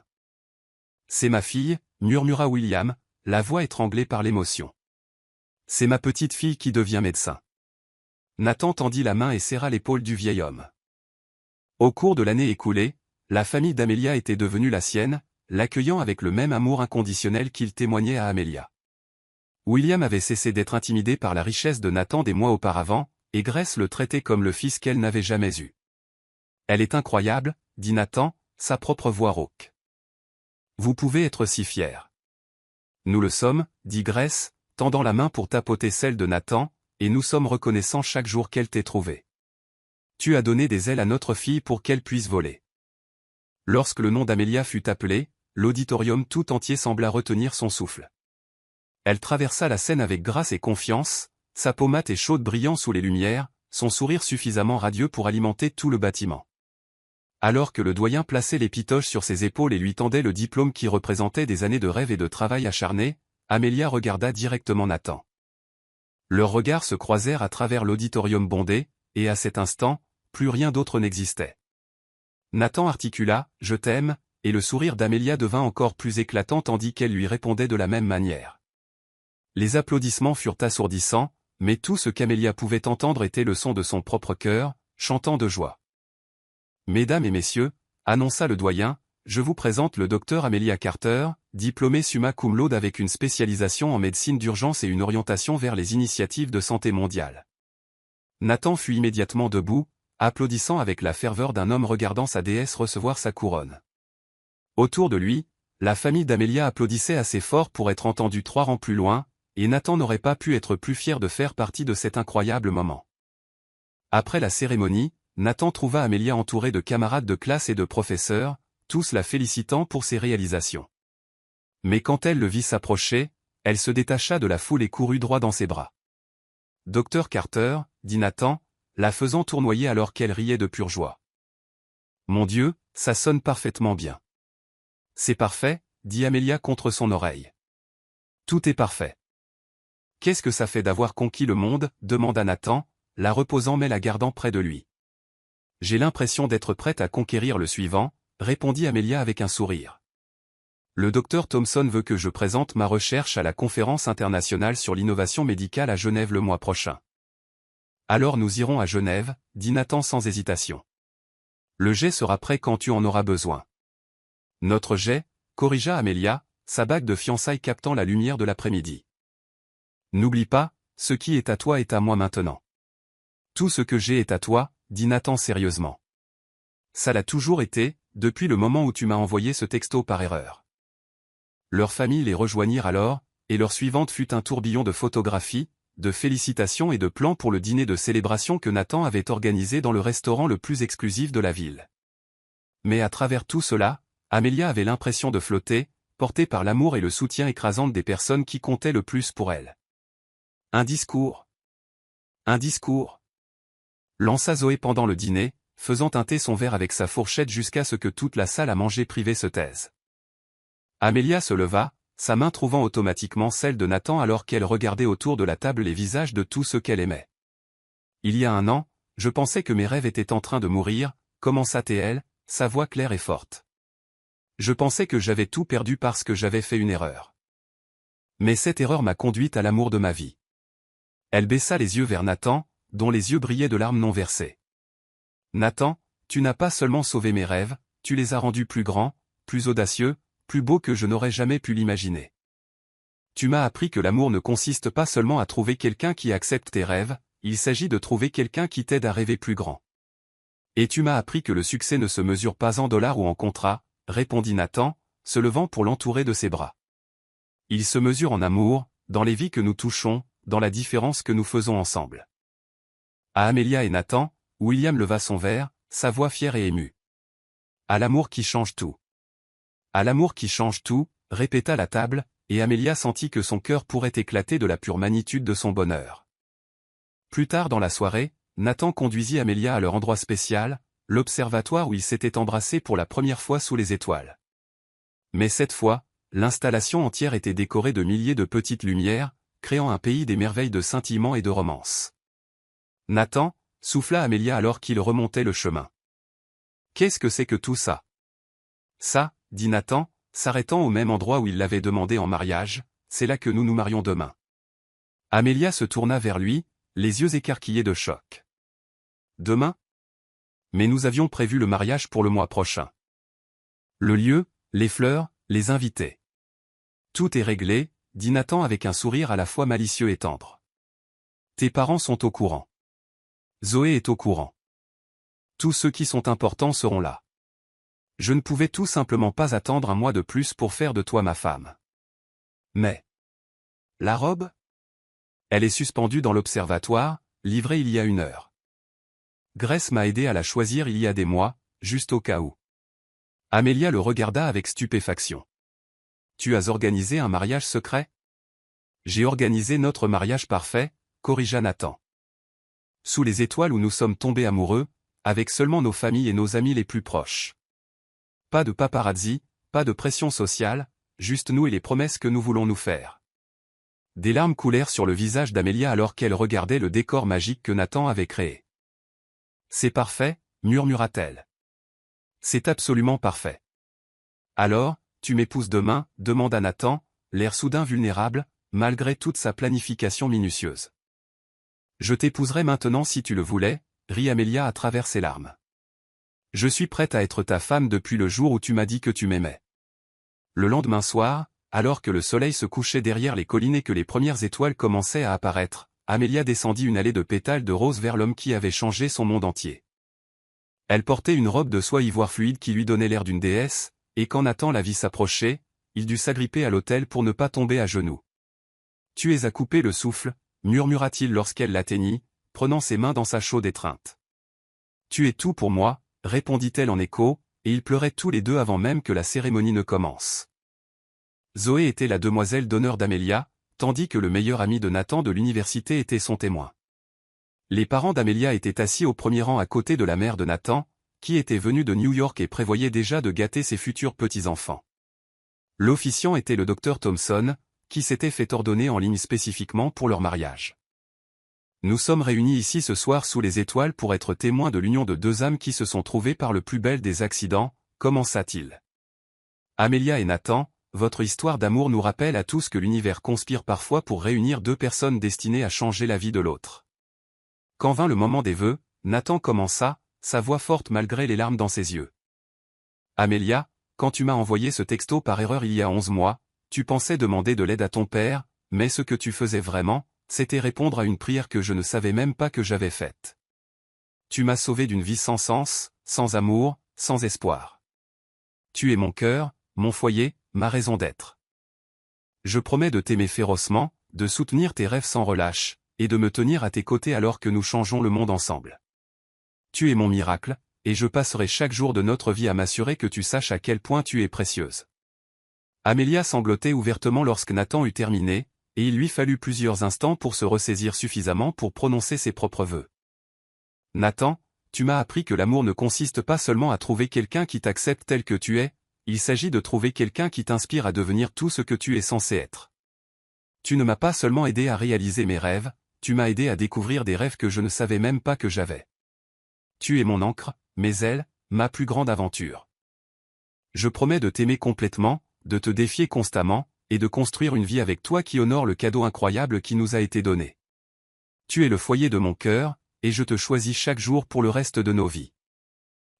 « C'est ma fille » murmura William, la voix étranglée par l'émotion. « C'est ma petite fille qui devient médecin. » Nathan tendit la main et serra l'épaule du vieil homme. Au cours de l'année écoulée, la famille d'Amelia était devenue la sienne, l'accueillant avec le même amour inconditionnel qu'il témoignait à Amelia. William avait cessé d'être intimidé par la richesse de Nathan des mois auparavant, et Grace le traitait comme le fils qu'elle n'avait jamais eu. « Elle est incroyable » dit Nathan, sa propre voix rauque. « Vous pouvez être si fiers. »« Nous le sommes » dit Grace, tendant la main pour tapoter celle de Nathan, « et nous sommes reconnaissants chaque jour qu'elle t'ait trouvé. Tu as donné des ailes à notre fille pour qu'elle puisse voler. » Lorsque le nom d'Amelia fut appelé, l'auditorium tout entier sembla retenir son souffle. Elle traversa la scène avec grâce et confiance, sa peau mate et chaude brillant sous les lumières, son sourire suffisamment radieux pour alimenter tout le bâtiment. Alors que le doyen plaçait l'épitoche sur ses épaules et lui tendait le diplôme qui représentait des années de rêve et de travail acharné, Amelia regarda directement Nathan. Leurs regards se croisèrent à travers l'auditorium bondé, et à cet instant, plus rien d'autre n'existait. Nathan articula « Je t'aime », et le sourire d'Amelia devint encore plus éclatant tandis qu'elle lui répondait de la même manière. Les applaudissements furent assourdissants, mais tout ce qu'Amelia pouvait entendre était le son de son propre cœur, chantant de joie. « Mesdames et messieurs », annonça le doyen, « je vous présente le docteur Amelia Carter, diplômée summa cum laude avec une spécialisation en médecine d'urgence et une orientation vers les initiatives de santé mondiale. » Nathan fut immédiatement debout, applaudissant avec la ferveur d'un homme regardant sa déesse recevoir sa couronne. Autour de lui, la famille d'Amelia applaudissait assez fort pour être entendue 3 rangs plus loin, et Nathan n'aurait pas pu être plus fier de faire partie de cet incroyable moment. Après la cérémonie, Nathan trouva Amelia entourée de camarades de classe et de professeurs, tous la félicitant pour ses réalisations. Mais quand elle le vit s'approcher, elle se détacha de la foule et courut droit dans ses bras. « Docteur Carter », dit Nathan, la faisant tournoyer alors qu'elle riait de pure joie. « Mon Dieu, ça sonne parfaitement bien. »« C'est parfait », dit Amelia contre son oreille. « Tout est parfait. »« Qu'est-ce que ça fait d'avoir conquis le monde ?» demanda Nathan, la reposant mais la gardant près de lui. « J'ai l'impression d'être prête à conquérir le suivant », répondit Amelia avec un sourire. « Le docteur Thompson veut que je présente ma recherche à la conférence internationale sur l'innovation médicale à Genève le mois prochain. »« Alors nous irons à Genève, » dit Nathan sans hésitation. « Le jet sera prêt quand tu en auras besoin. »« Notre jet », corrigea Amelia, sa bague de fiançailles captant la lumière de l'après-midi. « N'oublie pas, ce qui est à toi est à moi maintenant. »« Tout ce que j'ai est à toi, » dit Nathan sérieusement. « Ça l'a toujours été, depuis le moment où tu m'as envoyé ce texto par erreur. » Leurs familles les rejoignirent alors, et leur suivante fut un tourbillon de photographies, de félicitations et de plans pour le dîner de célébration que Nathan avait organisé dans le restaurant le plus exclusif de la ville. Mais à travers tout cela, Amelia avait l'impression de flotter, portée par l'amour et le soutien écrasant des personnes qui comptaient le plus pour elle. « Un discours. Un discours. » lança Zoé pendant le dîner, faisant teinter son verre avec sa fourchette jusqu'à ce que toute la salle à manger privée se taise. Amelia se leva, sa main trouvant automatiquement celle de Nathan alors qu'elle regardait autour de la table les visages de tous ceux qu'elle aimait. « Il y a un an, je pensais que mes rêves étaient en train de mourir, » commença-t-elle, sa voix claire et forte. « Je pensais que j'avais tout perdu parce que j'avais fait une erreur. Mais cette erreur m'a conduite à l'amour de ma vie. » Elle baissa les yeux vers Nathan, dont les yeux brillaient de larmes non versées. « Nathan, tu n'as pas seulement sauvé mes rêves, tu les as rendus plus grands, plus audacieux, plus beaux que je n'aurais jamais pu l'imaginer. Tu m'as appris que l'amour ne consiste pas seulement à trouver quelqu'un qui accepte tes rêves, il s'agit de trouver quelqu'un qui t'aide à rêver plus grand. Et tu m'as appris que le succès ne se mesure pas en dollars ou en contrats, » répondit Nathan, se levant pour l'entourer de ses bras. « Il se mesure en amour, dans les vies que nous touchons, dans la différence que nous faisons ensemble. » À Amelia et Nathan, William leva son verre, sa voix fière et émue. « À l'amour qui change tout. » « À l'amour qui change tout », répéta la table, et Amelia sentit que son cœur pourrait éclater de la pure magnitude de son bonheur. Plus tard dans la soirée, Nathan conduisit Amelia à leur endroit spécial, l'observatoire où ils s'étaient embrassés pour la première fois sous les étoiles. Mais cette fois, l'installation entière était décorée de milliers de petites lumières, créant un pays des merveilles de scintillement et de romance. Nathan, souffla Amelia alors qu'il remontait le chemin. « Qu'est-ce que c'est que tout ça ? » « Ça, » dit Nathan, s'arrêtant au même endroit où il l'avait demandé en mariage, « c'est là que nous nous marions demain. » Amelia se tourna vers lui, les yeux écarquillés de choc. « Demain ? Mais nous avions prévu le mariage pour le mois prochain. Le lieu, les fleurs, les invités. »« Tout est réglé, » dit Nathan avec un sourire à la fois malicieux et tendre. « Tes parents sont au courant. Zoé est au courant. Tous ceux qui sont importants seront là. Je ne pouvais tout simplement pas attendre un mois de plus pour faire de toi ma femme. Mais... la robe ? Elle est suspendue dans l'observatoire, livrée il y a 1 heure. Grace m'a aidé à la choisir il y a des mois, juste au cas où. » Amelia le regarda avec stupéfaction. « Tu as organisé un mariage secret ? » ?»« J'ai organisé notre mariage parfait, » corrigea Nathan. « Sous les étoiles où nous sommes tombés amoureux, avec seulement nos familles et nos amis les plus proches. Pas de paparazzi, pas de pression sociale, juste nous et les promesses que nous voulons nous faire. Des larmes coulèrent sur le visage d'Amélia alors qu'elle regardait le décor magique que Nathan avait créé. « C'est parfait », murmura-t-elle. « C'est absolument parfait. »« Alors, tu m'épouses demain ?» demanda Nathan, l'air soudain vulnérable, malgré toute sa planification minutieuse. « Je t'épouserai maintenant si tu le voulais », rit Amélia à travers ses larmes. « Je suis prête à être ta femme depuis le jour où tu m'as dit que tu m'aimais. » Le lendemain soir, alors que le soleil se couchait derrière les collines et que les premières étoiles commençaient à apparaître, Amélia descendit une allée de pétales de rose vers l'homme qui avait changé son monde entier. Elle portait une robe de soie ivoire fluide qui lui donnait l'air d'une déesse, et quand Nathan la vit s'approcher, il dut s'agripper à l'autel pour ne pas tomber à genoux. « Tu es à couper le souffle », murmura-t-il lorsqu'elle l'atteignit, prenant ses mains dans sa chaude étreinte. « Tu es tout pour moi », répondit-elle en écho, et ils pleuraient tous les deux avant même que la cérémonie ne commence. Zoé était la demoiselle d'honneur d'Amélia, tandis que le meilleur ami de Nathan de l'université était son témoin. Les parents d'Amélia étaient assis au premier rang à côté de la mère de Nathan, qui était venue de New York et prévoyait déjà de gâter ses futurs petits-enfants. L'officiant était le docteur Thompson, qui s'était fait ordonner en ligne spécifiquement pour leur mariage. « Nous sommes réunis ici ce soir sous les étoiles pour être témoins de l'union de deux âmes qui se sont trouvées par le plus bel des accidents », commença-t-il. « Amélia et Nathan, votre histoire d'amour nous rappelle à tous que l'univers conspire parfois pour réunir deux personnes destinées à changer la vie de l'autre. » Quand vint le moment des vœux, Nathan commença, sa voix forte malgré les larmes dans ses yeux. « Amélia, quand tu m'as envoyé ce texto par erreur il y a 11 mois, tu pensais demander de l'aide à ton père, mais ce que tu faisais vraiment, c'était répondre à une prière que je ne savais même pas que j'avais faite. Tu m'as sauvé d'une vie sans sens, sans amour, sans espoir. Tu es mon cœur, mon foyer, ma raison d'être. Je promets de t'aimer férocement, de soutenir tes rêves sans relâche, et de me tenir à tes côtés alors que nous changeons le monde ensemble. Tu es mon miracle, et je passerai chaque jour de notre vie à m'assurer que tu saches à quel point tu es précieuse. » Amélia sanglotait ouvertement lorsque Nathan eut terminé, et il lui fallut plusieurs instants pour se ressaisir suffisamment pour prononcer ses propres vœux. « Nathan, tu m'as appris que l'amour ne consiste pas seulement à trouver quelqu'un qui t'accepte tel que tu es, il s'agit de trouver quelqu'un qui t'inspire à devenir tout ce que tu es censé être. Tu ne m'as pas seulement aidé à réaliser mes rêves, tu m'as aidé à découvrir des rêves que je ne savais même pas que j'avais. Tu es mon ancre, mes ailes, ma plus grande aventure. Je promets de t'aimer complètement, de te défier constamment, et de construire une vie avec toi qui honore le cadeau incroyable qui nous a été donné. Tu es le foyer de mon cœur, et je te choisis chaque jour pour le reste de nos vies. »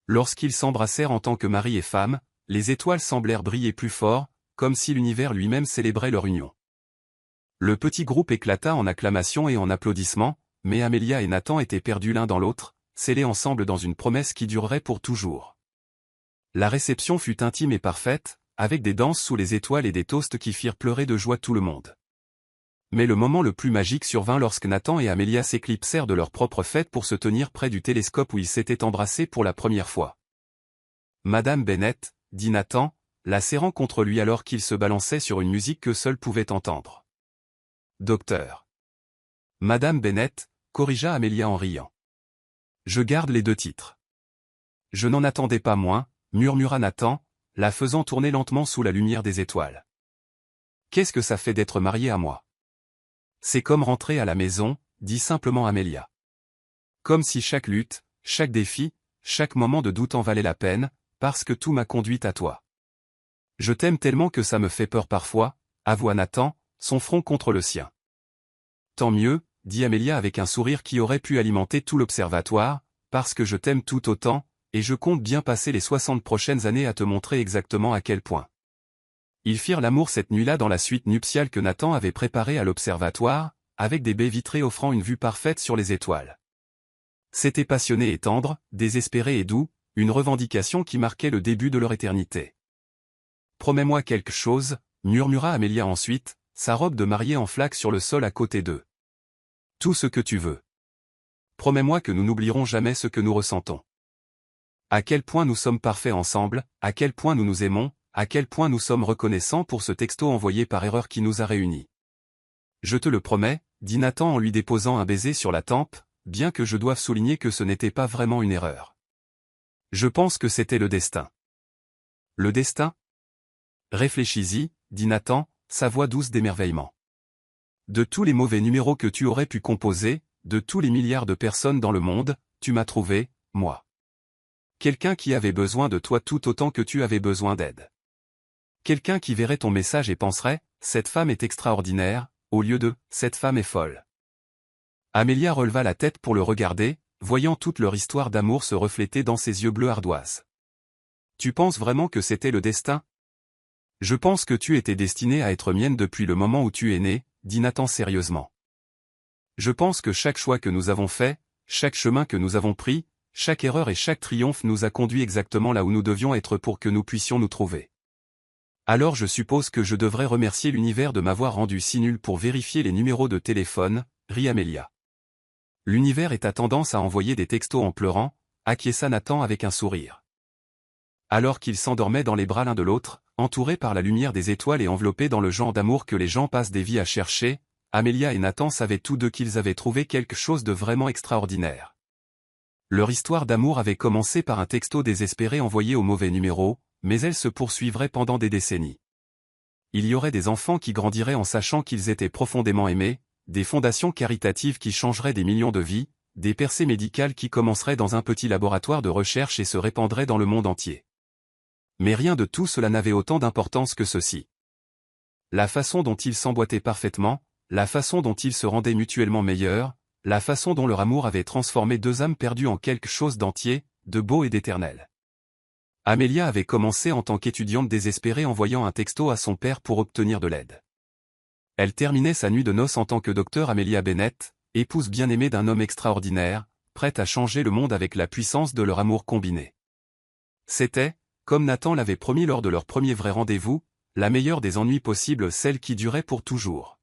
Lorsqu'ils s'embrassèrent en tant que mari et femme, les étoiles semblèrent briller plus fort, comme si l'univers lui-même célébrait leur union. Le petit groupe éclata en acclamations et en applaudissements, mais Amélia et Nathan étaient perdus l'un dans l'autre, scellés ensemble dans une promesse qui durerait pour toujours. La réception fut intime et parfaite, avec des danses sous les étoiles et des toasts qui firent pleurer de joie tout le monde. Mais le moment le plus magique survint lorsque Nathan et Amélia s'éclipsèrent de leur propre fête pour se tenir près du télescope où ils s'étaient embrassés pour la première fois. « Madame Bennett », dit Nathan, la serrant contre lui alors qu'il se balançait sur une musique que seul pouvait entendre. « Docteur. »« Madame Bennett », corrigea Amélia en riant. « Je garde les deux titres. »« Je n'en attendais pas moins, » murmura Nathan, la faisant tourner lentement sous la lumière des étoiles. « Qu'est-ce que ça fait d'être marié à moi? » « C'est comme rentrer à la maison, » dit simplement Amélia. « Comme si chaque lutte, chaque défi, chaque moment de doute en valait la peine, parce que tout m'a conduite à toi. Je t'aime tellement que ça me fait peur parfois, » avoua Nathan, son front contre le sien. « Tant mieux, » dit Amélia avec un sourire qui aurait pu alimenter tout l'observatoire, « parce que je t'aime tout autant, et je compte bien passer les 60 prochaines années à te montrer exactement à quel point. » Ils firent l'amour cette nuit-là dans la suite nuptiale que Nathan avait préparée à l'observatoire, avec des baies vitrées offrant une vue parfaite sur les étoiles. C'était passionné et tendre, désespéré et doux, une revendication qui marquait le début de leur éternité. « Promets-moi quelque chose, » murmura Amélia ensuite, sa robe de mariée en flaque sur le sol à côté d'eux. « Tout ce que tu veux. Promets-moi que nous n'oublierons jamais ce que nous ressentons. À quel point nous sommes parfaits ensemble, à quel point nous nous aimons, à quel point nous sommes reconnaissants pour ce texto envoyé par erreur qui nous a réunis. Je te le promets, » dit Nathan en lui déposant un baiser sur la tempe, bien que je doive souligner que ce n'était pas vraiment une erreur. Je pense que c'était le destin. Le destin? Réfléchis-y, dit Nathan, sa voix douce d'émerveillement. De tous les mauvais numéros que tu aurais pu composer, de tous les milliards de personnes dans le monde, tu m'as trouvé, moi. Quelqu'un qui avait besoin de toi tout autant que tu avais besoin d'aide. Quelqu'un qui verrait ton message et penserait, cette femme est extraordinaire, au lieu de, cette femme est folle. Amélia releva la tête pour le regarder, voyant toute leur histoire d'amour se refléter dans ses yeux bleus ardoise. Tu penses vraiment que c'était le destin? Je pense que tu étais destinée à être mienne depuis le moment où tu es née, dit Nathan sérieusement. Je pense que chaque choix que nous avons fait, chaque chemin que nous avons pris, chaque erreur et chaque triomphe nous a conduits exactement là où nous devions être pour que nous puissions nous trouver. Alors je suppose que je devrais remercier l'univers de m'avoir rendu si nul pour vérifier les numéros de téléphone, rit Amélia. L'univers est à tendance à envoyer des textos en pleurant, acquiesça Nathan avec un sourire. Alors qu'ils s'endormaient dans les bras l'un de l'autre, entourés par la lumière des étoiles et enveloppés dans le genre d'amour que les gens passent des vies à chercher, Amélia et Nathan savaient tous deux qu'ils avaient trouvé quelque chose de vraiment extraordinaire. Leur histoire d'amour avait commencé par un texto désespéré envoyé au mauvais numéro, mais elle se poursuivrait pendant des décennies. Il y aurait des enfants qui grandiraient en sachant qu'ils étaient profondément aimés, des fondations caritatives qui changeraient des millions de vies, des percées médicales qui commenceraient dans un petit laboratoire de recherche et se répandraient dans le monde entier. Mais rien de tout cela n'avait autant d'importance que ceci. La façon dont ils s'emboîtaient parfaitement, la façon dont ils se rendaient mutuellement meilleurs, la façon dont leur amour avait transformé deux âmes perdues en quelque chose d'entier, de beau et d'éternel. Amélia avait commencé en tant qu'étudiante désespérée envoyant un texto à son père pour obtenir de l'aide. Elle terminait sa nuit de noces en tant que docteur Amelia Bennett, épouse bien-aimée d'un homme extraordinaire, prête à changer le monde avec la puissance de leur amour combiné. C'était, comme Nathan l'avait promis lors de leur premier vrai rendez-vous, la meilleure des ennuis possibles, celle qui durait pour toujours.